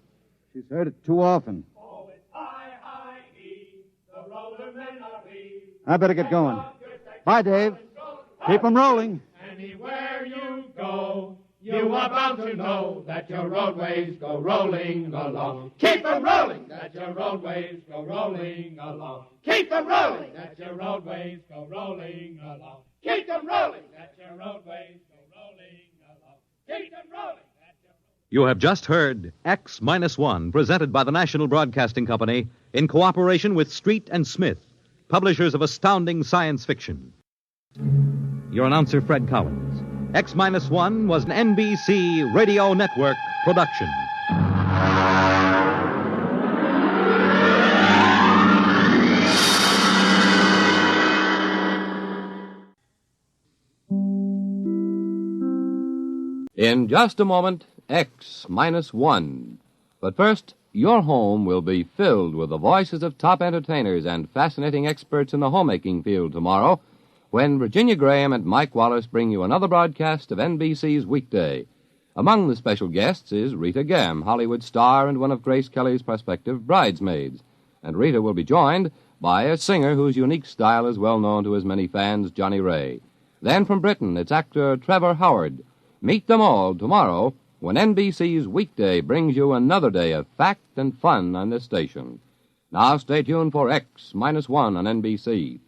She's heard it too often. Oh, it's I-I-E, the roadmen are we. I better get going. Bye, Dave. Keep 'em rolling. Anywhere you go, you are bound to know that your roadways go rolling along. Keep them rolling, that your roadways go rolling along. Keep them rolling, that your roadways go rolling along. Keep them rolling, that your roadways go rolling along. Keep them rolling. You have just heard X-1, presented by the National Broadcasting Company in cooperation with Street and Smith, publishers of astounding science fiction. Your announcer, Fred Collins. X-1 was an NBC Radio Network production. In just a moment, X-1. But first, your home will be filled with the voices of top entertainers and fascinating experts in the homemaking field tomorrow when Virginia Graham and Mike Wallace bring you another broadcast of NBC's Weekday. Among the special guests is Rita Gam, Hollywood star and one of Grace Kelly's prospective bridesmaids. And Rita will be joined by a singer whose unique style is well known to his many fans, Johnny Ray. Then from Britain, it's actor Trevor Howard. Meet them all tomorrow when NBC's Weekday brings you another day of fact and fun on this station. Now stay tuned for X-1 on NBC.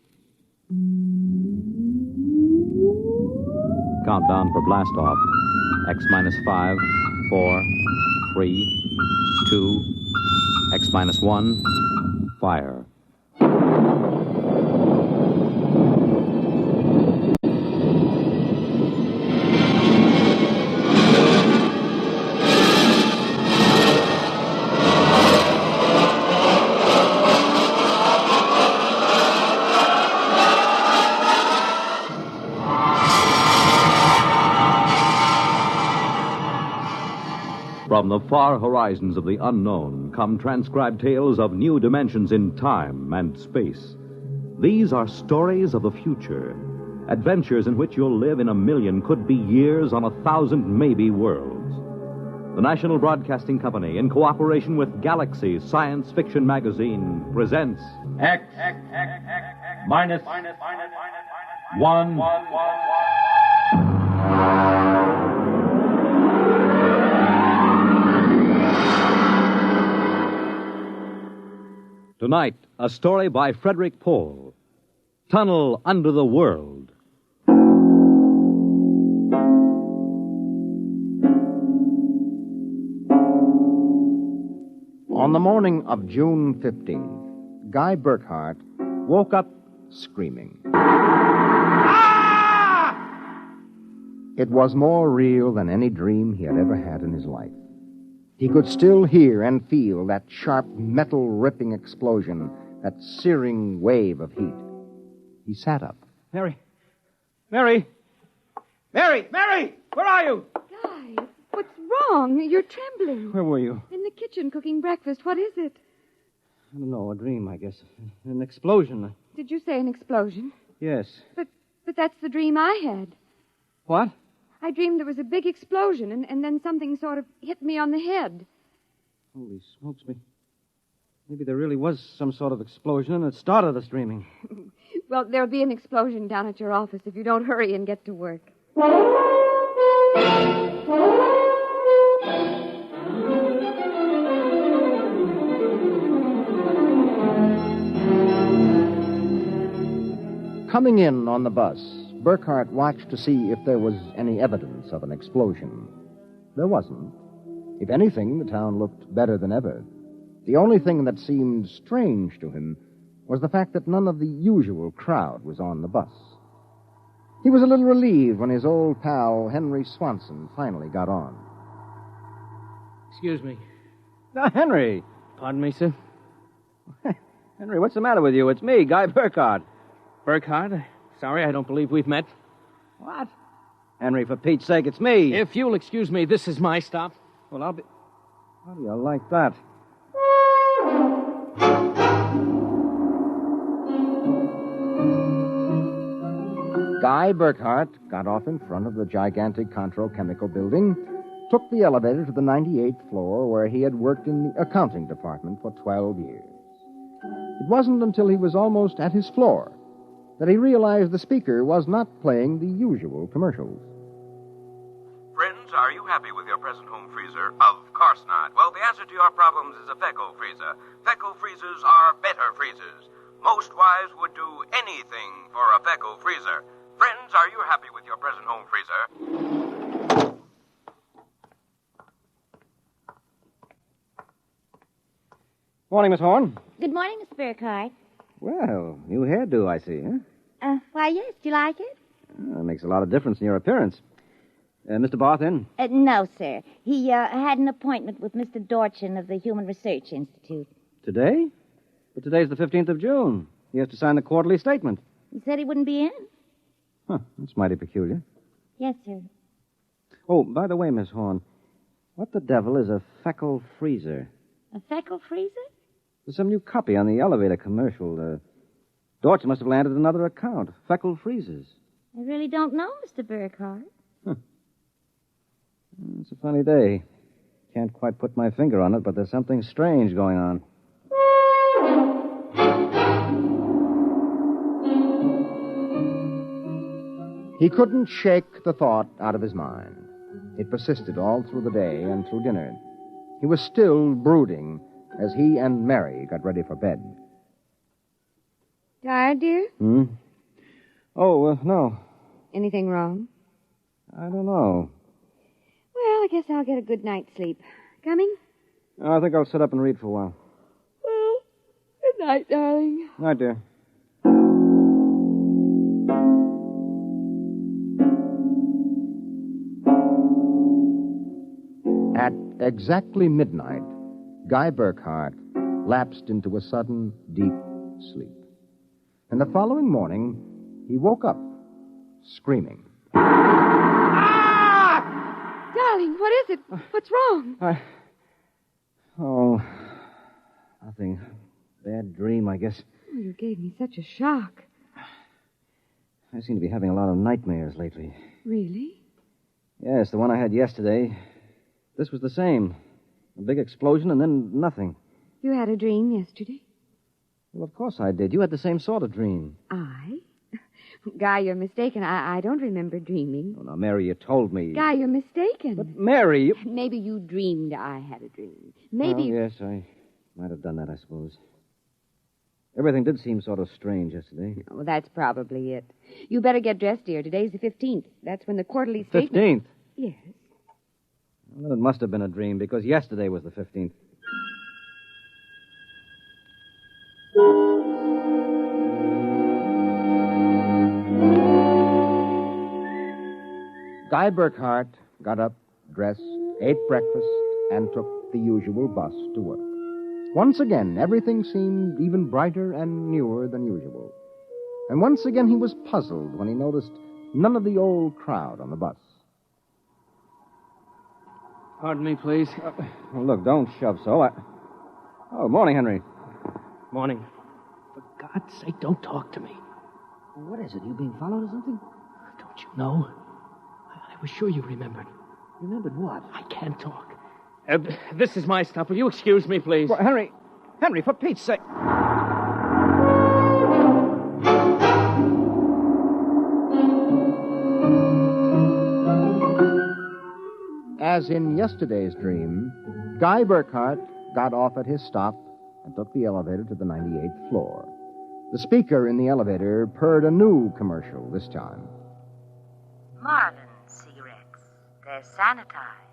Countdown for blast-off. X-5, 4, 3, 2, X-1, fire. From the far horizons of the unknown come transcribed tales of new dimensions in time and space. These are stories of the future, adventures in which you'll live in a million, could be years, on 1,000 maybe worlds. The National Broadcasting Company, in cooperation with Galaxy Science Fiction Magazine, presents X-1. Tonight, a story by Frederick Pohl, Tunnel Under the World. On the morning of June 15th, Guy Burkhart woke up screaming. It was more real than any dream he had ever had in his life. He could still hear and feel that sharp, metal-ripping explosion, that searing wave of heat. He sat up. Mary! Where are you? Guy, what's wrong? You're trembling. Where were you? In the kitchen cooking breakfast. What is it? I don't know, a dream, I guess. An explosion. Did you say an explosion? Yes. But that's the dream I had. What? I dreamed there was a big explosion, and then something sort of hit me on the head. Holy smokes me. Maybe there really was some sort of explosion, and it started us dreaming. Well, there'll be an explosion down at your office if you don't hurry and get to work. Coming in on the bus, Burkhart watched to see if there was any evidence of an explosion. There wasn't. If anything, the town looked better than ever. The only thing that seemed strange to him was the fact that none of the usual crowd was on the bus. He was a little relieved when his old pal, Henry Swanson, finally got on. Excuse me. Henry. Pardon me, sir? Henry, what's the matter with you? It's me, Guy Burkhart. Burkhart? Sorry, I don't believe we've met. What? Henry, for Pete's sake, it's me. If you'll excuse me, this is my stop. Well, I'll be... How do you like that? Guy Burkhart got off in front of the gigantic Contro Chemical Building, took the elevator to the 98th floor where he had worked in the accounting department for 12 years. It wasn't until he was almost at his floor that he realized the speaker was not playing the usual commercials. Friends, are you happy with your present home freezer? Of course not. Well, the answer to your problems is a Fecco freezer. Fecco freezers are better freezers. Most wives would do anything for a Fecco freezer. Friends, are you happy with your present home freezer? Morning, Miss Horn. Good morning, Miss Burkhart. Well, new hairdo, I see, huh? Why, yes. Do you like it? That makes a lot of difference in your appearance. Mr. Barth in? No, sir. He had an appointment with Mr. Dorchin of the Human Research Institute. Today? But today's the 15th of June. He has to sign the quarterly statement. He said he wouldn't be in. Huh, that's mighty peculiar. Yes, sir. Oh, by the way, Miss Horn, what the devil is a Fecco freezer? A Fecco freezer? There's some new copy on the elevator commercial. Dorchin must have landed another account. Fecco freezers. I really don't know, Mr. Burkhart. It's a funny day. Can't quite put my finger on it, but there's something strange going on. He couldn't shake the thought out of his mind. It persisted all through the day and through dinner. He was still brooding as he and Mary got ready for bed. Tired, dear? Oh, no. Anything wrong? I don't know. Well, I guess I'll get a good night's sleep. Coming? I think I'll sit up and read for a while. Well, good night, darling. Night, dear. At exactly midnight, Guy Burkhart lapsed into a sudden, deep sleep. And the following morning, he woke up, screaming. Darling, what is it? What's wrong? Oh, nothing. Bad dream, I guess. Oh, you gave me such a shock. I seem to be having a lot of nightmares lately. Really? Yes, the one I had yesterday. This was the same. A big explosion and then nothing. You had a dream yesterday? Well, of course I did. You had the same sort of dream. I? Guy, you're mistaken. I don't remember dreaming. Oh, now, Mary, you told me. Guy, you're mistaken. But, Mary... You... Maybe you dreamed I had a dream. Maybe... Oh, yes, I might have done that, I suppose. Everything did seem sort of strange yesterday. Oh, that's probably it. You better get dressed, dear. Today's the 15th. That's when the quarterly statement... 15th? Yes. Well, it must have been a dream, because yesterday was the 15th. Guy Burkhart got up, dressed, ate breakfast, and took the usual bus to work. Once again, everything seemed even brighter and newer than usual. And once again, he was puzzled when he noticed none of the old crowd on the bus. Pardon me, please. Well, look, don't shove so. Oh, morning, Henry. Morning. For God's sake, don't talk to me. What is it? You being followed or something? Don't you know? I was sure you remembered. Remembered what? I can't talk. This is my stop. Will you excuse me, please? Well, Henry, for Pete's sake. As in yesterday's dream, Guy Burkhart got off at his stop and took the elevator to the 98th floor. The speaker in the elevator purred a new commercial this time. Marlin cigarettes. They're sanitized.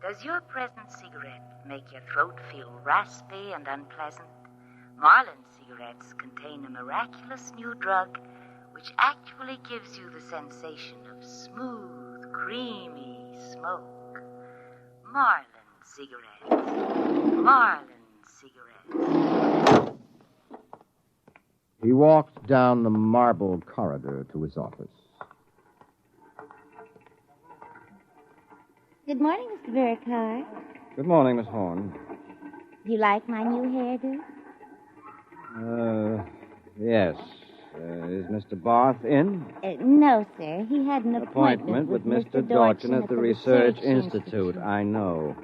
Does your present cigarette make your throat feel raspy and unpleasant? Marlin cigarettes contain a miraculous new drug which actually gives you the sensation of smooth, creamy smoke. Marlin cigarettes. Marlin cigarettes. He walked down the marble corridor to his office. Good morning, Mr. Burkhardt. Good morning, Miss Horn. Do you like my new hairdo? Yes. Is Mr. Barth in? No, sir. He had an appointment with Mr. Dorchin at the Research Institute. I know.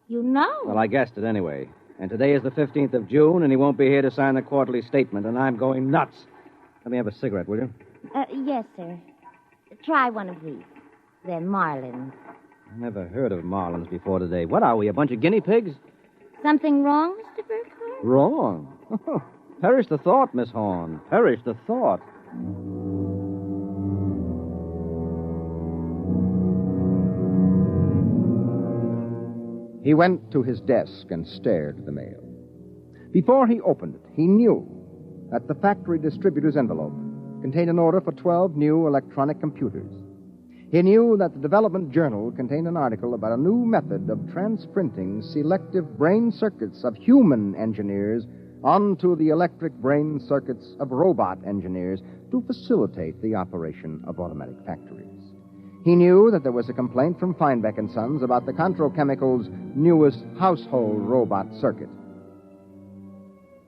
You know? Well, I guessed it anyway. And today is the 15th of June, and he won't be here to sign the quarterly statement, and I'm going nuts. Let me have a cigarette, will you? Yes, sir. Try one of these. They're Marlins. I never heard of Marlins before today. What are we, a bunch of guinea pigs? Something wrong, Mr. Burkhardt? Wrong? Perish the thought, Miss Horn. Perish the thought. He went to his desk and stared at the mail. Before he opened it, he knew that the factory distributor's envelope contained an order for 12 new electronic computers. He knew that the Development Journal contained an article about a new method of transprinting selective brain circuits of human engineers onto the electric brain circuits of robot engineers to facilitate the operation of automatic factories. He knew that there was a complaint from Feinbeck & Sons about the Controchemical's newest household robot circuit.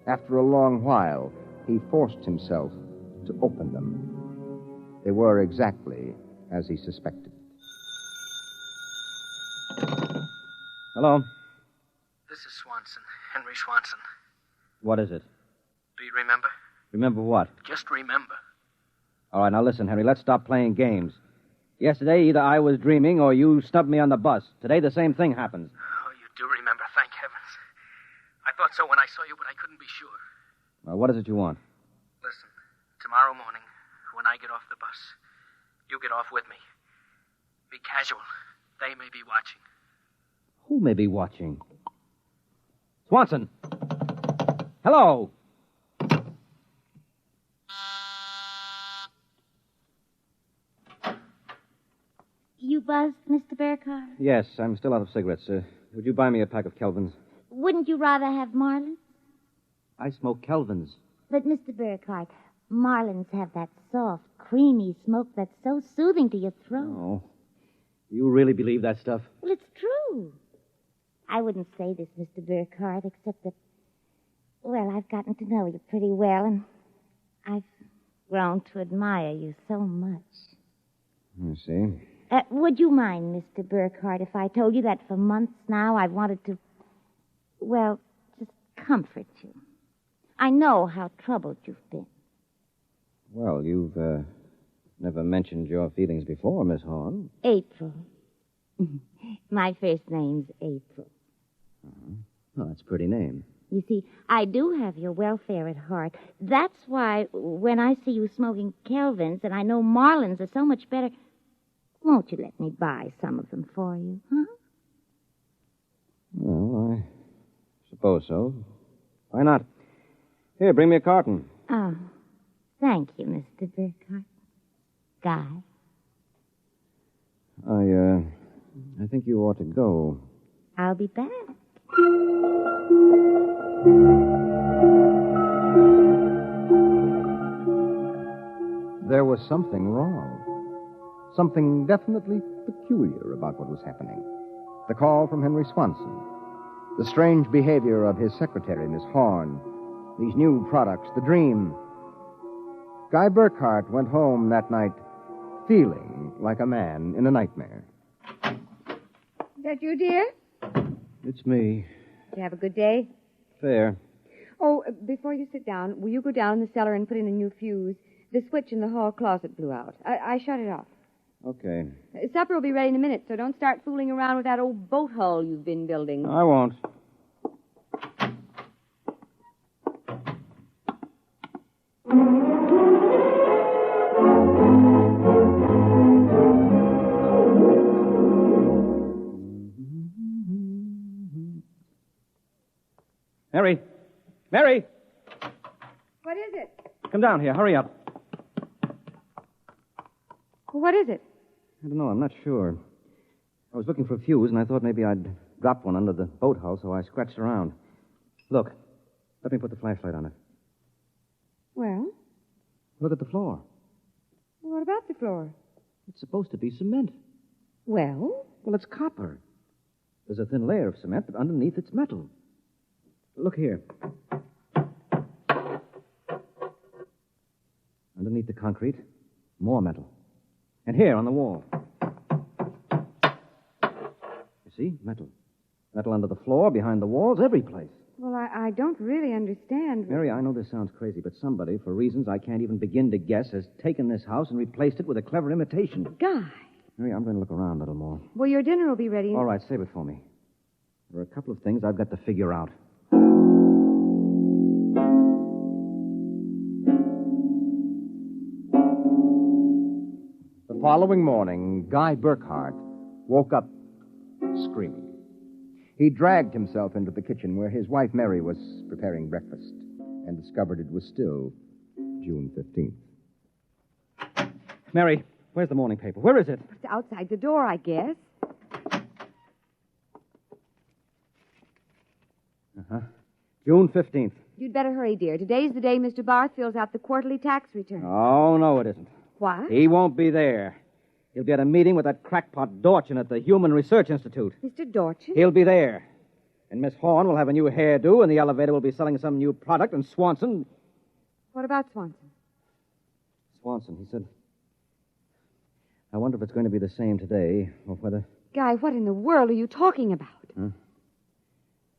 After a long while, he forced himself to open them. They were exactly as he suspected. Hello. This is Swanson, Henry Swanson. What is it? Do you remember? Remember what? Just remember. All right, now listen, Henry, let's stop playing games. Yesterday, either I was dreaming or you snubbed me on the bus. Today, the same thing happens. Oh, you do remember, thank heavens. I thought so when I saw you, but I couldn't be sure. Well, what is it you want? Listen, tomorrow morning, when I get off the bus, you get off with me. Be casual. They may be watching. Who may be watching? Swanson! Hello! You buzzed, Mr. Burkhardt? Yes, I'm still out of cigarettes. Would you buy me a pack of Kelvins? Wouldn't you rather have Marlins? I smoke Kelvins. But, Mr. Burkhardt, Marlins have that soft, creamy smoke that's so soothing to your throat. Oh. You really believe that stuff? Well, it's true. I wouldn't say this, Mr. Burkhardt, except that, well, I've gotten to know you pretty well, and I've grown to admire you so much. I see. Would you mind, Mr. Burkhardt, if I told you that for months now I've wanted to, well, just comfort you? I know how troubled you've been. Well, you've never mentioned your feelings before, Miss Horn. April. My first name's April. Well, that's a pretty name. You see, I do have your welfare at heart. That's why when I see you smoking Kelvins and I know Marlins are so much better, won't you let me buy some of them for you, huh? Well, I suppose so. Why not? Here, bring me a carton. Oh, thank you, Mr. Burkhardt. Guy? I think you ought to go. I'll be back. There was something wrong. Something definitely peculiar about what was happening. The call from Henry Swanson. The strange behavior of his secretary, Miss Horn. These new products, the dream. Guy Burkhardt went home that night feeling like a man in a nightmare. Is that you, dear? It's me. Did you have a good day? Fair. Oh, before you sit down, will you go down in the cellar and put in a new fuse? The switch in the hall closet blew out. I shut it off. Okay. Supper will be ready in a minute, so don't start fooling around with that old boat hull you've been building. I won't. Mary! Mary! What is it? Come down here. Hurry up. What is it? I don't know. I'm not sure. I was looking for a fuse, and I thought maybe I'd dropped one under the boat hull, so I scratched around. Look. Let me put the flashlight on it. Well, Look at the floor. what about the floor? It's supposed to be cement. Well? Well, it's copper. There's a thin layer of cement, but underneath it's metal. Look here. Underneath the concrete, more metal. And here on the wall. You see? Metal. Metal under the floor, behind the walls, every place. Well, I don't really understand. Mary, I know this sounds crazy, but somebody, for reasons I can't even begin to guess, has taken this house and replaced it with a clever imitation. Guy. Mary, I'm going to look around a little more. Well, your dinner will be ready. All right, save it for me. There are a couple of things I've got to figure out. The following morning, Guy Burkhart woke up screaming. He dragged himself into the kitchen where his wife Mary was preparing breakfast and discovered it was still June 15th. Mary, where's the morning paper? Where is it? It's outside the door, I guess. Uh-huh. June 15th. You'd better hurry, dear. Today's the day Mr. Barth fills out the quarterly tax return. Oh, no, it isn't. What? He won't be there. He'll be at a meeting with that crackpot Dorchin at the Human Research Institute. Mr. Dorchin? He'll be there. And Miss Horn will have a new hairdo, and the elevator will be selling some new product, and Swanson... What about Swanson? Swanson, he said... I wonder if it's going to be the same today, or whether... Guy, what in the world are you talking about? Huh?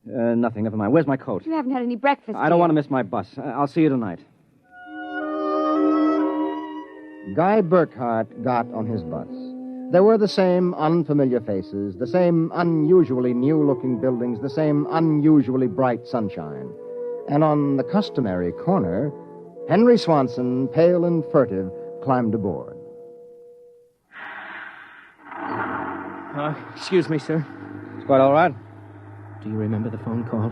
Nothing. Never mind. Where's my coat? You haven't had any breakfast I don't want to miss my bus. I'll see you tonight. Guy Burkhart got on his bus. There were the same unfamiliar faces, the same unusually new-looking buildings, the same unusually bright sunshine. And on the customary corner, Henry Swanson, pale and furtive, climbed aboard. Excuse me, sir. It's quite all right. Do you remember the phone call?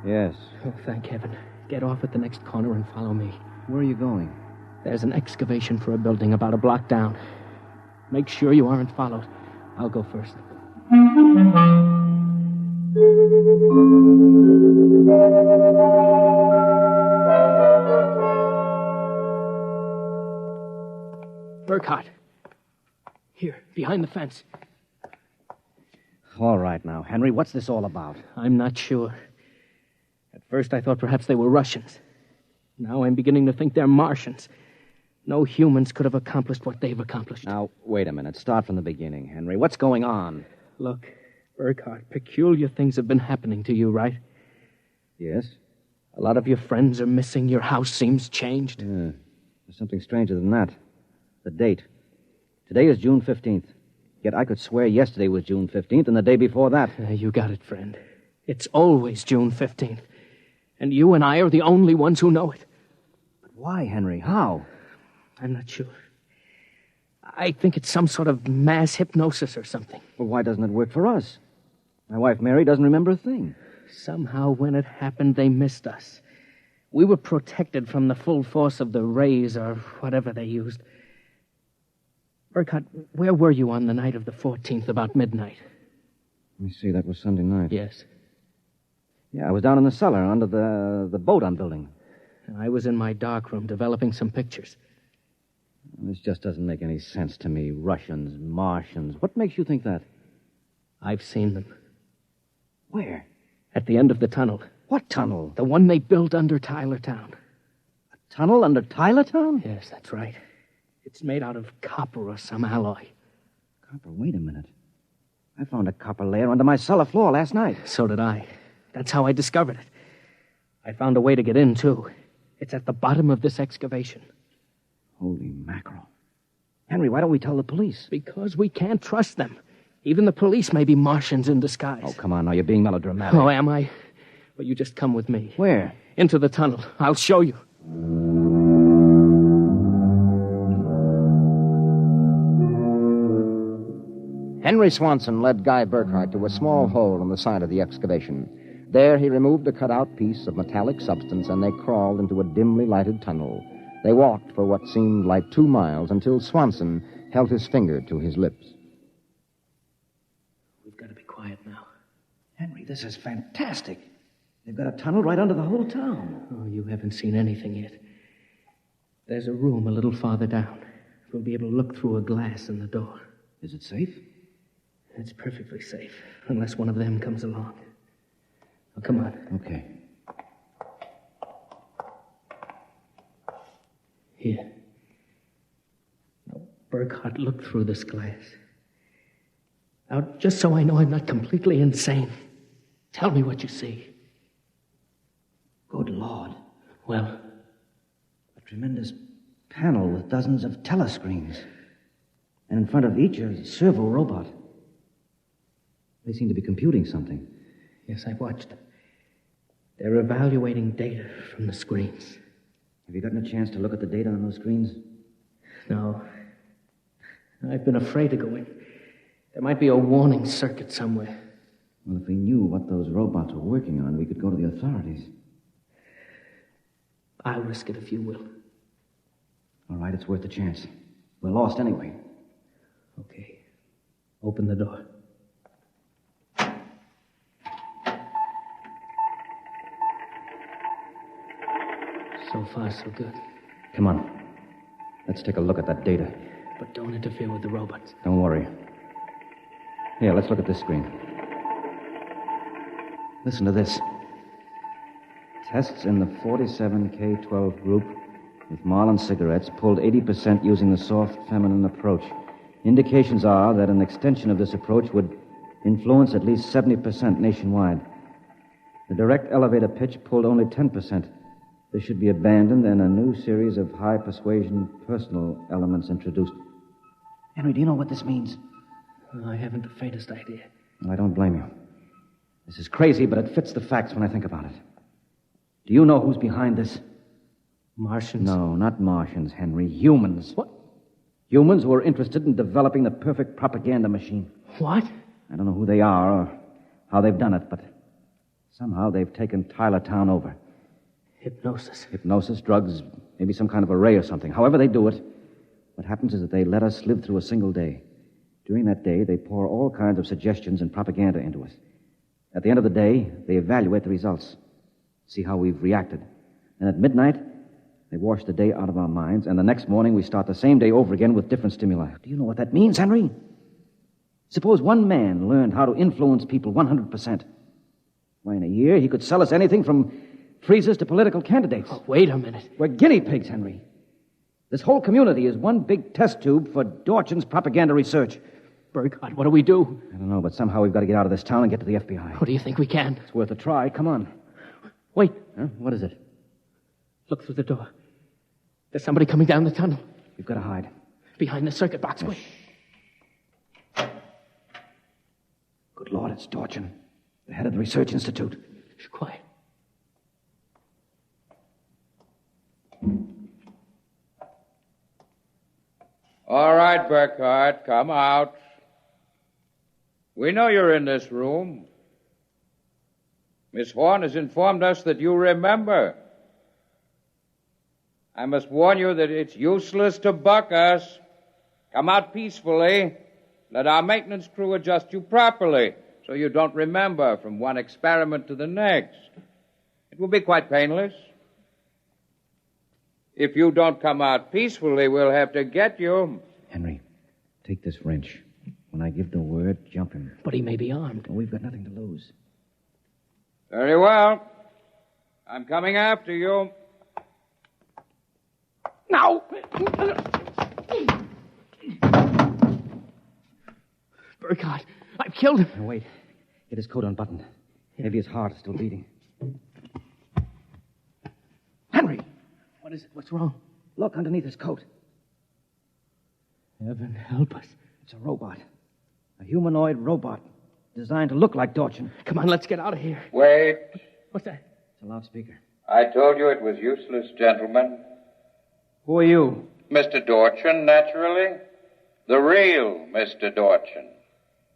Yes. Oh, thank heaven. Get off at the next corner and follow me. Where are you going? There's an excavation for a building about a block down. Make sure you aren't followed. I'll go first. Burkhart. Here, behind the fence. All right now, Henry, what's this all about? I'm not sure. At first I thought perhaps they were Russians. Now I'm beginning to think they're Martians. No humans could have accomplished what they've accomplished. Now, wait a minute. Start from the beginning, Henry. What's going on? Look, Burkhart, peculiar things have been happening to you, right? Yes? A lot of your friends are missing. Your house seems changed. Yeah. There's something stranger than that. The date. Today is June 15th. Yet I could swear yesterday was June 15th and the day before that. You got it, friend. It's always June 15th. And you and I are the only ones who know it. But why, Henry? How? I'm not sure. I think it's some sort of mass hypnosis or something. Well, why doesn't it work for us? My wife, Mary, doesn't remember a thing. Somehow, when it happened, they missed us. We were protected from the full force of the rays or whatever they used. Burkhart, where were you on the night of the 14th, about midnight? Let me see, that was Sunday night. Yes. Yeah, I was down in the cellar under the boat I'm building. I was in my darkroom developing some pictures. This just doesn't make any sense to me. Russians, Martians. What makes you think that? I've seen them. Where? At the end of the tunnel. What tunnel? The one they built under Tylertown. A tunnel under Tylertown? Yes, that's right. It's made out of copper or some alloy. Copper? Wait a minute. I found a copper layer under my cellar floor last night. So did I. That's how I discovered it. I found a way to get in, too. It's at the bottom of this excavation. Holy mackerel. Henry, why don't we tell the police? Because we can't trust them. Even the police may be Martians in disguise. Oh, come on now. You're being melodramatic. Oh, am I? Well, you just come with me. Where? Into the tunnel. I'll show you. Henry Swanson led Guy Burkhart to a small hole in the side of the excavation. There he removed a cut-out piece of metallic substance, and they crawled into a dimly lighted tunnel. They walked for what seemed like 2 miles until Swanson held his finger to his lips. We've got to be quiet now. Henry, this is fantastic. They've got a tunnel right under the whole town. Oh, you haven't seen anything yet. There's a room a little farther down. We'll be able to look through a glass in the door. Is it safe? It's perfectly safe, unless one of them comes along. Oh, come on. Okay. Here. Now, Burkhardt, look through this glass. Now, just so I know I'm not completely insane, tell me what you see. Good Lord. Well? A tremendous panel with dozens of telescreens. And in front of each, a servo robot. They seem to be computing something. Yes, I watched them. They're evaluating data from the screens. Have you gotten a chance to look at the data on those screens? No. I've been afraid to go in. There might be a warning circuit somewhere. Well, if we knew what those robots were working on, we could go to the authorities. I'll risk it if you will. All right, it's worth the chance. We're lost anyway. Okay. Open the door. So far, so good. Come on. Let's take a look at that data. But don't interfere with the robots. Don't worry. Here, let's look at this screen. Listen to this. Tests in the 47K12 group with Marlin cigarettes pulled 80% using the soft feminine approach. Indications are that an extension of this approach would influence at least 70% nationwide. The direct elevator pitch pulled only 10%. This should be abandoned and a new series of high persuasion personal elements introduced. Henry, do you know what this means? I haven't the faintest idea. Well, I don't blame you. This is crazy, but it fits the facts when I think about it. Do you know who's behind this? Martians? No, not Martians, Henry. Humans. What? Humans who are interested in developing the perfect propaganda machine. What? I don't know who they are or how they've done it, but somehow they've taken Tylertown over. Hypnosis. Hypnosis, drugs, maybe some kind of array or something. However they do it, what happens is that they let us live through a single day. During that day, they pour all kinds of suggestions and propaganda into us. At the end of the day, they evaluate the results, see how we've reacted. And at midnight, they wash the day out of our minds, and the next morning we start the same day over again with different stimuli. Do you know what that means, Henry? Suppose one man learned how to influence people 100%. Why, in a year, he could sell us anything from freezers to political candidates. Oh, wait a minute. We're guinea pigs, Henry. This whole community is one big test tube for Dorchin's propaganda research. Burkhardt, what do we do? I don't know, but somehow we've got to get out of this town and get to the FBI. What do you think we can? It's worth a try. Come on. Wait. Huh? What is it? Look through the door. There's somebody coming down the tunnel. You've got to hide. Behind the circuit box. Quick. Good Lord, it's Dorchin, the head of the Research Institute. Shh, quiet. All right, Burkhardt, come out. We know you're in this room. Miss Horn has informed us that you remember. I must warn you that it's useless to buck us. Come out peacefully. Let our maintenance crew adjust you properly so you don't remember from one experiment to the next. It will be quite painless. If you don't come out peacefully, we'll have to get you. Henry, take this wrench. When I give the word, jump him. But he may be armed. Well, we've got nothing to lose. Very well. I'm coming after you. Now! Burkhardt, I've killed him. Now, wait. Get his coat unbuttoned. Maybe his heart is still beating. Henry! What is it? What's wrong? Look underneath his coat. Heaven help us. It's a robot. A humanoid robot designed to look like Dorchin. Come on, let's get out of here. Wait. What's that? It's a loudspeaker. I told you it was useless, gentlemen. Who are you? Mr. Dorchin, naturally. The real Mr. Dorchin.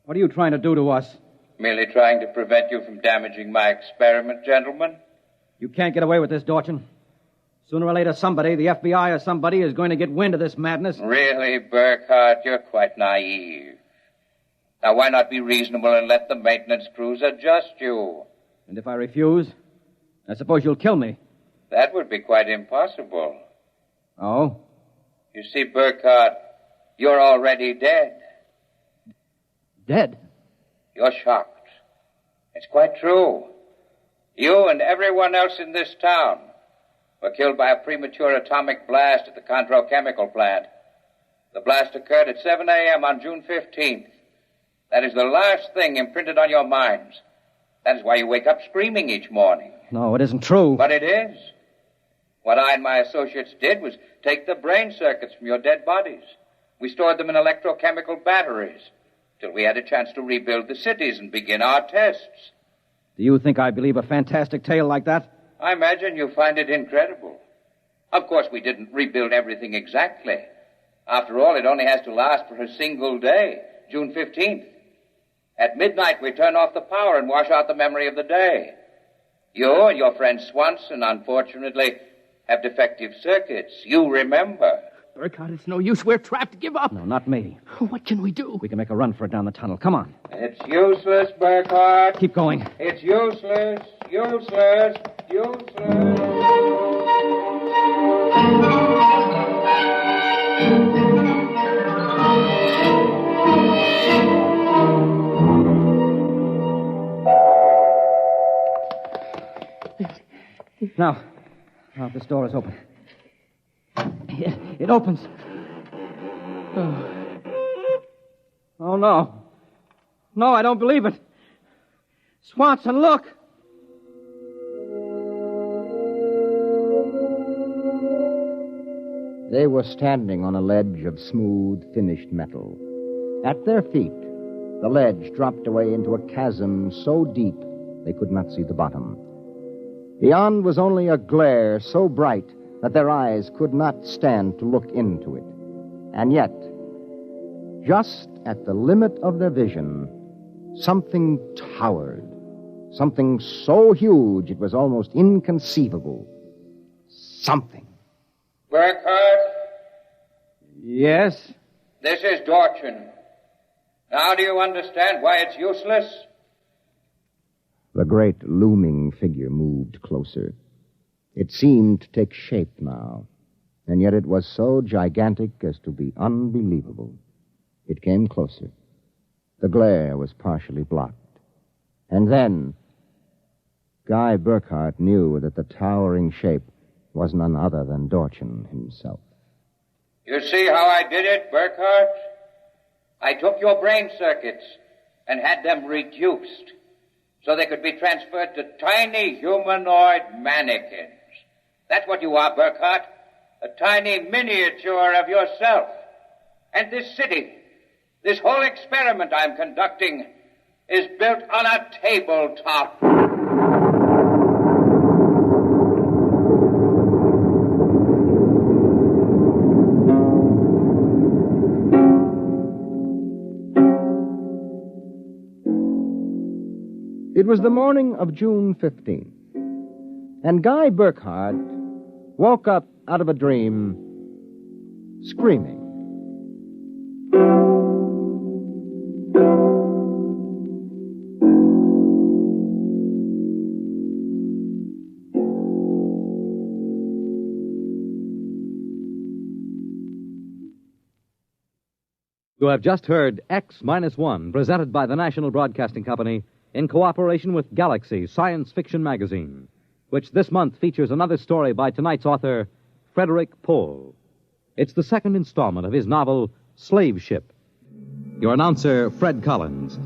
What are you trying to do to us? Merely trying to prevent you from damaging my experiment, gentlemen. You can't get away with this, Dorchin. Sooner or later, somebody, the FBI or somebody, is going to get wind of this madness. Really, Burkhardt, you're quite naive. Now, why not be reasonable and let the maintenance crews adjust you? And if I refuse, I suppose you'll kill me. That would be quite impossible. Oh? You see, Burkhardt, you're already dead. Dead? You're shocked. It's quite true. You and everyone else in this town were killed by a premature atomic blast at the Contro chemical plant. The blast occurred at 7 a.m. on June 15th. That is the last thing imprinted on your minds. That is why you wake up screaming each morning. No, it isn't true. But it is. What I and my associates did was take the brain circuits from your dead bodies. We stored them in electrochemical batteries till we had a chance to rebuild the cities and begin our tests. Do you think I believe a fantastic tale like that? I imagine you find it incredible. Of course, we didn't rebuild everything exactly. After all, it only has to last for a single day, June 15th. At midnight, we turn off the power and wash out the memory of the day. You and your friend Swanson, unfortunately, have defective circuits. You remember. Burkhardt, it's no use. We're trapped. Give up. No, not me. What can we do? We can make a run for it down the tunnel. Come on. It's useless, Burkhardt. Keep going. It's useless, useless, useless. Now, this door is open. It opens. Oh, no. No, I don't believe it. Swanson, look. They were standing on a ledge of smooth, finished metal. At their feet, the ledge dropped away into a chasm so deep they could not see the bottom. Beyond was only a glare so bright that their eyes could not stand to look into it. And yet, just at the limit of their vision, something towered. Something so huge it was almost inconceivable. Something. Burkhardt? Yes? This is Dorchin. Now do you understand why it's useless? The great looming figure moved closer. It seemed to take shape now, and yet it was so gigantic as to be unbelievable. It came closer. The glare was partially blocked. And then, Guy Burkhardt knew that the towering shape was none other than Dorchin himself. You see how I did it, Burkhardt? I took your brain circuits and had them reduced so they could be transferred to tiny humanoid mannequins. That's what you are, Burkhardt. A tiny miniature of yourself. And this city, this whole experiment I'm conducting, is built on a tabletop. It was the morning of June 15th, and Guy Burkhardt woke up out of a dream screaming. You have just heard X-1, presented by the National Broadcasting Company in cooperation with Galaxy Science Fiction Magazine, which this month features another story by tonight's author, Frederick Pohl. It's the second installment of his novel, Slave Ship. Your announcer, Fred Collins.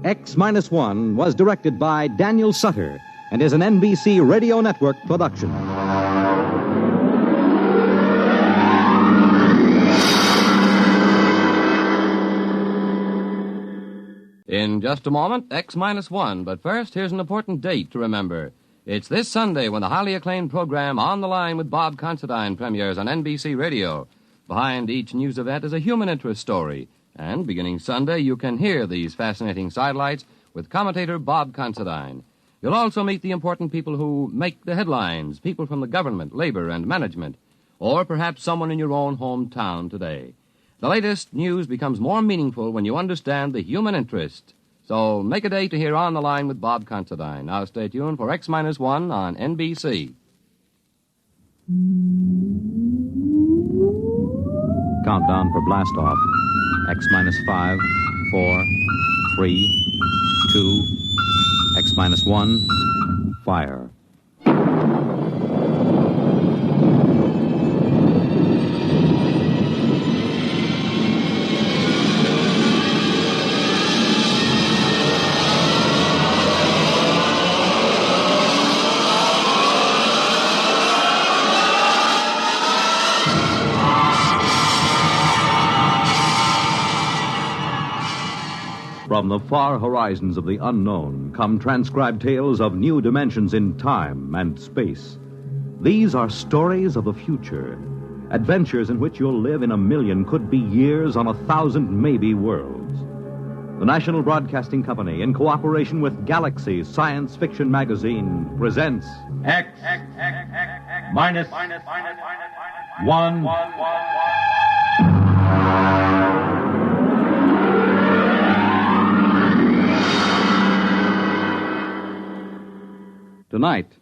X-1 was directed by Daniel Sutter and is an NBC Radio Network production. In just a moment, X-1, but first, here's an important date to remember. It's this Sunday when the highly acclaimed program On the Line with Bob Considine premieres on NBC Radio. Behind each news event is a human interest story, And beginning Sunday, you can hear these fascinating sidelights with commentator Bob Considine. You'll also meet the important people who make the headlines, people from the government, labor, and management, or perhaps someone in your own hometown today. The latest news becomes more meaningful when you understand the human interest. So make a day to hear On the Line with Bob Considine. Now stay tuned for X-1 on NBC. Countdown for blastoff. X-5, 4, 3, 2, X-1, fire. From the far horizons of the unknown come transcribed tales of new dimensions in time and space. These are stories of the future, adventures in which you'll live in a million, could be years, on 1,000 maybe worlds. The National Broadcasting Company, in cooperation with Galaxy Science Fiction Magazine, presents X minus 1. Tonight,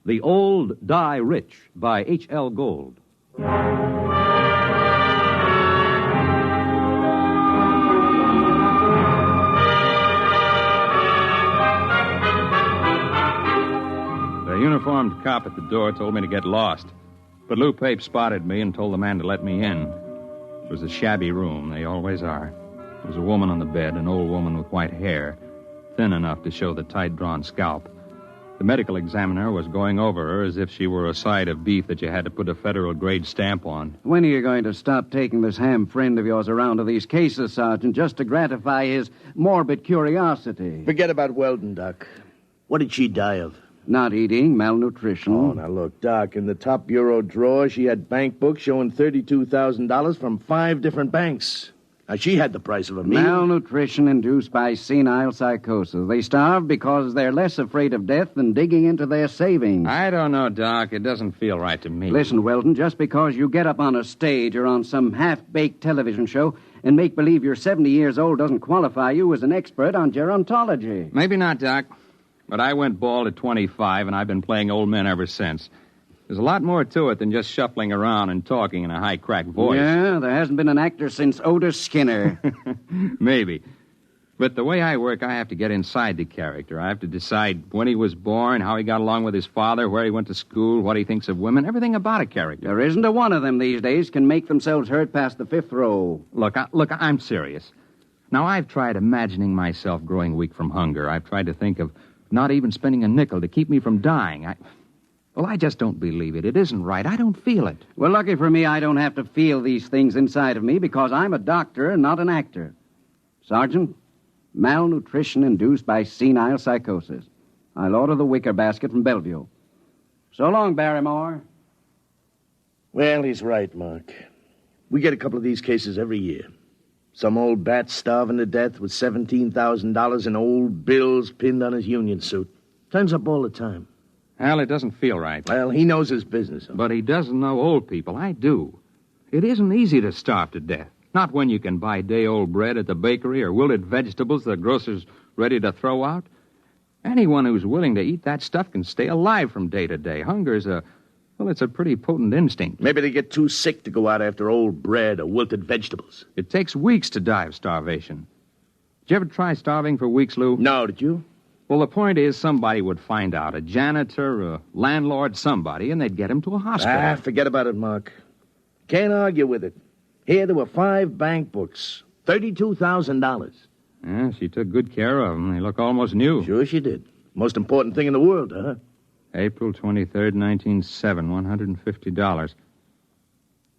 The Old Die Rich by H.L. Gold. The uniformed cop at the door told me to get lost. But Lou Pape spotted me and told the man to let me in. It was a shabby room. They always are. There was a woman on the bed, an old woman with white hair, thin enough to show the tight-drawn scalp. The medical examiner was going over her as if she were a side of beef that you had to put a federal-grade stamp on. When are you going to stop taking this ham friend of yours around to these cases, Sergeant, just to gratify his morbid curiosity? Forget about Weldon, Doc. What did she die of? Not eating, malnutrition. Oh, now look, Doc, in the top bureau drawer, she had bank books showing $32,000 from 5 different banks. Now, she had the price of a meal. Malnutrition induced by senile psychosis. They starve because they're less afraid of death than digging into their savings. I don't know, Doc. It doesn't feel right to me. Listen, Weldon, just because you get up on a stage or on some half-baked television show and make believe you're 70 years old doesn't qualify you as an expert on gerontology. Maybe not, Doc. But I went bald at 25, and I've been playing old men ever since. There's a lot more to it than just shuffling around and talking in a high-cracked voice. Yeah, there hasn't been an actor since Otis Skinner. Maybe. But the way I work, I have to get inside the character. I have to decide when he was born, how he got along with his father, where he went to school, what he thinks of women, everything about a character. There isn't a one of them these days can make themselves heard past the 5th row. Look, I'm serious. Now, I've tried imagining myself growing weak from hunger. I've tried to think of not even spending a nickel to keep me from dying. I just don't believe it. It isn't right. I don't feel it. Well, lucky for me, I don't have to feel these things inside of me because I'm a doctor and not an actor. Sergeant, malnutrition induced by senile psychosis. I'll order the wicker basket from Bellevue. So long, Barrymore. Well, he's right, Mark. We get a couple of these cases every year. Some old bat starving to death with $17,000 in old bills pinned on his union suit. Turns up all the time. Al, it doesn't feel right. Well, he knows his business. But he doesn't know old people. I do. It isn't easy to starve to death. Not when you can buy day-old bread at the bakery or wilted vegetables the grocer's ready to throw out. Anyone who's willing to eat that stuff can stay alive from day to day. Hunger's it's a pretty potent instinct. Maybe they get too sick to go out after old bread or wilted vegetables. It takes weeks to die of starvation. Did you ever try starving for weeks, Lou? No, did you? Well, the point is somebody would find out, a janitor, a landlord, somebody, and they'd get him to a hospital. Forget about it, Mark. Can't argue with it. Here there were 5 bank books, $32,000. Yeah, she took good care of them. They look almost new. Sure she did. Most important thing in the world, huh? April 23rd, 1907, $150.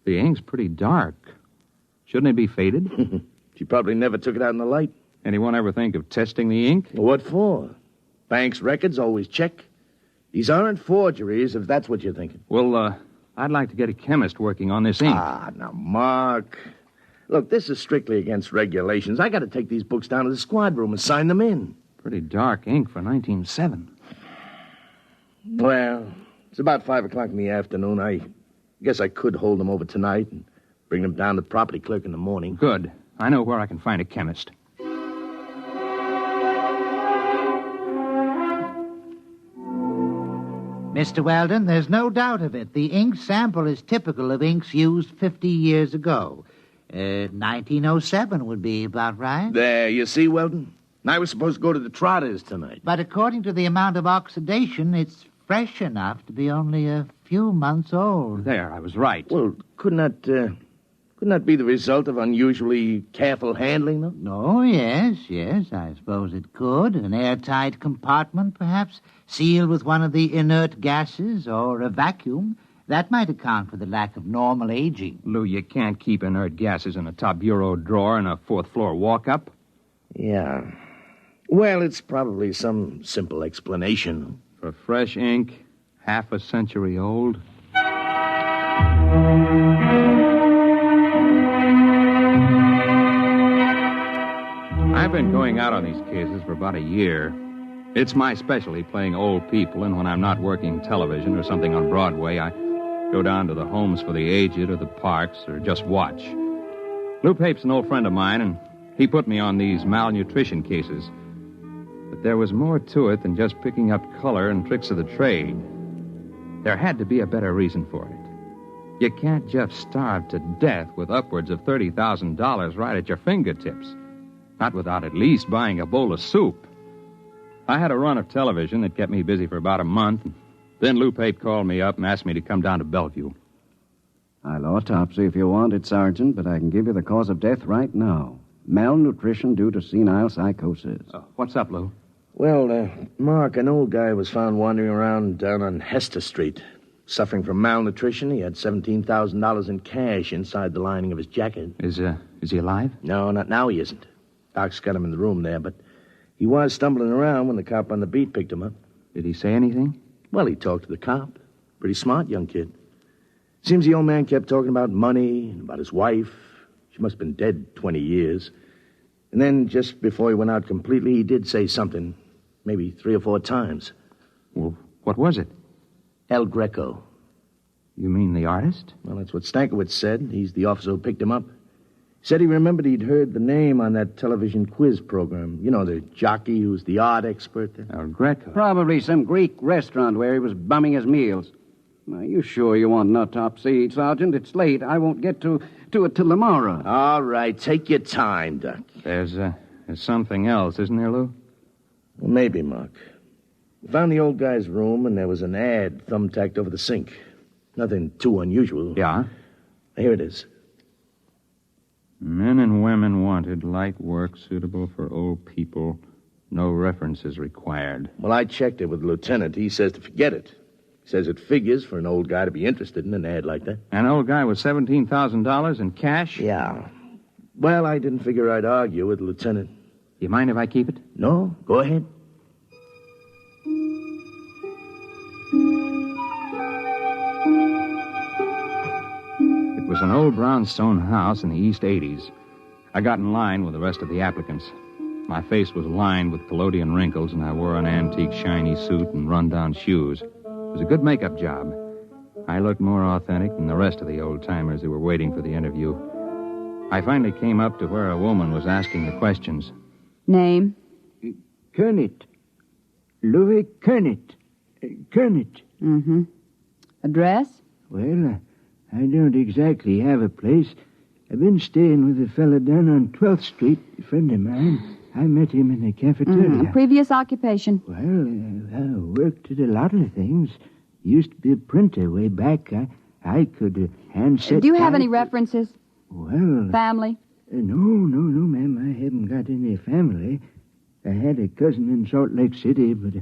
The ink's pretty dark. Shouldn't it be faded? She probably never took it out in the light. Anyone ever think of testing the ink? What for? Bank's records always check. These aren't forgeries, if that's what you're thinking. Well, I'd like to get a chemist working on this ink. Now, Mark. Look, this is strictly against regulations. I got to take these books down to the squad room and sign them in. Pretty dark ink for 1907. Well, it's about 5 o'clock in the afternoon. I guess I could hold them over tonight and bring them down to the property clerk in the morning. Good. I know where I can find a chemist. Mr. Weldon, there's no doubt of it. The ink sample is typical of inks used 50 years ago. 1907 would be about right. There, you see, Weldon? I was supposed to go to the Trotters tonight. But according to the amount of oxidation, it's fresh enough to be only a few months old. There, I was right. Well, couldn't that be the result of unusually careful handling, though? Oh, yes, I suppose it could. An airtight compartment, perhaps, sealed with one of the inert gases or a vacuum. That might account for the lack of normal aging. Lou, you can't keep inert gases in a top bureau drawer in a fourth-floor walk-up. Yeah. Well, it's probably some simple explanation. For fresh ink, half a century old. I've been going out on these cases for about a year. It's my specialty, playing old people, and when I'm not working television or something on Broadway, I go down to the homes for the aged or the parks or just watch. Lou Pape's an old friend of mine, and he put me on these malnutrition cases. But there was more to it than just picking up color and tricks of the trade. There had to be a better reason for it. You can't just starve to death with upwards of $30,000 right at your fingertips. Not without at least buying a bowl of soup. I had a run of television that kept me busy for about a month. Then Lou Pape called me up and asked me to come down to Bellevue. I'll autopsy if you want it, Sergeant, but I can give you the cause of death right now. Malnutrition due to senile psychosis. What's up, Lou? Well, Mark, an old guy was found wandering around down on Hester Street. Suffering from malnutrition. He had $17,000 in cash inside the lining of his jacket. Is he alive? No, not now he isn't. Doc's got him in the room there, but he was stumbling around when the cop on the beat picked him up. Did he say anything? Well, he talked to the cop. Pretty smart young kid. Seems the old man kept talking about money and about his wife. She must have been dead 20 years. And then, just before he went out completely, he did say something, maybe 3 or 4 times. Well, what was it? El Greco. You mean the artist? Well, that's what Stankiewicz said. He's the officer who picked him up. Said he remembered he'd heard the name on that television quiz program. You know, the jockey who's the art expert there. El Greco. Probably some Greek restaurant where he was bumming his meals. Are you sure you want an autopsy, Sergeant? It's late. I won't get to it till tomorrow. All right, take your time, Doc. There's something else, isn't there, Lou? Well, maybe, Mark. We found the old guy's room, and there was an ad thumbtacked over the sink. Nothing too unusual. Yeah? Here it is. Men and women wanted, light work suitable for old people. No references required. Well, I checked it with the lieutenant. He says to forget it. He says it figures for an old guy to be interested in an ad like that. An old guy with $17,000 in cash? Yeah. Well, I didn't figure I'd argue with the lieutenant. You mind if I keep it? No, go ahead. It was an old brownstone house in the East 80s. I got in line with the rest of the applicants. My face was lined with collodion wrinkles, and I wore an antique shiny suit and run-down shoes. It was a good makeup job. I looked more authentic than the rest of the old-timers who were waiting for the interview. I finally came up to where a woman was asking the questions. Name? Kernet. Louis Kernet. Kernet. Mm-hmm. Address? Well, I don't exactly have a place. I've been staying with a fella down on 12th Street, a friend of mine. I met him in the cafeteria. Mm-hmm. Previous occupation? Well, I worked at a lot of things. Used to be a printer way back. I could hand set... Do you have any references? Well... Family? No, ma'am. I haven't got any family. I had a cousin in Salt Lake City, but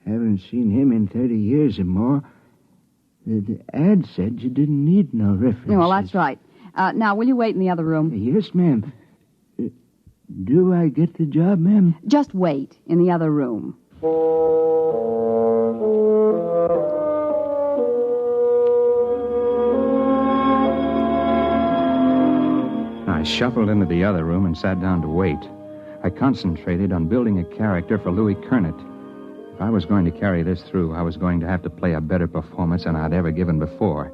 I haven't seen him in 30 years or more. The ad said you didn't need no references. Well, that's right. Now, will you wait in the other room? Yes, ma'am. Do I get the job, ma'am? Just wait in the other room. I shuffled into the other room and sat down to wait. I concentrated on building a character for Louis Kernet. If I was going to carry this through, I was going to have to play a better performance than I'd ever given before.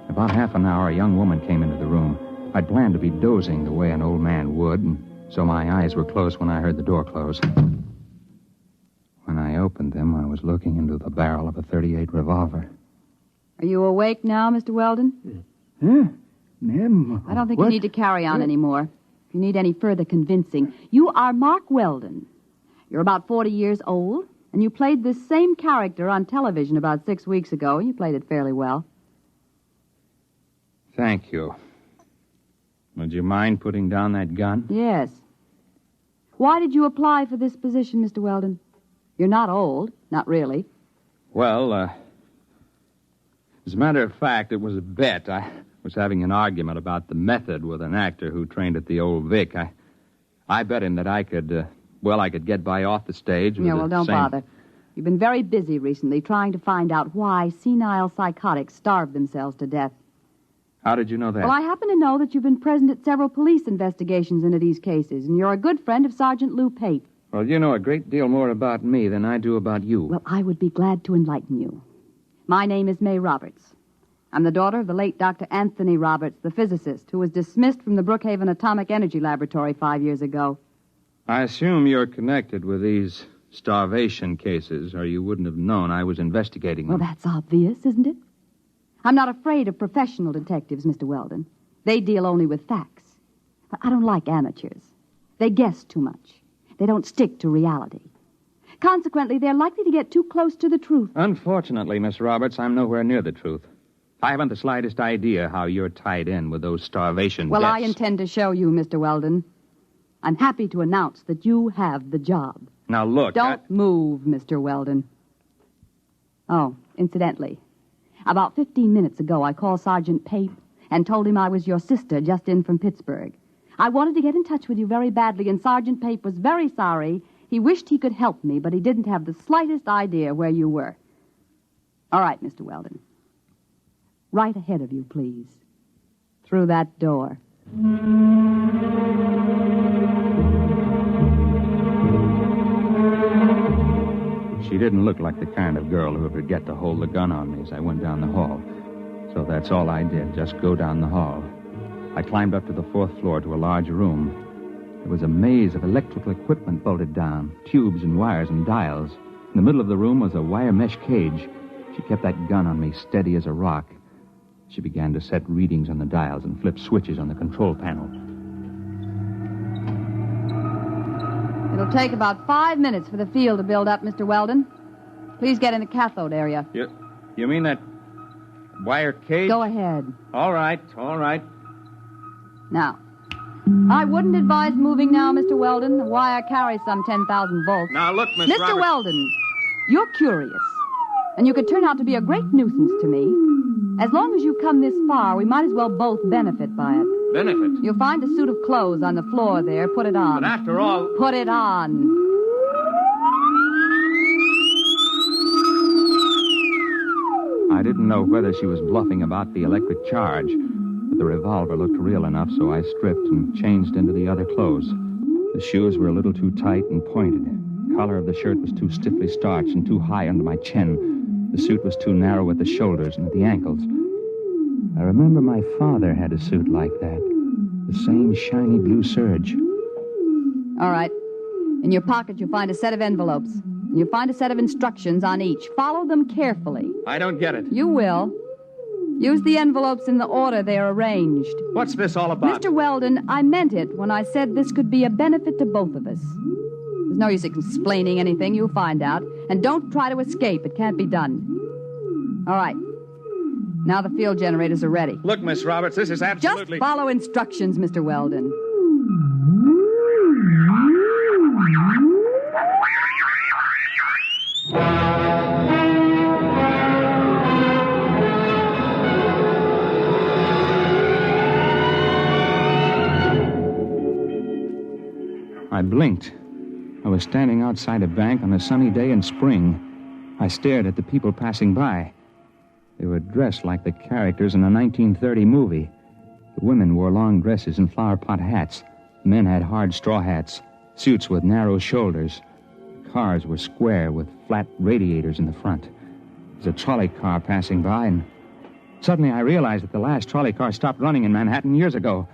About half an hour, a young woman came into the room. I'd planned to be dozing the way an old man would, and so my eyes were closed when I heard the door close. When I opened them, I was looking into the barrel of a .38 revolver. Are you awake now, Mr. Weldon? Huh? Ma'am? I don't think what? you need to carry on anymore. If you need any further convincing, you are Mark Weldon. You're about 40 years old, and you played this same character on television about 6 weeks ago. You played it fairly well. Thank you. Would you mind putting down that gun? Yes. Why did you apply for this position, Mr. Weldon? You're not old. Not really. Well, as a matter of fact, it was a bet. I was having an argument about the method with an actor who trained at the Old Vic. I bet him that I could get by off the stage with Don't bother. You've been very busy recently trying to find out why senile psychotics starve themselves to death. How did you know that? Well, I happen to know that you've been present at several police investigations into these cases, and you're a good friend of Sergeant Lou Pate. Well, you know a great deal more about me than I do about you. Well, I would be glad to enlighten you. My name is May Roberts. I'm the daughter of the late Dr. Anthony Roberts, the physicist, who was dismissed from the Brookhaven Atomic Energy Laboratory 5 years ago. I assume you're connected with these starvation cases, or you wouldn't have known I was investigating them. Well, that's obvious, isn't it? I'm not afraid of professional detectives, Mr. Weldon. They deal only with facts. But I don't like amateurs. They guess too much. They don't stick to reality. Consequently, they're likely to get too close to the truth. Unfortunately, Miss Roberts, I'm nowhere near the truth. I haven't the slightest idea how you're tied in with those starvation Well, deaths. I intend to show you, Mr. Weldon. I'm happy to announce that you have the job. Now, look... Don't move, Mr. Weldon. Oh, incidentally, about 15 minutes ago, I called Sergeant Pape and told him I was your sister just in from Pittsburgh. I wanted to get in touch with you very badly, and Sergeant Pape was very sorry. He wished he could help me, but he didn't have the slightest idea where you were. All right, Mr. Weldon. Right ahead of you, please. Through that door. She didn't look like the kind of girl who would forget to hold the gun on me as I went down the hall. So that's all I did, just go down the hall. I climbed up to the 4th floor to a large room. There was a maze of electrical equipment bolted down, tubes and wires and dials. In the middle of the room was a wire mesh cage. She kept that gun on me, steady as a rock. She began to set readings on the dials and flip switches on the control panel. It'll take about 5 minutes for the field to build up, Mr. Weldon. Please get in the cathode area. You mean that wire cage? Go ahead. All right. Now, I wouldn't advise moving now, Mr. Weldon. The wire carries some 10,000 volts. Now, look, Miss Mr. Roberts... Weldon, you're curious, and you could turn out to be a great nuisance to me. As long as you've come this far, we might as well both benefit by it. Benefit? You'll find a suit of clothes on the floor there. Put it on. But after all... Put it on. I didn't know whether she was bluffing about the electric charge, but the revolver looked real enough, so I stripped and changed into the other clothes. The shoes were a little too tight and pointed. The collar of the shirt was too stiffly starched and too high under my chin. The suit was too narrow at the shoulders and at the ankles. I remember my father had a suit like that. The same shiny blue serge. All right. In your pocket, you'll find a set of envelopes. And you'll find a set of instructions on each. Follow them carefully. I don't get it. You will. Use the envelopes in the order they are arranged. What's this all about? Mr. Weldon, I meant it when I said this could be a benefit to both of us. There's no use explaining anything. You'll find out. And don't try to escape. It can't be done. All right. Now the field generators are ready. Look, Miss Roberts, this is absolutely... Just follow instructions, Mr. Weldon. I blinked. I was standing outside a bank on a sunny day in spring. I stared at the people passing by. They were dressed like the characters in a 1930 movie. The women wore long dresses and flower pot hats. The men had hard straw hats, suits with narrow shoulders. The cars were square with flat radiators in the front. There was a trolley car passing by, and suddenly I realized that the last trolley car stopped running in Manhattan years ago.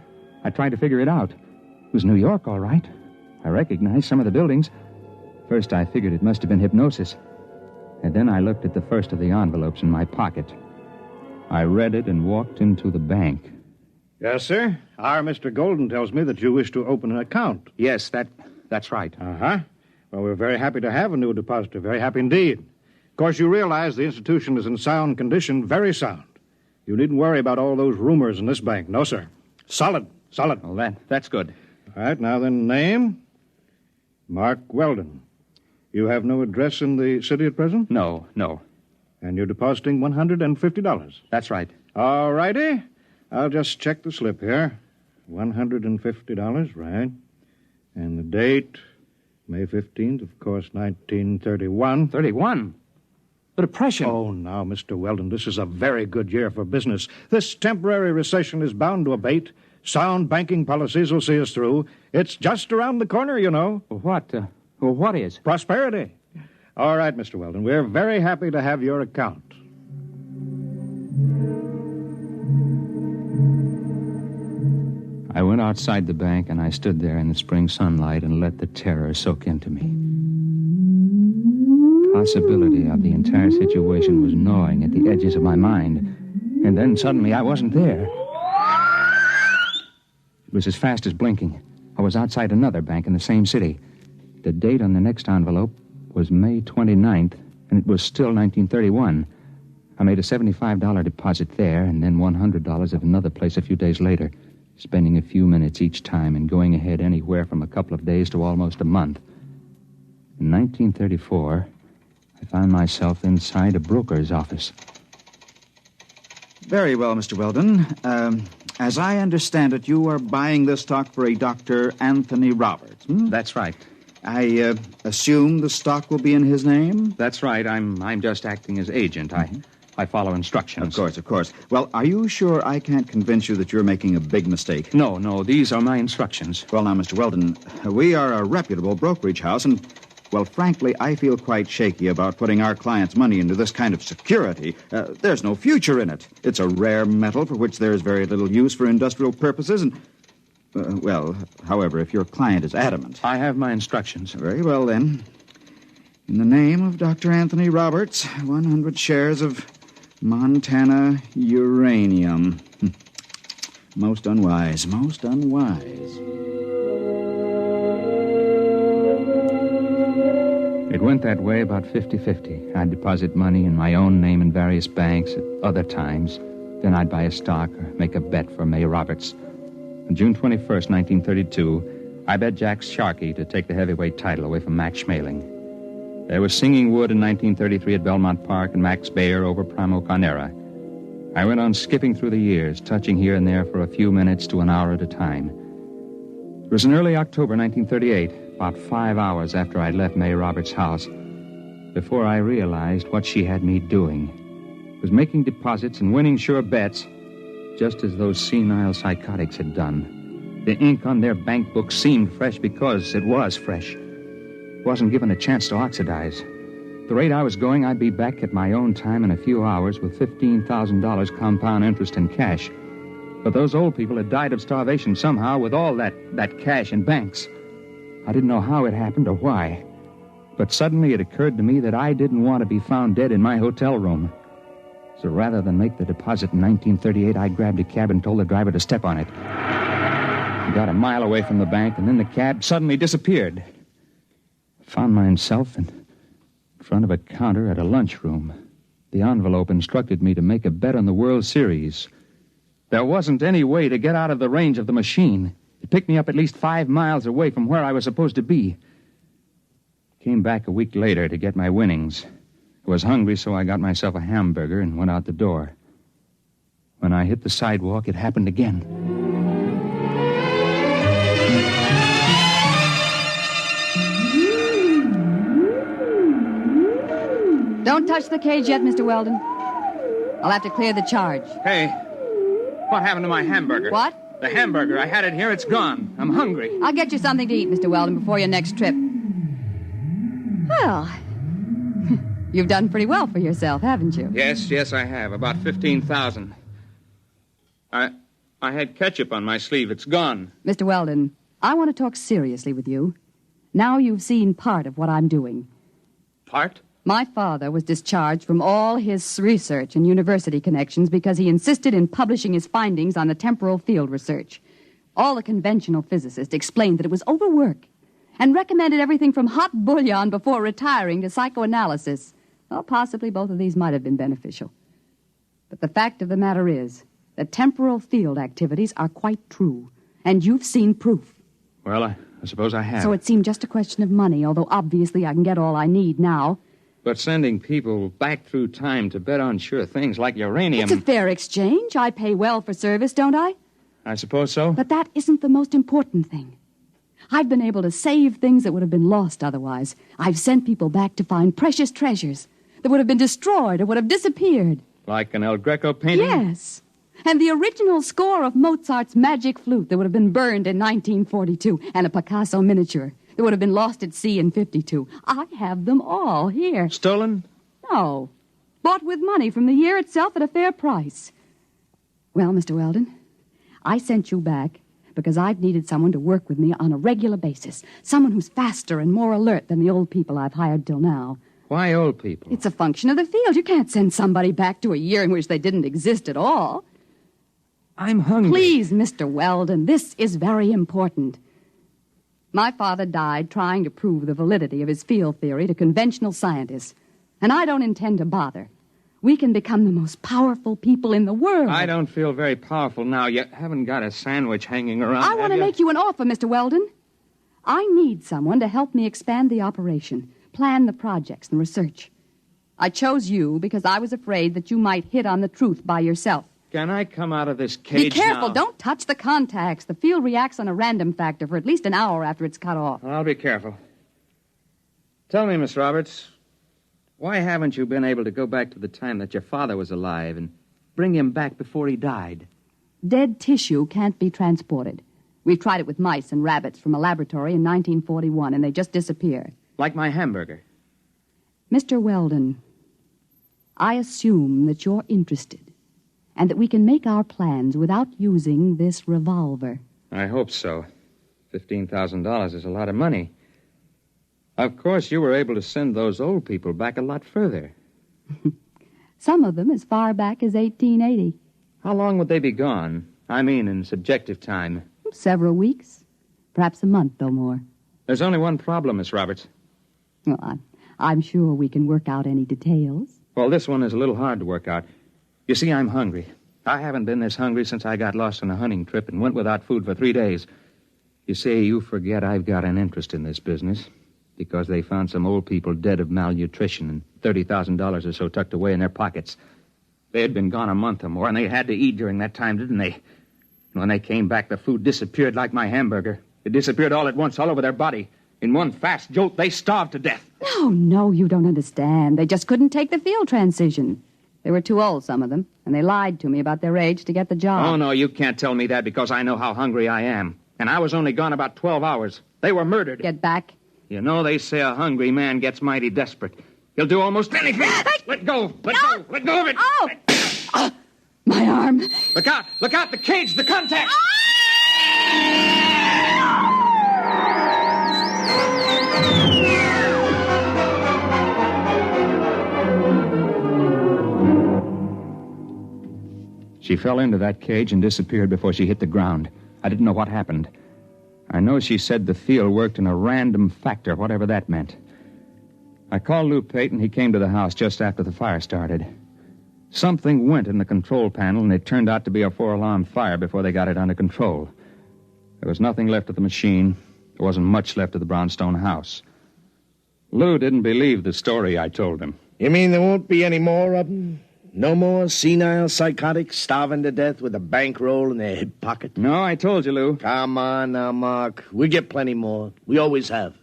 I tried to figure it out. It was New York, all right. I recognized some of the buildings. First, I figured it must have been hypnosis. And then I looked at the first of the envelopes in my pocket. I read it and walked into the bank. Yes, sir. Our Mr. Golden tells me that you wish to open an account. Yes, that's right. Uh-huh. Well, we're very happy to have a new depositor. Very happy indeed. Of course, you realize the institution is in sound condition, very sound. You needn't worry about all those rumors in this bank. No, sir. Solid. Well, that's good. All right, now then, name? Mark Weldon. You have no address in the city at present? No. And you're depositing $150? That's right. All righty. I'll just check the slip here. $150, right. And the date, May 15th, of course, 1931. 31? The Depression. Oh, now, Mr. Weldon, this is a very good year for business. This temporary recession is bound to abate. Sound banking policies will see us through. It's just around the corner, you know. What is? Prosperity. All right, Mr. Weldon, we're very happy to have your account. I went outside the bank, and I stood there in the spring sunlight and let the terror soak into me. Possibility of the entire situation was gnawing at the edges of my mind. And then suddenly I wasn't there. It was as fast as blinking. I was outside another bank in the same city. The date on the next envelope was May 29th, and it was still 1931. I made a $75 deposit there, and then $100 at another place a few days later, spending a few minutes each time and going ahead anywhere from a couple of days to almost a month. In 1934, I found myself inside a broker's office. Very well, Mr. Weldon. As I understand it, you are buying this stock for a Dr. Anthony Roberts. That's right. I assume the stock will be in his name? That's right. I'm just acting as agent. I follow instructions. Of course. Well, are you sure I can't convince you that you're making a big mistake? No, these are my instructions. Well, now, Mr. Weldon, we are a reputable brokerage house, and, well, frankly, I feel quite shaky about putting our clients' money into this kind of security. There's no future in it. It's a rare metal for which there is very little use for industrial purposes, and, however, if your client is adamant. I have my instructions. Very well, then. In the name of Dr. Anthony Roberts, 100 shares of Montana uranium. Most unwise. It went that way about 50-50. I'd deposit money in my own name in various banks at other times. Then I'd buy a stock or make a bet for May Roberts. On June 21st, 1932, I bet Jack Sharkey to take the heavyweight title away from Max Schmeling. There was Singing Wood in 1933 at Belmont Park and Max Baer over Primo Carnera. I went on skipping through the years, touching here and there for a few minutes to an hour at a time. It was in early October 1938, about 5 hours after I'd left May Roberts' house, before I realized what she had me doing. It was making deposits and winning sure bets, just as those senile psychotics had done. The ink on their bank book seemed fresh because it was fresh. It wasn't given a chance to oxidize. At the rate I was going, I'd be back at my own time in a few hours with $15,000 compound interest in cash. But those old people had died of starvation somehow with all that cash in banks. I didn't know how it happened or why. But suddenly it occurred to me that I didn't want to be found dead in my hotel room. So rather than make the deposit in 1938, I grabbed a cab and told the driver to step on it. I got a mile away from the bank, and then the cab suddenly disappeared. I found myself in front of a counter at a lunchroom. The envelope instructed me to make a bet on the World Series. There wasn't any way to get out of the range of the machine. It picked me up at least 5 miles away from where I was supposed to be. Came back a week later to get my winnings. I was hungry, so I got myself a hamburger and went out the door. When I hit the sidewalk, it happened again. Don't touch the cage yet, Mr. Weldon. I'll have to clear the charge. Hey, What happened to my hamburger? What? The hamburger. I had it here. It's gone. I'm hungry. I'll get you something to eat, Mr. Weldon, before your next trip. Well, you've done pretty well for yourself, haven't you? Yes, I have. About 15,000. I had ketchup on my sleeve. It's gone. Mr. Weldon, I want to talk seriously with you. Now you've seen part of what I'm doing. Part? My father was discharged from all his research and university connections because he insisted in publishing his findings on the temporal field research. All the conventional physicists explained that it was overwork and recommended everything from hot bouillon before retiring to psychoanalysis. Well, possibly both of these might have been beneficial. But the fact of the matter is that temporal field activities are quite true, and you've seen proof. Well, I suppose I have. So it seemed just a question of money, although obviously I can get all I need now. But sending people back through time to bet on sure things like uranium... It's a fair exchange. I pay well for service, don't I? I suppose so. But that isn't the most important thing. I've been able to save things that would have been lost otherwise. I've sent people back to find precious treasures that would have been destroyed or would have disappeared. Like an El Greco painting? Yes. And the original score of Mozart's Magic Flute that would have been burned in 1942, and a Picasso miniature that would have been lost at sea in 52. I have them all here. Stolen? No. Bought with money from the year itself at a fair price. Well, Mr. Weldon, I sent you back because I've needed someone to work with me on a regular basis. Someone who's faster and more alert than the old people I've hired till now. Why old people? It's a function of the field. You can't send somebody back to a year in which they didn't exist at all. I'm hungry. Please, Mr. Weldon, this is very important. My father died trying to prove the validity of his field theory to conventional scientists, and I don't intend to bother. We can become the most powerful people in the world. I don't feel very powerful now. You haven't got a sandwich hanging around. I want to make you an offer, Mr. Weldon. I need someone to help me expand the operation, plan the projects and research. I chose you because I was afraid that you might hit on the truth by yourself. Can I come out of this cage Be careful. now? Don't touch the contacts. The field reacts on a random factor for at least an hour after it's cut off. I'll be careful. Tell me, Miss Roberts, why haven't you been able to go back to the time that your father was alive and bring him back before he died? Dead tissue can't be transported. We've tried it with mice and rabbits from a laboratory in 1941, and they just disappear. Like my hamburger. Mr. Weldon, I assume that you're interested and that we can make our plans without using this revolver. I hope so. $15,000 is a lot of money. Of course, you were able to send those old people back a lot further. Some of them as far back as 1880. How long would they be gone? I mean, in subjective time. Several weeks. Perhaps a month or more. There's only one problem, Miss Roberts. Well, I'm sure we can work out any details. Well, this one is a little hard to work out. You see, I'm hungry. I haven't been this hungry since I got lost on a hunting trip and went without food for 3 days. You see, you forget I've got an interest in this business because they found some old people dead of malnutrition and $30,000 or so tucked away in their pockets. They had been gone a month or more, and they had to eat during that time, didn't they? When they came back, the food disappeared like my hamburger. It disappeared all at once, all over their body. In one fast jolt, they starved to death. No, you don't understand. They just couldn't take the field transition. They were too old, some of them, and they lied to me about their age to get the job. Oh, no, you can't tell me that because I know how hungry I am. And I was only gone about 12 hours. They were murdered. Get back. You know, they say a hungry man gets mighty desperate. He'll do almost anything. Let go. Let go. Let go of it. Oh! My arm. Look out. Look out. The cage. The contact. She fell into that cage and disappeared before she hit the ground. I didn't know what happened. I know she said the field worked in a random factor, whatever that meant. I called Lou Payton. He came to the house just after the fire started. Something went in the control panel, and it turned out to be a 4-alarm fire before they got it under control. There was nothing left of the machine. There wasn't much left of the brownstone house. Lou didn't believe the story I told him. You mean there won't be any more of them? No more senile psychotics starving to death with a bankroll in their hip pocket? No, I told you, Lou. Come on now, Mark. We get plenty more. We always have.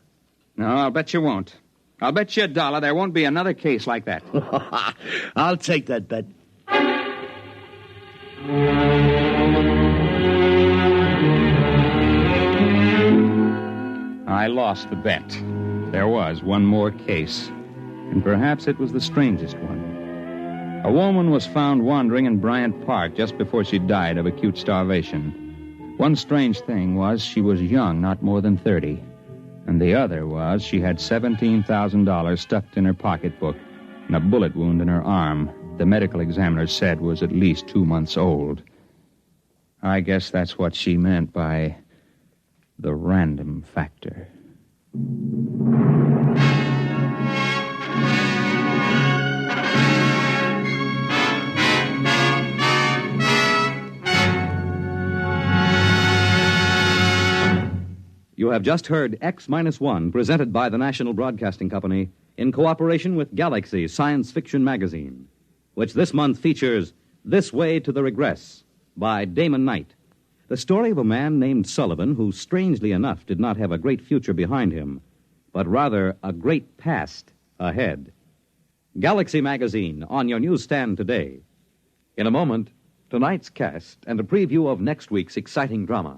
No, I'll bet you won't. I'll bet you $1 there won't be another case like that. I'll take that bet. I lost the bet. There was one more case, and perhaps it was the strangest one. A woman was found wandering in Bryant Park just before she died of acute starvation. One strange thing was she was young, not more than 30. And the other was she had $17,000 stuffed in her pocketbook and a bullet wound in her arm the medical examiner said was at least 2 months old. I guess that's what she meant by the random factor. You have just heard X-1, presented by the National Broadcasting Company in cooperation with Galaxy Science Fiction Magazine, which this month features This Way to the Regress by Damon Knight, the story of a man named Sullivan who, strangely enough, did not have a great future behind him, but rather a great past ahead. Galaxy Magazine on your newsstand today. In a moment, tonight's cast and a preview of next week's exciting drama.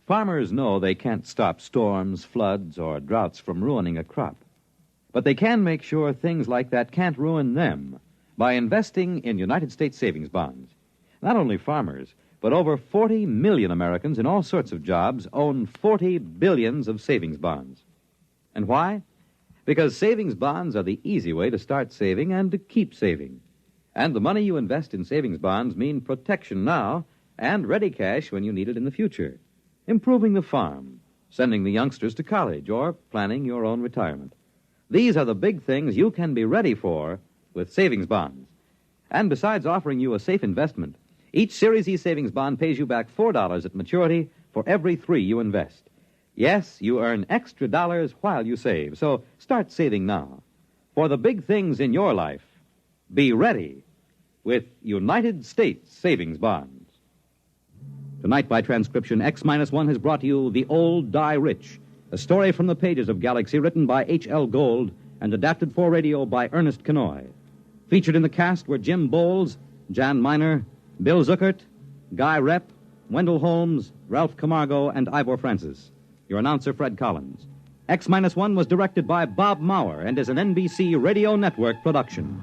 Farmers know they can't stop storms, floods, or droughts from ruining a crop. But they can make sure things like that can't ruin them by investing in United States savings bonds. Not only farmers, but over 40 million Americans in all sorts of jobs own 40 billions of savings bonds. And why? Because savings bonds are the easy way to start saving and to keep saving. And the money you invest in savings bonds mean protection now and ready cash when you need it in the future. Improving the farm, sending the youngsters to college, or planning your own retirement. These are the big things you can be ready for with savings bonds. And besides offering you a safe investment, each Series E savings bond pays you back $4 at maturity for every 3 you invest. Yes, you earn extra dollars while you save, so start saving now. For the big things in your life, be ready with United States savings bonds. Tonight, by transcription, X-1 has brought you The Old Die Rich, a story from the pages of Galaxy written by H.L. Gold and adapted for radio by Ernest Kenoy. Featured in the cast were Jim Bowles, Jan Miner, Bill Zuckert, Guy Repp, Wendell Holmes, Ralph Camargo, and Ivor Francis. Your announcer, Fred Collins. X-1 was directed by Bob Maurer and is an NBC Radio Network production.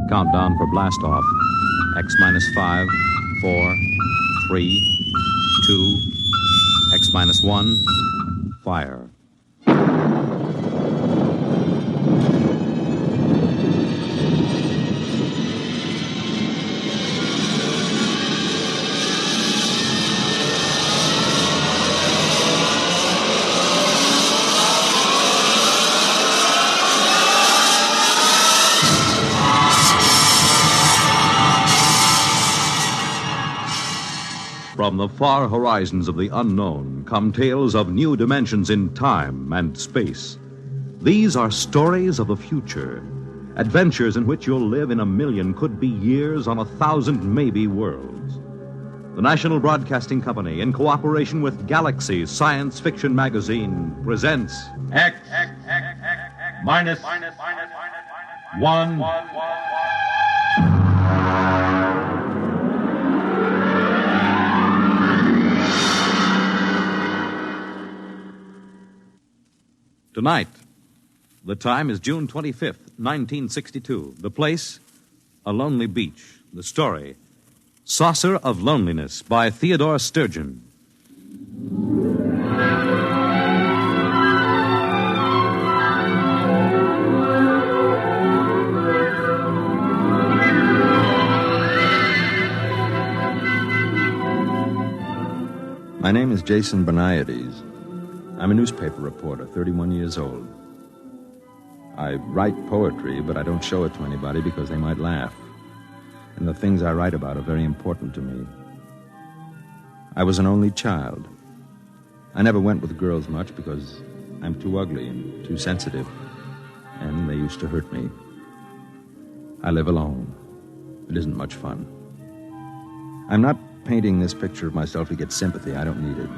Countdown for blast-off. X-5, 4, 3, 2, X-1, fire. From the far horizons of the unknown come tales of new dimensions in time and space. These are stories of the future, adventures in which you'll live in a million, could be years, on 1,000 maybe worlds. The National Broadcasting Company, in cooperation with Galaxy Science Fiction Magazine, presents X-1. Tonight, the time is June 25th, 1962. The place, a lonely beach. The story, Saucer of Loneliness by Theodore Sturgeon. My name is Jason Beniades. I'm a newspaper reporter, 31 years old. I write poetry, but I don't show it to anybody because they might laugh. And the things I write about are very important to me. I was an only child. I never went with girls much because I'm too ugly and too sensitive, and they used to hurt me. I live alone. It isn't much fun. I'm not painting this picture of myself to get sympathy. I don't need it.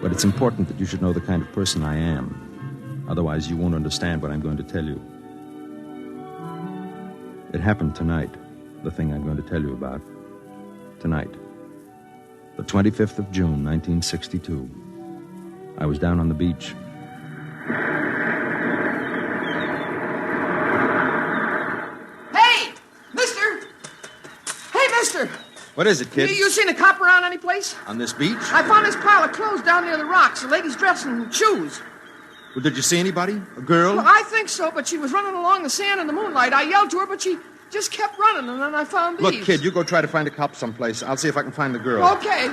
But it's important that you should know the kind of person I am. Otherwise, you won't understand what I'm going to tell you. It happened tonight, the thing I'm going to tell you about. Tonight. The 25th of June, 1962. I was down on the beach. Hey, mister! Hey, mister! What is it, kid? You seen a cop around any place? On this beach? I found this pile of clothes down near the rocks. The lady's dressed in shoes. Well, did you see anybody? A girl? Well, I think so, but she was running along the sand in the moonlight. I yelled to her, but she just kept running, and then I found these. Look, kid, you go try to find a cop someplace. I'll see if I can find the girl. Okay.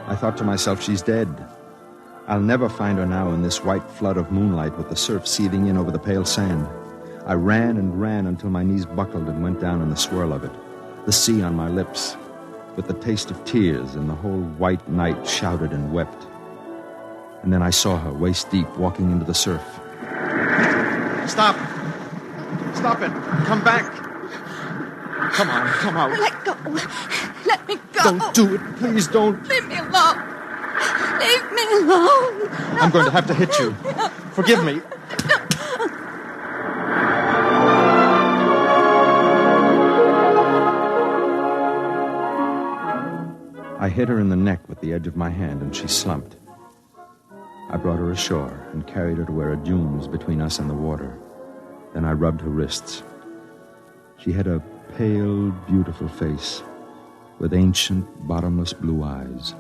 I thought to myself, she's dead. I'll never find her now in this white flood of moonlight with the surf seething in over the pale sand. I ran and ran until my knees buckled and went down in the swirl of it, the sea on my lips, with the taste of tears, and the whole white night shouted and wept. And then I saw her, waist deep, walking into the surf. Stop! Stop it! Come back! Come on, come out. Let go. Let me go. Don't do it. Please don't. Leave me alone. Leave me alone. I'm going to have to hit you. Forgive me. I hit her in the neck with the edge of my hand, and she slumped. I brought her ashore and carried her to where a dune was between us and the water. Then I rubbed her wrists. She had a pale, beautiful face with ancient, bottomless blue eyes.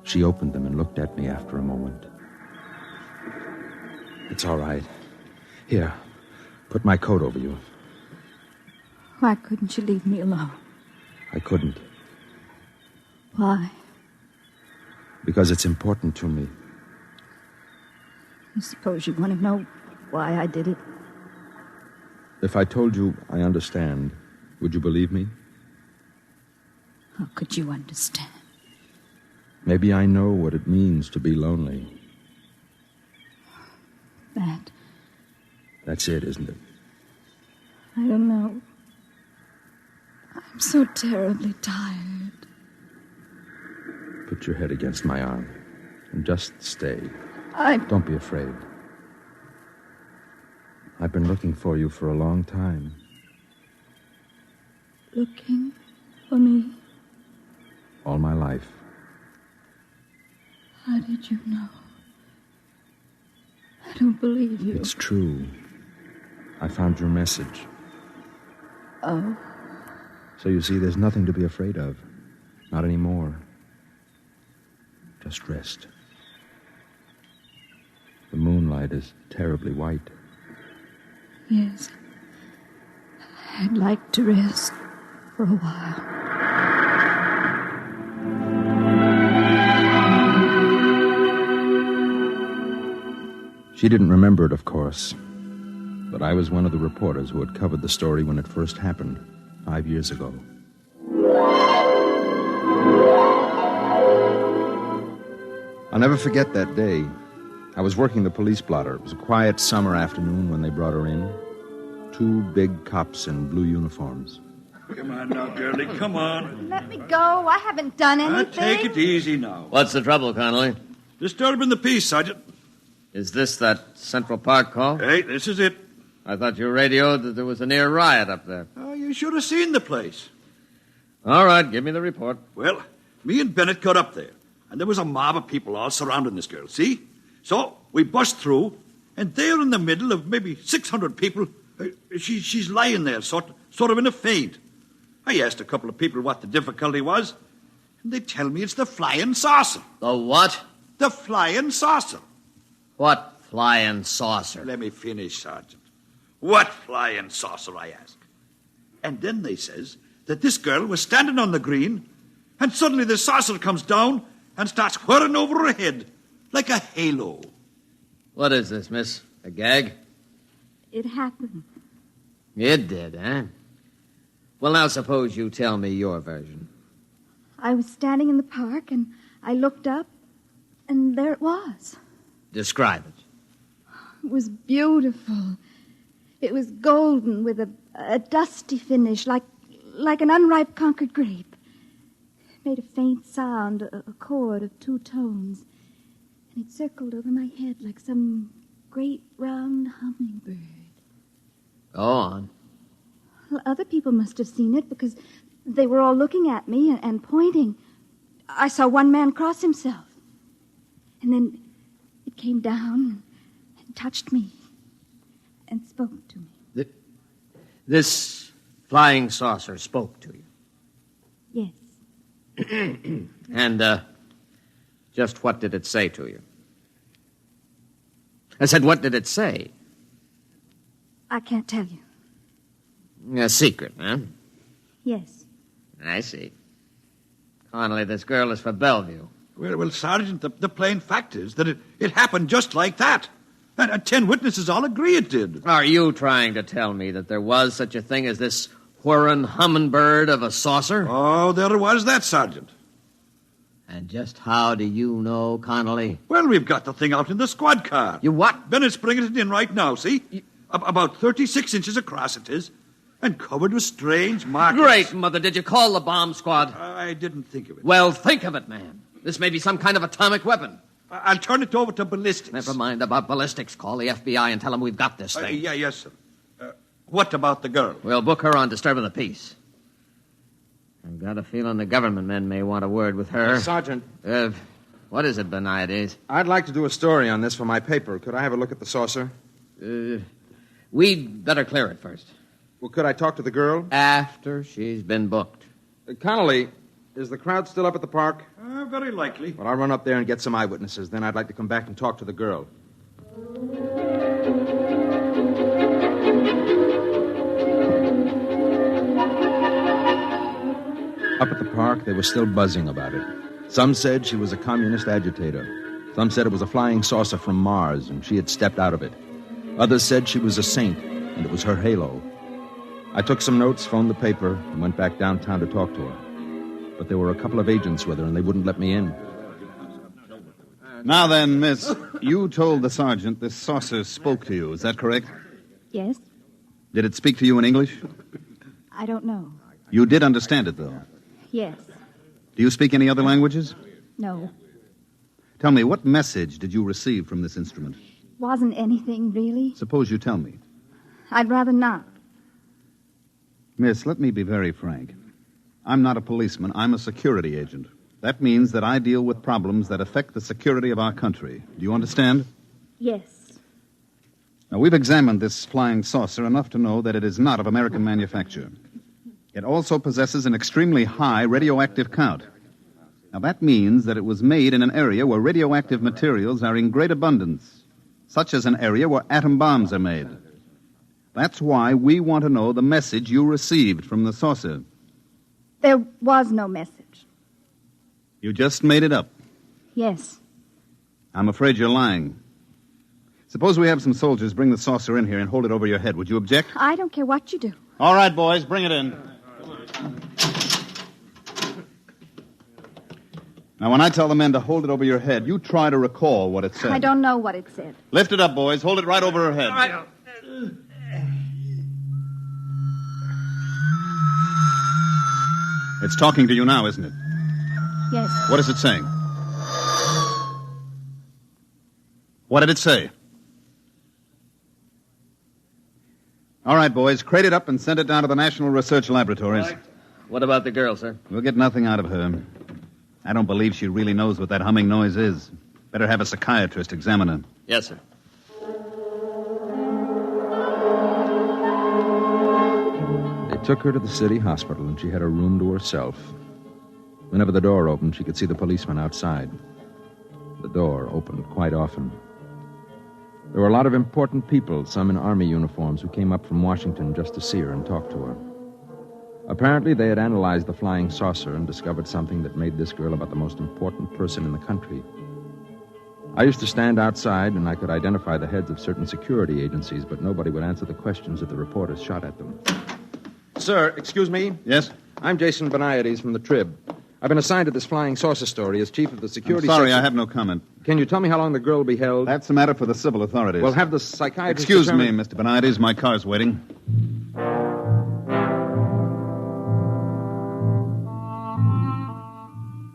She opened them and looked at me after a moment. It's all right. Here, put my coat over you. Why couldn't you leave me alone? I couldn't. Why? Because it's important to me. I suppose you want to know why I did it. If I told you I understand, would you believe me? How could you understand? Maybe I know what it means to be lonely. That's it, isn't it? I don't know. I'm so terribly tired. Put your head against my arm and just stay. Don't be afraid. I've been looking for you for a long time. Looking for me? All my life. How did you know? I don't believe you. It's true. I found your message. Oh? So you see, there's nothing to be afraid of. Not anymore. Just rest. The moonlight is terribly white. Yes. I'd like to rest for a while. She didn't remember it, of course. But I was one of the reporters who had covered the story when it first happened, 5 years ago. I'll never forget that day. I was working the police blotter. It was a quiet summer afternoon when they brought her in. 2 big cops in blue uniforms. Come on now, girlie, come on. Let me go. I haven't done anything. Take it easy now. What's the trouble, Connolly? Disturbing the peace, Sergeant. Is this that Central Park call? Hey, this is it. I thought you radioed that there was a near riot up there. Oh, you should have seen the place. All right, give me the report. Well, me and Bennett got up there, and there was a mob of people all surrounding this girl, see? So we bust through, and there in the middle of maybe 600 people, she's lying there, sort of in a faint. I asked a couple of people what the difficulty was, and they tell me it's the flying saucer. The what? The flying saucer. What flying saucer? Let me finish, Sergeant. What flying saucer, I ask. And then they says that this girl was standing on the green, and suddenly the saucer comes down and starts whirring over her head like a halo. What is this, miss? A gag? It happened. It did, eh? Well, now suppose you tell me your version. I was standing in the park, and I looked up, and there it was. Describe it. It was beautiful. It was golden with a dusty finish, like an unripe Concord grape. It made a faint sound, a chord of 2 tones. And it circled over my head like some great round hummingbird. Go on. Well, other people must have seen it because they were all looking at me and pointing. I saw one man cross himself. And then it came down and touched me and spoke to me. This flying saucer spoke to you? Yes. And, just what did it say to you? I said, what did it say? I can't tell you. A secret, huh? Yes. I see. Connolly, this girl is for Bellevue. Well, Sergeant, the plain fact is that it happened just like that. And 10 witnesses all agree it did. Are you trying to tell me that there was such a thing as this whirring hummingbird of a saucer? Oh, there was that, Sergeant. And just how do you know, Connolly? Well, we've got the thing out in the squad car. You what? Bennett's bringing it in right now, see? About 36 inches across it is, and covered with strange markings. Great, Mother. Did you call the bomb squad? I didn't think of it. Well, think of it, man. This may be some kind of atomic weapon. I'll turn it over to ballistics. Never mind about ballistics. Call the FBI and tell them we've got this thing. Yes, sir. What about the girl? We'll book her on disturbing the peace. I've got a feeling the government men may want a word with her. Sergeant. What is it, Beniades? I'd like to do a story on this for my paper. Could I have a look at the saucer? We'd better clear it first. Well, could I talk to the girl? After she's been booked. Connolly, is the crowd still up at the park? Very likely. Well, I'll run up there and get some eyewitnesses. Then I'd like to come back and talk to the girl. Up at the park, they were still buzzing about it. Some said she was a communist agitator. Some said it was a flying saucer from Mars, and she had stepped out of it. Others said she was a saint, and it was her halo. I took some notes, phoned the paper, and went back downtown to talk to her. But there were a couple of agents with her, and they wouldn't let me in. Now then, miss, you told the sergeant this saucer spoke to you. Is that correct? Yes. Did it speak to you in English? I don't know. You did understand it, though. Yes. Do you speak any other languages? No. Tell me, what message did you receive from this instrument? Wasn't anything, really. Suppose you tell me. I'd rather not. Miss, let me be very frank. I'm not a policeman. I'm a security agent. That means that I deal with problems that affect the security of our country. Do you understand? Yes. Now, we've examined this flying saucer enough to know that it is not of American manufacture. It also possesses an extremely high radioactive count. Now, that means that it was made in an area where radioactive materials are in great abundance, such as an area where atom bombs are made. That's why we want to know the message you received from the saucer. There was no message. You just made it up. Yes. I'm afraid you're lying. Suppose we have some soldiers bring the saucer in here and hold it over your head. Would you object? I don't care what you do. All right, boys, bring it in. Now, when I tell the men to hold it over your head, you try to recall what it said. I don't know what it said. Lift it up, boys. Hold it right over her head. All right. It's talking to you now, isn't it? Yes. What is it saying? What did it say? All right, boys, crate it up and send it down to the National Research Laboratories. Right. What about the girl, sir? We'll get nothing out of her. I don't believe she really knows what that humming noise is. Better have a psychiatrist examine her. Yes, sir. They took her to the city hospital, and she had a room to herself. Whenever the door opened, she could see the policeman outside. The door opened quite often. There were a lot of important people, some in army uniforms, who came up from Washington just to see her and talk to her. Apparently, they had analyzed the flying saucer and discovered something that made this girl about the most important person in the country. I used to stand outside, and I could identify the heads of certain security agencies, but nobody would answer the questions that the reporters shot at them. Sir, excuse me? Yes? I'm Jason Beniades from the Trib. I've been assigned to this flying saucer story as chief of the security I'm sorry, section. I have no comment. Can you tell me how long the girl will be held? That's a matter for the civil authorities. Well, have the psychiatrist Excuse determine... me, Mr. Benides. My car's waiting.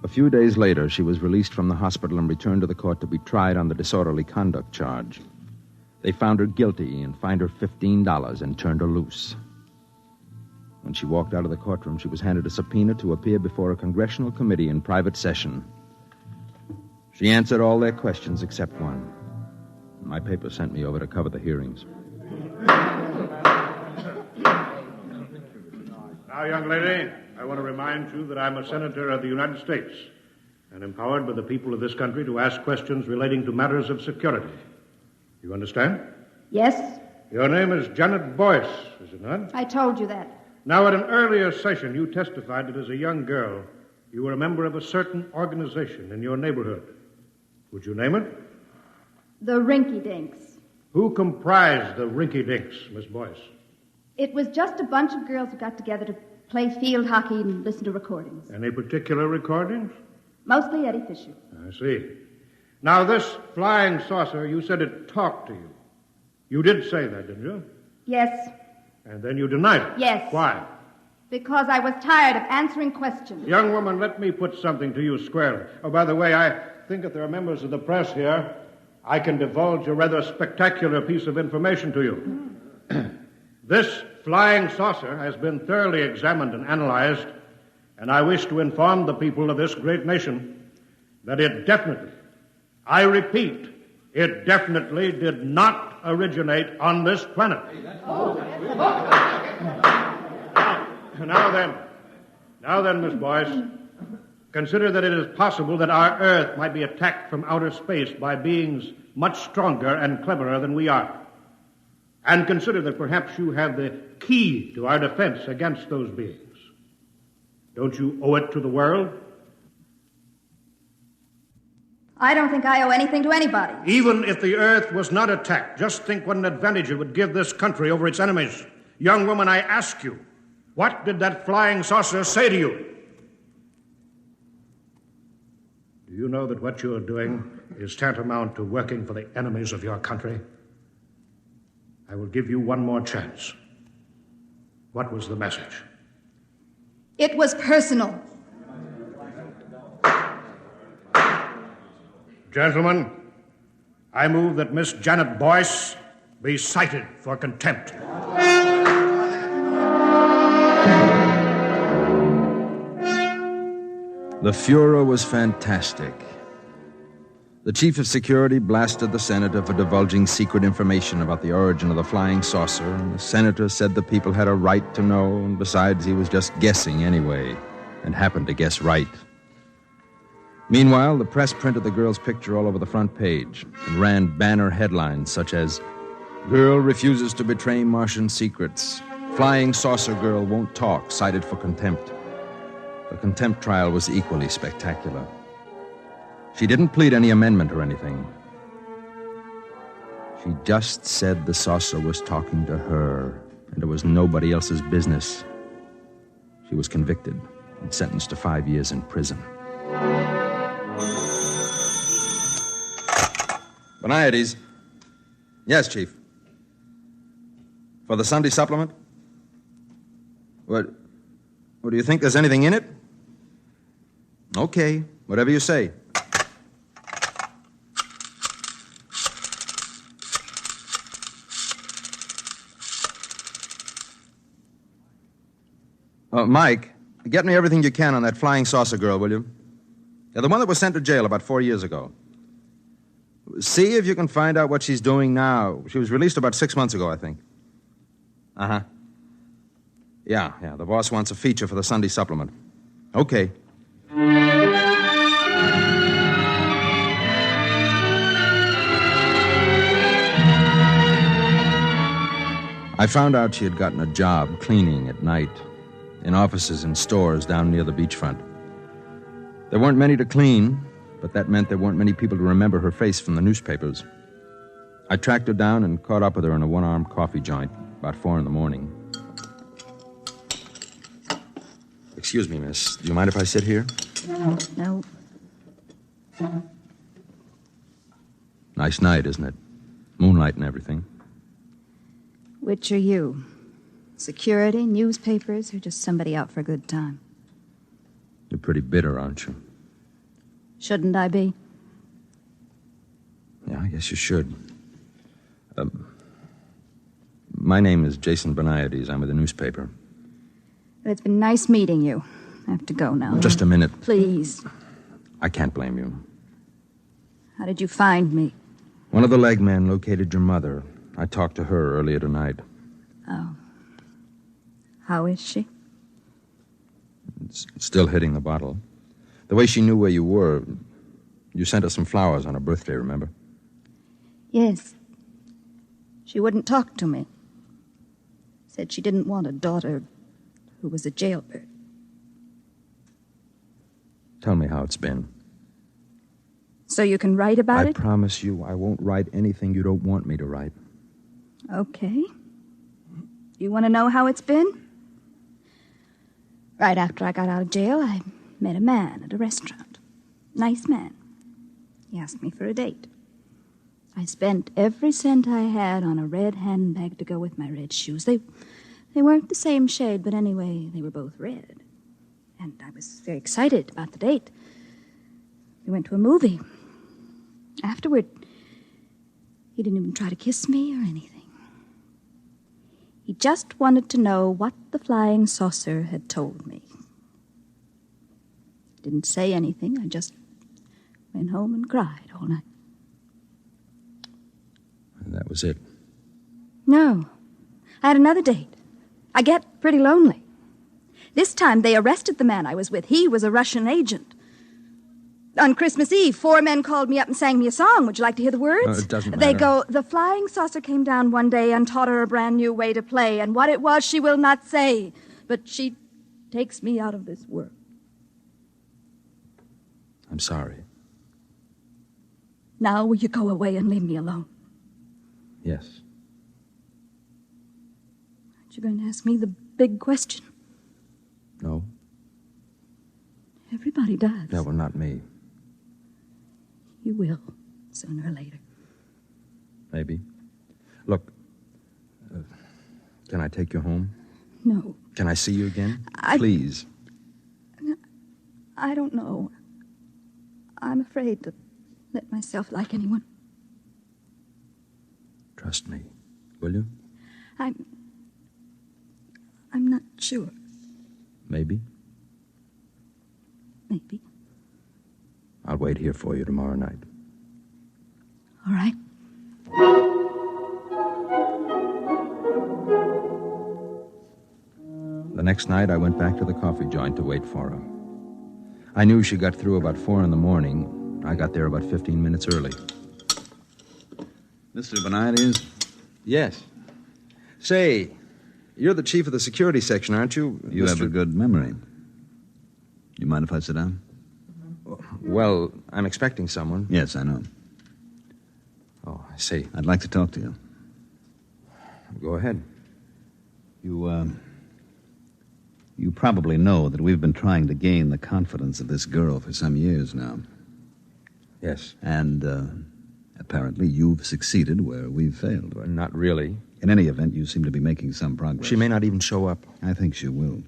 A few days later, she was released from the hospital and returned to the court to be tried on the disorderly conduct charge. They found her guilty and fined her $15 and turned her loose. When she walked out of the courtroom, she was handed a subpoena to appear before a congressional committee in private session. She answered all their questions except one. My paper sent me over to cover the hearings. Now, young lady, I want to remind you that I'm a senator of the United States and empowered by the people of this country to ask questions relating to matters of security. You understand? Yes, Your name is Janet Boyce, is it not? I told you that. Now, at an earlier session, you testified that as a young girl, you were a member of a certain organization in your neighborhood. Would you name it? The Rinky Dinks. Who comprised the Rinky Dinks, Miss Boyce? It was just a bunch of girls who got together to play field hockey and listen to recordings. Any particular recordings? Mostly Eddie Fisher. I see. Now, this flying saucer, you said it talked to you. You did say that, didn't you? Yes, And then you denied it. Yes. Why? because I was tired of answering questions. Young woman, let me put something to you squarely. Oh, by the way, I think if there are members of the press here, I can divulge a rather spectacular piece of information to you. This flying saucer has been thoroughly examined and analyzed, and I wish to inform the people of this great nation that it definitely, I repeat, it definitely did not originate on this planet. Now then, Miss Boyce, consider that it is possible that our Earth might be attacked from outer space by beings much stronger and cleverer than we are. And consider that perhaps you have the key to our defense against those beings. Don't you owe it to the world? I don't think I owe anything to anybody. Even if the Earth was not attacked, just think what an advantage it would give this country over its enemies. Young woman, I ask you, what did that flying saucer say to you? Do you know that what you're doing is tantamount to working for the enemies of your country? I will give you one more chance. What was the message? It was personal. Gentlemen, I move that Miss Janet Boyce be cited for contempt. The furor was fantastic. The chief of security blasted the senator for divulging secret information about the origin of the flying saucer, and the senator said the people had a right to know, and besides, he was just guessing anyway, and happened to guess right. Meanwhile, the press printed the girl's picture all over the front page and ran banner headlines such as, "Girl refuses to betray Martian secrets. Flying saucer girl won't talk, cited for contempt." The contempt trial was equally spectacular. She didn't plead any amendment or anything. She just said the saucer was talking to her, and it was nobody else's business. She was convicted and sentenced to 5 years in prison. Beniades. Yes, Chief. For the Sunday supplement? What do you think there's anything in it? Okay, whatever you say. Mike, get me everything you can on that flying saucer girl, will you? Yeah, the one that was sent to jail about 4 years ago. See if you can find out what she's doing now. She was released about 6 months ago, I think. Uh-huh. Yeah, the boss wants a feature for the Sunday supplement. Okay. I found out she had gotten a job cleaning at night in offices and stores down near the beachfront. There weren't many to clean, but that meant there weren't many people to remember her face from the newspapers. I tracked her down and caught up with her in a one-armed coffee joint about 4 a.m. Excuse me, miss. Do you mind if I sit here? No. Nice night, isn't it? Moonlight and everything. Which are you? Security, newspapers, or just somebody out for a good time? You're pretty bitter, aren't you? Shouldn't I be? Yeah, I guess you should. My name is Jason Beniades. I'm with the newspaper. It's been nice meeting you. I have to go now. Just a minute. Please. I can't blame you. How did you find me? One of the leg men located your mother. I talked to her earlier tonight. Oh. How is she? Still hitting the bottle. The way she knew where you were, you sent her some flowers on her birthday, remember? Yes. She wouldn't talk to me. Said she didn't want a daughter who was a jailbird. Tell me how it's been. So you can write about it? I promise you I won't write anything you don't want me to write. Okay. You want to know how it's been? Right after I got out of jail, I met a man at a restaurant. Nice man. He asked me for a date. I spent every cent I had on a red handbag to go with my red shoes. They weren't the same shade, but anyway, they were both red. And I was very excited about the date. We went to a movie. Afterward, he didn't even try to kiss me or anything. He just wanted to know what the flying saucer had told me. Didn't say anything. I just went home and cried all night. And that was it. No. I had another date. I get pretty lonely. This time they arrested the man I was with. He was a Russian agent. On Christmas Eve, 4 men called me up and sang me a song. Would you like to hear the words? It doesn't matter. They go, the flying saucer came down one day and taught her a brand new way to play, and what it was she will not say, but she takes me out of this world. I'm sorry. Now will you go away and leave me alone? Yes. Aren't you going to ask me the big question? No. Everybody does. No, well, not me. You will, sooner or later. Maybe. Look, can I take you home? No. Can I see you again? Please. I don't know. I'm afraid to let myself like anyone. Trust me, will you? I'm not sure. Maybe. Maybe. I'll wait here for you tomorrow night. All right. The next night, I went back to the coffee joint to wait for her. I knew she got through about 4 a.m. I got there about 15 minutes early. Mr. Beniades? Yes. Say, you're the chief of the security section, aren't you? You have a good memory. You mind if I sit down? Well, I'm expecting someone. Yes, I know. Oh, I see. I'd like to talk to you. Go ahead. You probably know that we've been trying to gain the confidence of this girl for some years now. Yes. And, apparently you've succeeded where we've failed. Well, not really. In any event, you seem to be making some progress. She may not even show up. I think she will.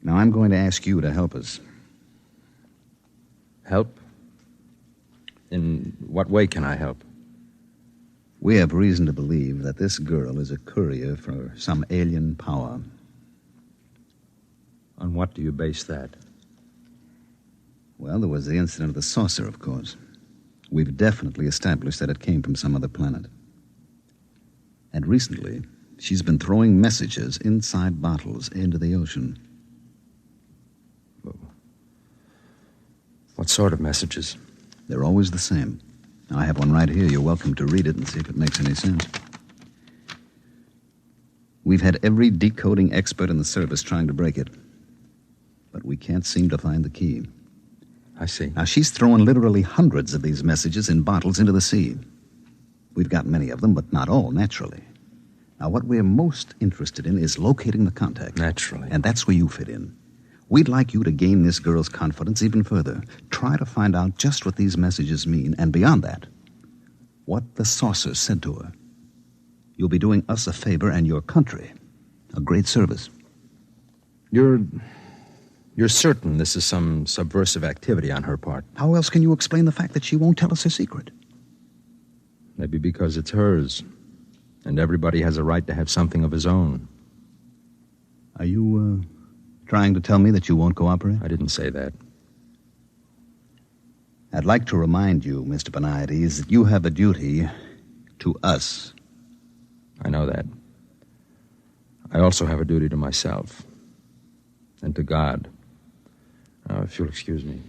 Now, I'm going to ask you to help us. Help? In what way can I help? We have reason to believe that this girl is a courier for some alien power. On what do you base that? Well, there was the incident of the saucer, of course. We've definitely established that it came from some other planet. And recently, she's been throwing messages inside bottles into the ocean. What sort of messages? They're always the same. I have one right here. You're welcome to read it and see if it makes any sense. We've had every decoding expert in the service trying to break it. But we can't seem to find the key. I see. Now, she's throwing literally hundreds of these messages in bottles into the sea. We've got many of them, but not all, naturally. Now, what we're most interested in is locating the contact. Naturally. And that's where you fit in. We'd like you to gain this girl's confidence even further. Try to find out just what these messages mean, and beyond that, what the saucer said to her. You'll be doing us a favor and your country a great service. You're certain this is some subversive activity on her part? How else can you explain the fact that she won't tell us her secret? Maybe because it's hers, and everybody has a right to have something of his own. Are you, trying to tell me that you won't cooperate? I didn't say that. I'd like to remind you, Mr. Boniades, that you have a duty to us. I know that. I also have a duty to myself and to God. If you'll excuse me.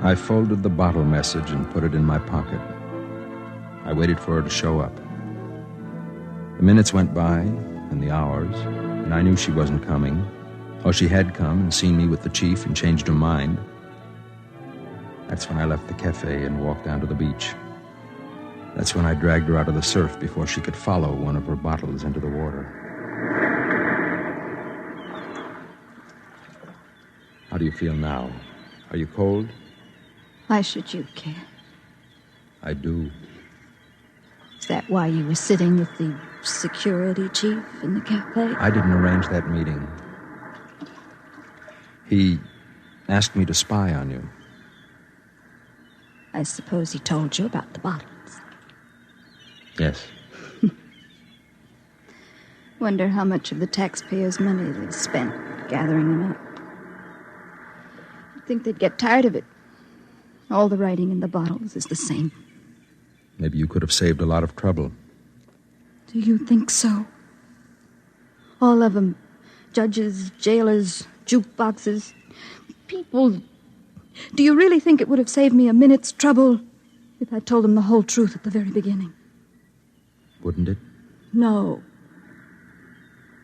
I folded the bottle message and put it in my pocket. I waited for her to show up. The minutes went by, and the hours, and I knew she wasn't coming. Oh, she had come and seen me with the chief and changed her mind. That's when I left the cafe and walked down to the beach. That's when I dragged her out of the surf before she could follow one of her bottles into the water. How do you feel now? Are you cold? Why should you care? I do. Is that why you were sitting with the security chief in the cafe? I didn't arrange that meeting. He asked me to spy on you. I suppose he told you about the bottles. Yes. Wonder how much of the taxpayers' money they spent gathering them up. I think they'd get tired of it. All the writing in the bottles is the same. Maybe you could have saved a lot of trouble. Do you think so? All of them. Judges, jailers, jukeboxes, people. Do you really think it would have saved me a minute's trouble if I told them the whole truth at the very beginning? Wouldn't it? No.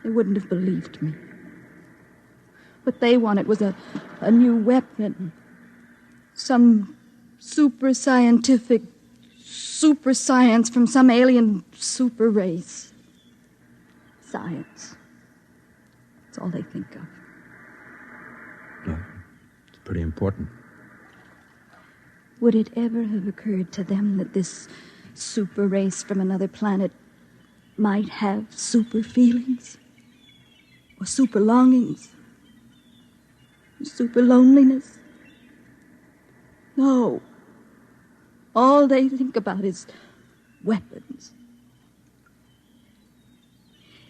They wouldn't have believed me. What they wanted was a new weapon. Some super scientific super science from some alien super race. Science. That's all they think of. No, it's pretty important. Would it ever have occurred to them that this super race from another planet might have super feelings? Or super longings? Or super loneliness? No. All they think about is weapons.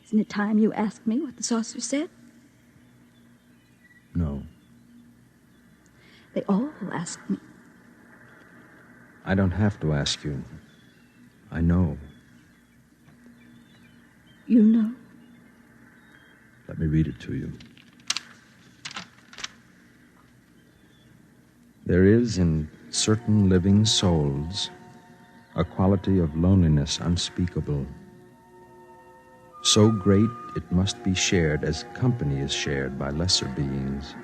Isn't it time you asked me what the saucer said? No. They all ask me. I don't have to ask you. I know. You know? Let me read it to you. There is in certain living souls a quality of loneliness unspeakable, so great it must be shared as company is shared by lesser beings.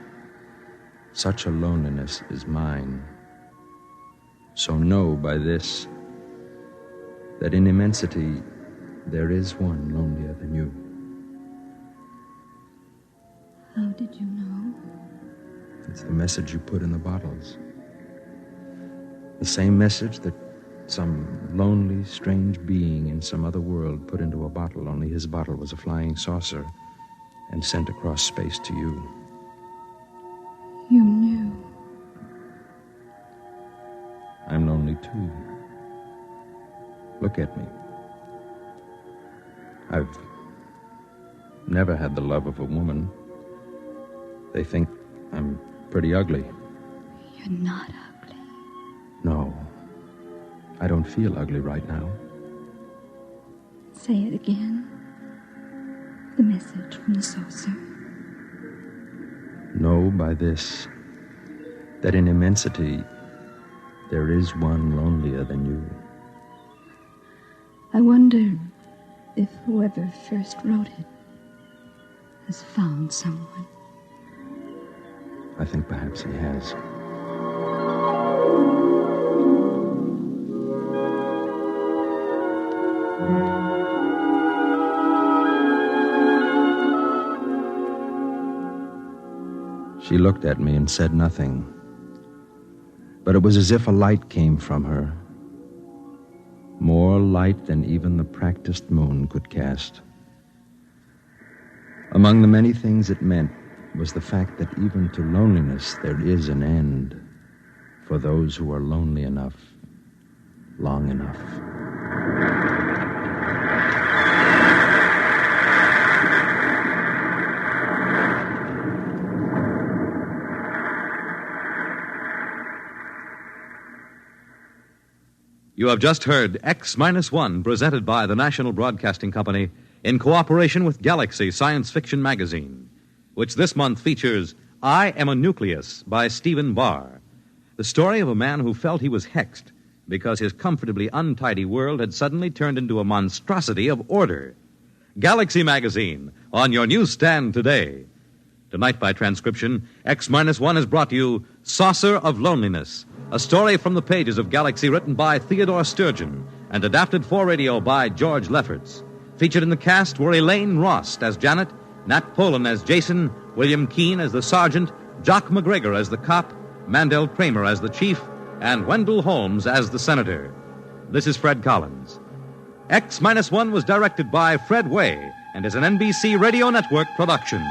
Such a loneliness is mine. So know by this that in immensity there is one lonelier than you. How did you know? It's the message you put in the bottles. The same message that some lonely, strange being in some other world put into a bottle, only his bottle was a flying saucer and sent across space to you. You knew. I'm lonely too. Look at me. I've never had the love of a woman. They think I'm pretty ugly. You're not ugly. No. I don't feel ugly right now. Say it again. The message from the saucer. Know by this that in immensity there is one lonelier than you. I wonder if whoever first wrote it has found someone. I think perhaps he has. She looked at me and said nothing. But it was as if a light came from her. More light than even the practiced moon could cast. Among the many things it meant was the fact that even to loneliness there is an end for those who are lonely enough, long enough. You have just heard X-1, presented by the National Broadcasting Company in cooperation with Galaxy Science Fiction Magazine, which this month features I Am a Nucleus by Stephen Barr, the story of a man who felt he was hexed because his comfortably untidy world had suddenly turned into a monstrosity of order. Galaxy Magazine, on your newsstand today. Tonight, by transcription, X-1 has brought you Saucer of Loneliness, a story from the pages of Galaxy written by Theodore Sturgeon and adapted for radio by George Lefferts. Featured in the cast were Elaine Rost as Janet, Nat Polan as Jason, William Keane as the sergeant, Jock McGregor as the cop, Mandel Kramer as the chief, and Wendell Holmes as the senator. This is Fred Collins. X-1 was directed by Fred Way and is an NBC Radio Network production.